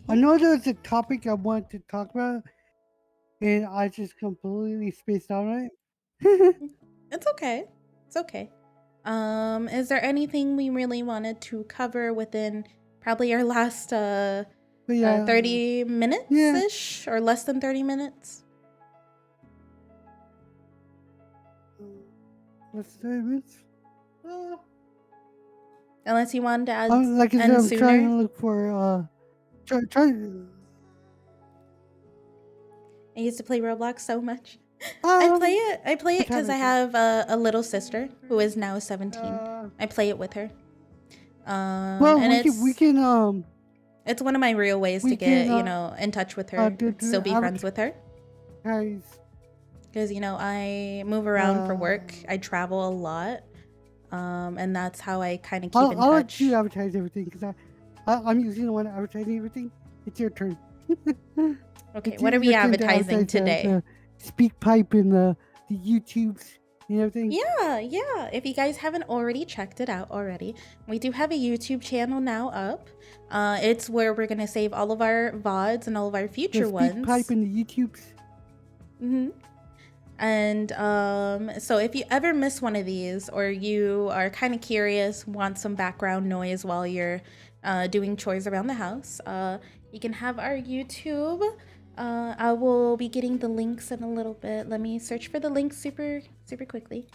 I know there's a topic I wanted to talk about, and I just completely spaced out on it.
It's okay. It's okay. Is there anything we really wanted to cover within probably our last
But yeah,
30 minutes ish or less than 30 minutes?
what's the minutes?
Unless you wanted to add
Like I said,
end
I'm trying to
sooner.
look for try.
I used to play Roblox so much. I play it because I have a little sister who is now 17. I play it with her.
Well,
And
we can
it's one of my real ways to get, you know, in touch with her, still be friends with her.
Guys,
Because, you know, I move around for work. I travel a lot. And that's how I kind of keep in touch.
I'll let you advertise everything, because I'm usually the one advertising everything. It's your turn.
Okay, what are we advertising today?
The speak pipe and the YouTubes and everything.
Yeah. If you guys haven't already checked it out already, we do have a YouTube channel now up. It's where we're gonna save all of our VODs and all of our future
the
ones.
speak pipe and the YouTubes.
And so if you ever miss one of these, or you are kind of curious, want some background noise while you're doing chores around the house, you can have our YouTube. I will be getting the links in a little bit. Let me search for the links super quickly.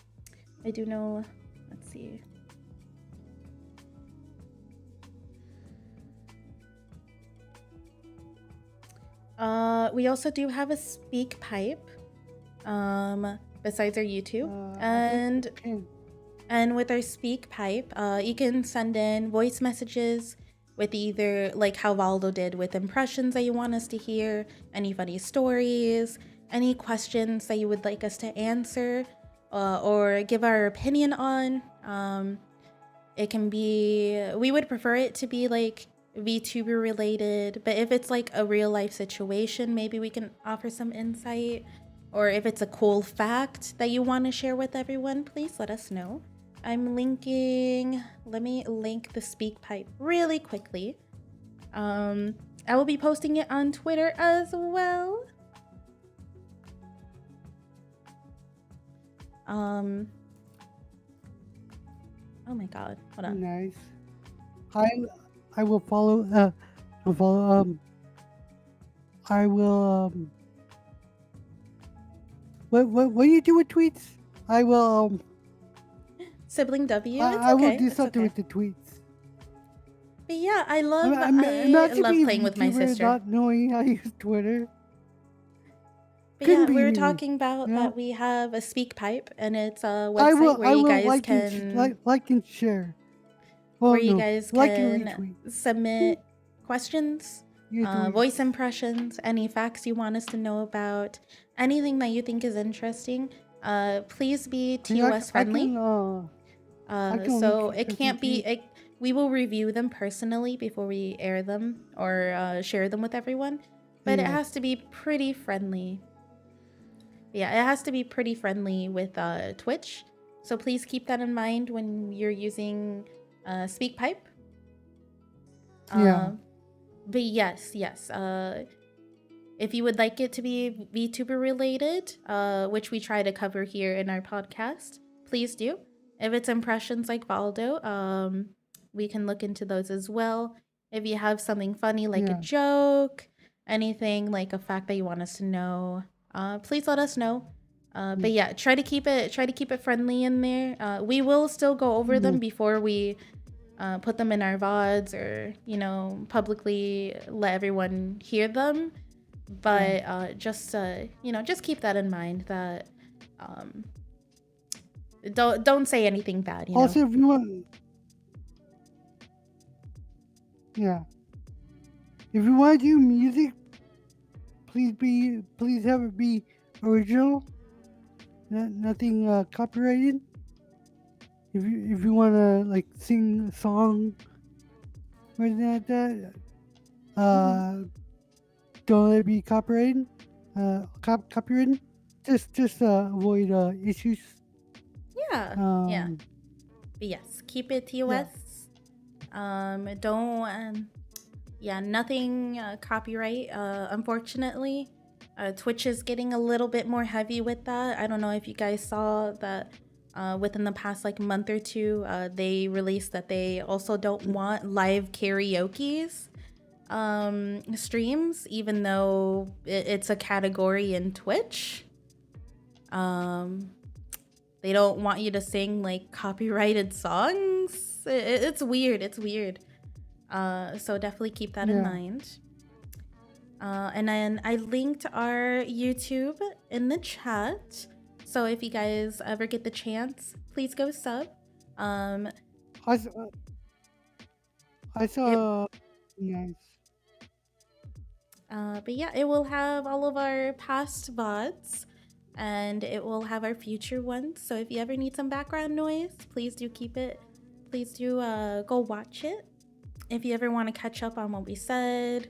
I do know, let's see. We also do have a speak pipe. besides our YouTube.
I think
And with our speak pipe, you can send in voice messages with either like how Valdo did with impressions that you want us to hear, any funny stories, any questions that you would like us to answer or give our opinion on. It can be, we would prefer it to be like VTuber related, but if it's like a real life situation, maybe we can offer some insight. Or if it's a cool fact that you want to share with everyone, please let us know. I'm linking, let me link the speak pipe really quickly. I will be posting it on Twitter as well. Oh my god, hold on.
Nice. I will follow. I will. What do you do with tweets? I will.
Sibling W, it's
I will
okay.
do
It's
something
okay.
with the tweets.
But yeah, I love
Imagine
playing with my sister.
Not knowing how to use Twitter.
But yeah,
Couldn't
we
be
were
me,
talking about
you know?
that we have a speak pipe, and it's a website where
I
you
will
guys
like
can
like and share.
where
Well,
you
no,
guys
like and
can
retweet.
submit questions,
You tweet.
voice impressions, any facts you want us to know about, anything that you think is interesting. Please be TOS friendly. So it can't be. We will review them personally before we air them or share them with everyone, but it has to be pretty friendly. Yeah, it has to be pretty friendly with Twitch. So please keep that in mind when you're using SpeakPipe.
Yeah.
But yes. If you would like it to be VTuber related, which we try to cover here in our podcast, please do. If it's impressions like Valdo, we can look into those as well. If you have something funny like a joke, anything like a fact that you want us to know, please let us know. But yeah, try to keep it friendly in there. We will still go over them before we put them in our VODs or publicly let everyone hear them. But just keep that in mind that don't say anything bad.
Also, if you want, if you want to do music, please have it be original, nothing copyrighted. If you want to like sing a song or anything like that, don't let it be copyrighted. Copyrighted. Just avoid issues.
Yeah. But yes, keep it TOS. Don't. Nothing copyright. Unfortunately, Twitch is getting a little bit more heavy with that. I don't know if you guys saw that. Within the past month or two, they released that they also don't want live karaoke's streams, even though it's a category in Twitch. They don't want you to sing copyrighted songs. It's weird. So definitely keep that in mind. And then I linked our YouTube in the chat. So if you guys ever get the chance, please go sub.
I saw. Nice.
But yeah, it will have all of our past VODs, and it will have our future ones. So if you ever need some background noise, please do keep it. Please do go watch it. If you ever want to catch up on what we said,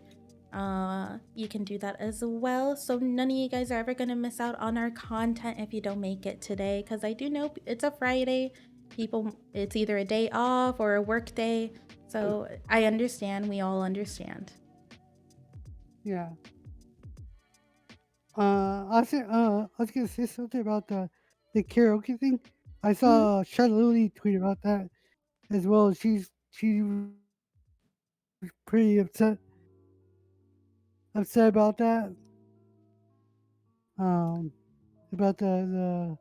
you can do that as well. So none of you guys are ever going to miss out on our content if you don't make it today, because I do know it's a Friday. It's either a day off or a work day. So I understand. We all understand.
Yeah. I was gonna say something about the karaoke thing. I saw Charlotte tweet about that as well. She was pretty upset about that. About the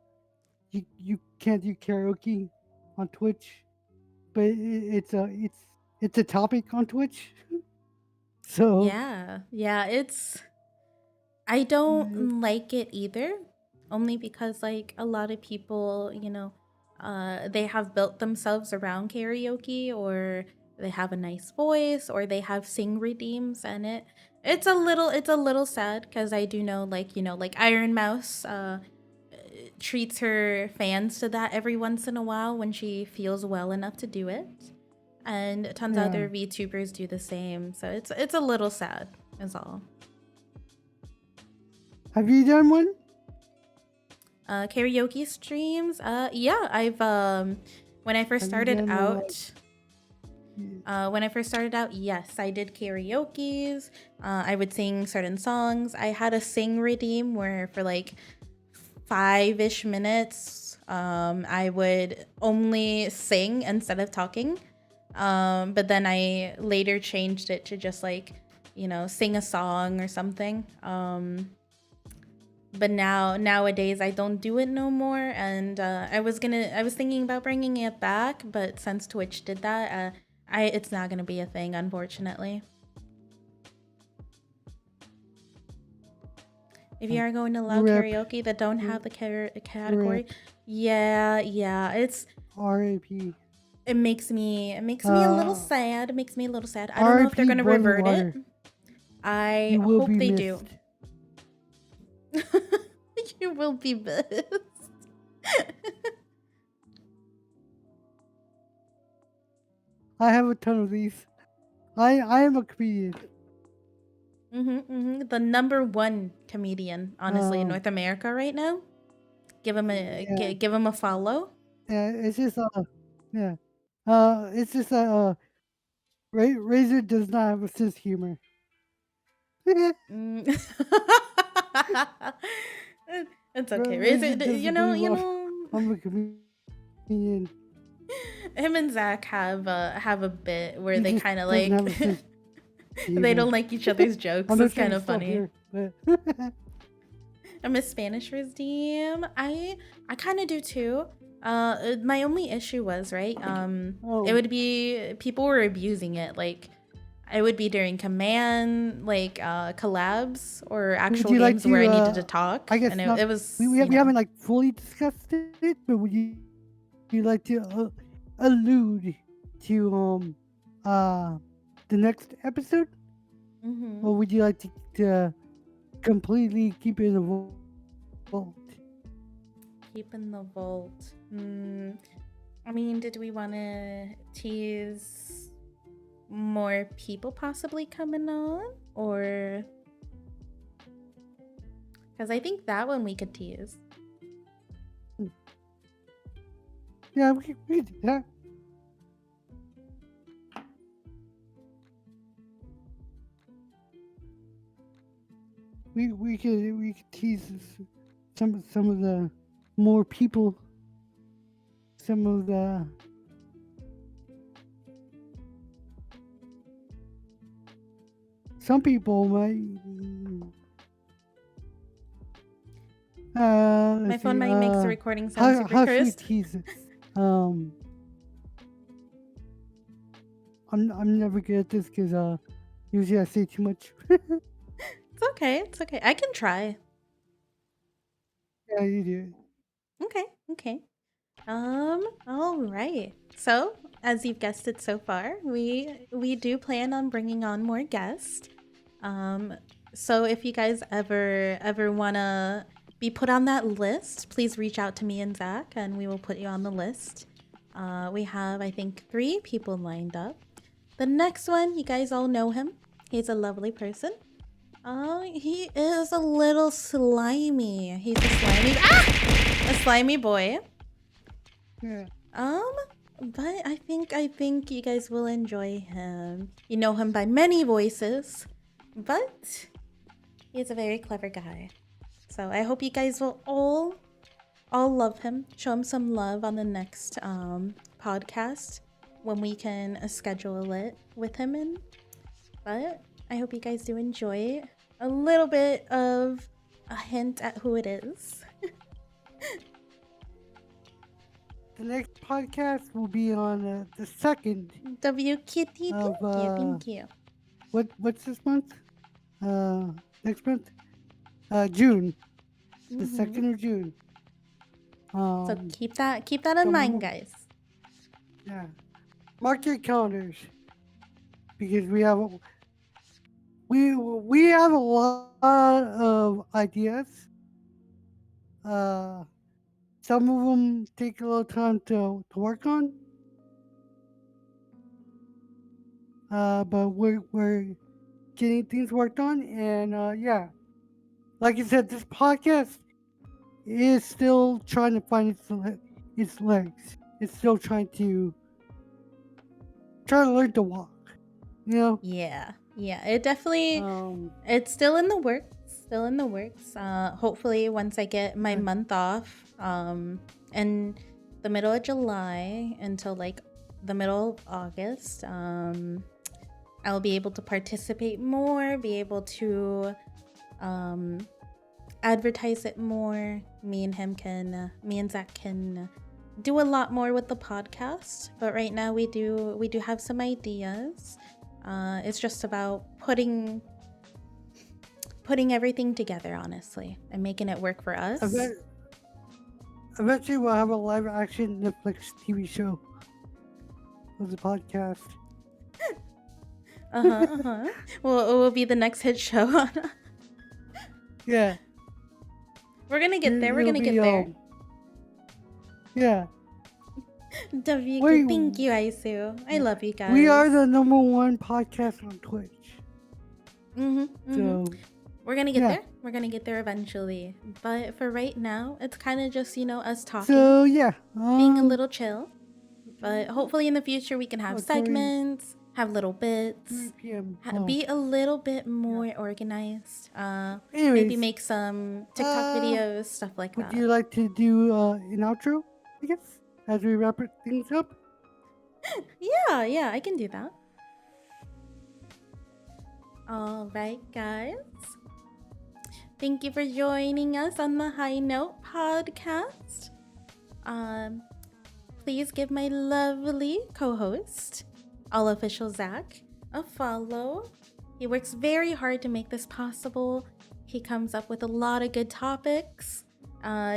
you can't do karaoke on Twitch, but it's a topic on Twitch. So
yeah, I don't like it either. only because like a lot of people, they have built themselves around karaoke, or they have a nice voice, or they have sing redeems, and it's a little sad because I do know, like, like Iron Mouse treats her fans to that every once in a while when she feels well enough to do it. And tons of
Yeah.
other VTubers do the same. So it's a little sad, is all.
Have you done one?
Karaoke streams. Yeah, I've when I first
Have you
started
done,
out. When I first started out, yes, I did karaoke's. I would sing certain songs. I had a sing redeem where for like 5-ish minutes, I would only sing instead of talking. But then I later changed it to just like, sing a song or something. But nowadays I don't do it no more, and I was thinking about bringing it back, but since Twitch did that, it's not gonna be a thing, unfortunately. If you are going to allow
Rip.
karaoke that don't have the category,
Rip.
yeah,
R.A.P.
it makes me a little sad. It makes me a little sad. I don't know if they're
R.I.P.
gonna
Boiling
revert
Water.
it. I
You will
hope
be
they
missed.
do. You will be missed.
I have a ton of these. I am a comedian.
The number one comedian, honestly, in
Um,
North America right now. Give him
yeah.
give him a follow.
Yeah, it's just yeah. It's just Razor does not have a sense of humor.
Mm. It's okay.
Razor
You
doesn't
know,
believe I'm a comedian.
him and Zach have a bit where
He
they
just
kind of
doesn't
like
have a sense of
they don't
humor.
like each other's jokes.
I'm not
It's
trying
kind
to
of
stop
funny.
here, but
I'm a Spanish redeem. I kind of do too. My only issue was, right, it would be people were abusing it. Like, it would be during command, like, collabs or actual
would you like
games where I needed
to?
to talk,
I guess
and
not.
it was
We haven't like fully discussed it, but would you like to allude to the next episode, or would you like to completely keep it in the vault?
keep in the vault. I mean, did we want to tease more people possibly coming on, or because I think that one we could tease.
Yeah, we could do that. We could tease some of the more people, some of the some people might.
My phone might make the recording sound super
how should we
cursed.
tease it? I'm never good at this because usually I say too much.
It's okay. It's okay. I can try.
Yeah, you do.
Okay. All right. So, as you've guessed it so far, we do plan on bringing on more guests. So if you guys ever wanna be put on that list, please reach out to me and Zach, and we will put you on the list. We have, I think, 3 people lined up. The next one, you guys all know him. He's a lovely person. He is a little slimy. He's a slimy boy.
Yeah.
But I think you guys will enjoy him. You know him by many voices, but he's a very clever guy. So I hope you guys will all love him. Show him some love on the next podcast when we can schedule it with him in. But I hope you guys do enjoy a little bit of a hint at who it is.
The next podcast will be on the 2nd.
Kitty, thank you.
What's this month? Next month? June. the 2nd of June.
So keep that in mind, guys.
Yeah. Mark your calendars because we have a lot of ideas. Some of them take a little time to work on. But we're getting things worked on, and yeah, like I said, this podcast is still trying to find its legs. It's still trying to learn to walk. You know.
Yeah. It definitely. It's still in the works. Hopefully, once I get my month off, in the middle of July until like the middle of August, I'll be able to participate more, be able to advertise it more. Me and Zach can do a lot more with the podcast. But right now we do have some ideas. It's just about putting everything together, honestly, and making it work for us.
Eventually, we'll have a live action Netflix TV show with the podcast.
Well, it will be the next hit show.
Yeah.
We're gonna get there. We're gonna get there.
Yeah.
Thank you, Aisu. I love you guys.
We are the #1 podcast on Twitch. So
we're gonna get there. We're gonna get there eventually. But for right now, it's kind of just, us talking.
So yeah,
being a little chill. But hopefully in the future we can have segments, have little bits, be a little bit more organized. Maybe make some TikTok videos, stuff like that.
Would you like to do an outro, I guess, as we wrap things up?
Yeah, I can do that. All right, guys. Thank you for joining us on the High Note podcast. Please give my lovely co-host, All Official Zach, a follow. He works very hard to make this possible. He comes up with a lot of good topics.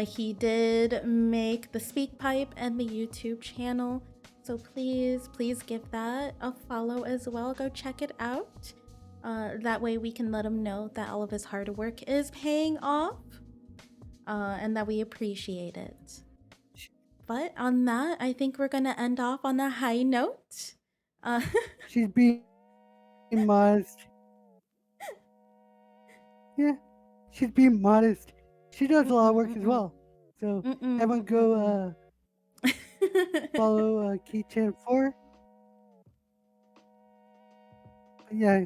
He did make the SpeakPipe and the YouTube channel. So please give that a follow as well. Go check it out. That way we can let him know that all of his hard work is paying off, and that we appreciate it. But on that, I think we're gonna end off on a high note.
She's being modest. Yeah, she's being modest. She does a lot of work as well. So everyone go follow Keychain 4. Yeah.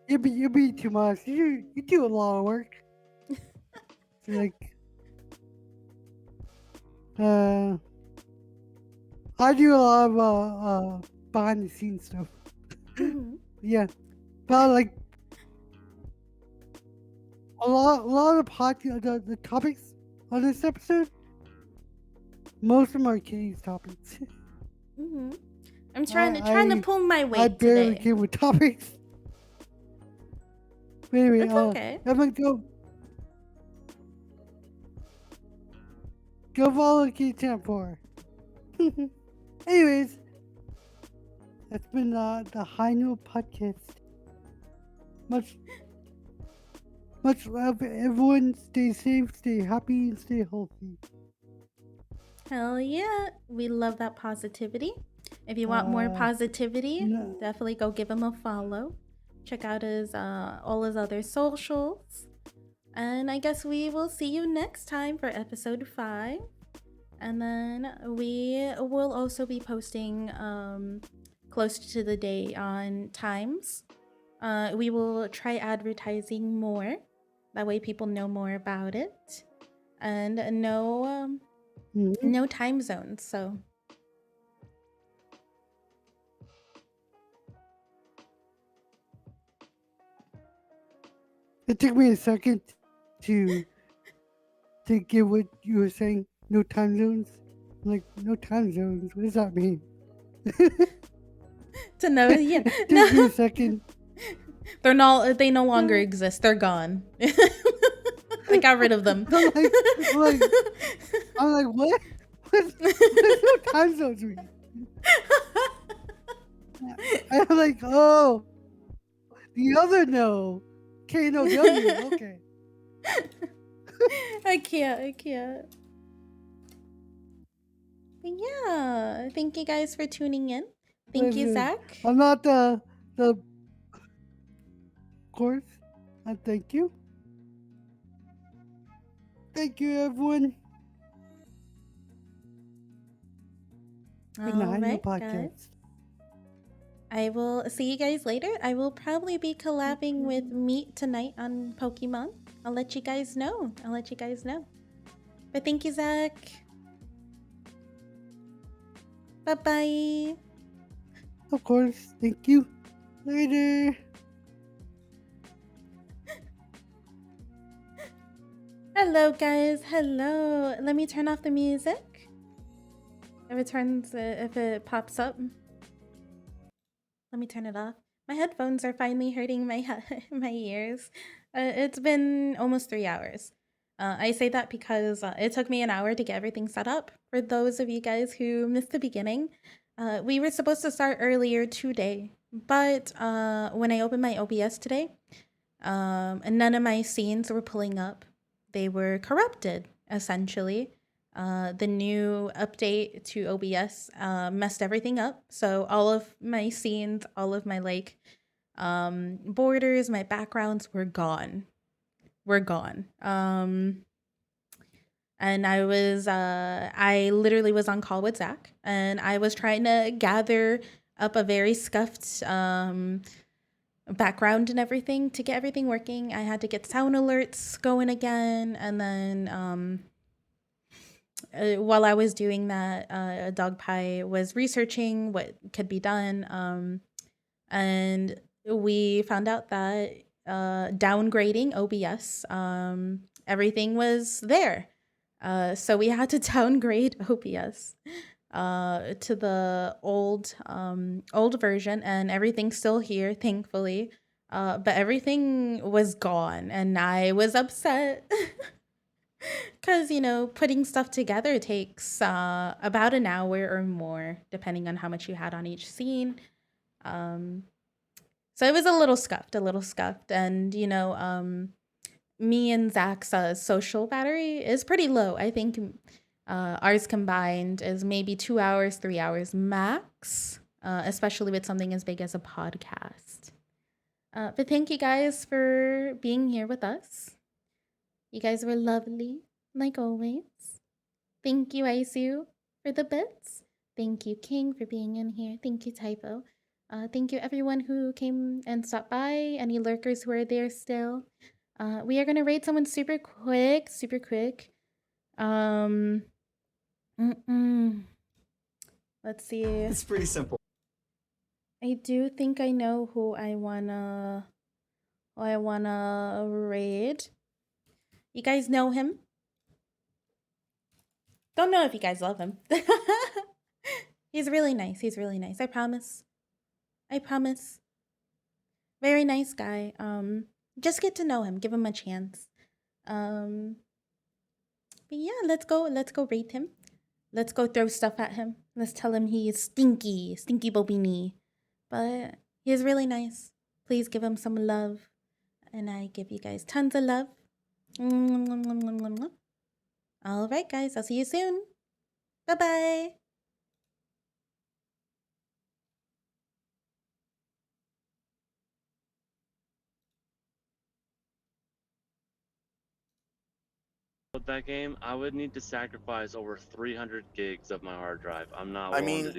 You're being too modest. You do a lot of work. So like I do a lot of behind the scenes stuff. Yeah. But like a lot of the topics on this episode, most of them are Kitty's topics.
I'm trying to pull my weight.
I barely
today.
came with topics. But anyway,
That's okay.
I'm gonna go follow Keychain 4. Anyways, that's been the High Note podcast. Much love, everyone. Stay safe, stay happy, and stay healthy.
Hell yeah, we love that positivity. If you want more positivity, definitely go give him a follow. Check out all his other socials. And I guess we will see you next time for episode 5. And then we will also be posting close to the day on times. We will try advertising more. That way people know more about it. And no time zones, so...
It took me a second to get what you were saying. No time zones. Like, no time zones. What does that mean?
To know, yeah.
It took me a second.
They no longer exist. They're gone. Like haven't got rid of them.
I'm like, what? There's no time zones. I'm like, oh, the other no. KNOW. Okay.
I can't. But yeah, thank you guys for tuning in. Thank you,
Listen,
Zach.
I'm not the course. And thank you. Thank you, everyone. Good night,
All
no
right,
podcast.
guys. I will see you guys later. I will probably be collabing with Meat tonight on Pokemon. I'll let you guys know. But thank you, Zach. Bye-bye.
Of course. Thank you. Later.
Hello, guys. Hello. Let me turn off the music. If it pops up. Let me turn it off. My headphones are finally hurting my my ears. It's been almost 3 hours. I say that because it took me an hour to get everything set up. For those of you guys who missed the beginning, we were supposed to start earlier today, but when I opened my OBS today, none of my scenes were pulling up. They were corrupted, essentially. The new update to OBS messed everything up. So all of my scenes, all of my borders, my backgrounds were gone. And I literally was on call with Zach, and I was trying to gather up a very scuffed background and everything to get everything working. I had to get sound alerts going again, and then while I was doing that, Dog Pie was researching what could be done, and we found out that downgrading OBS, everything was there. So we had to downgrade OBS to the old version, and everything's still here, thankfully. But everything was gone, and I was upset. Because, putting stuff together takes about an hour or more, depending on how much you had on each scene. So it was a little scuffed. And, me and Zach's social battery is pretty low. I think ours combined is maybe 2 hours, 3 hours max, especially with something as big as a podcast. But thank you guys for being here with us. You guys were lovely, like always. Thank you, Aisu, for the bits. Thank you, King, for being in here. Thank you, Typo. Thank you, everyone who came and stopped by. Any lurkers who are there still. We are going to raid someone super quick. Let's see.
It's pretty simple.
I do think I know who I wanna raid. You guys know him? Don't know if you guys love him. He's really nice. I promise. Very nice guy. Just get to know him. Give him a chance. But yeah, let's go raid him. Let's go throw stuff at him. Let's tell him he's stinky bobini. But he's really nice. Please give him some love. And I give you guys tons of love. All right, guys. I'll see you soon. Bye-bye.
That game, I would need to sacrifice over 300 gigs of my hard drive. I'm not willing to do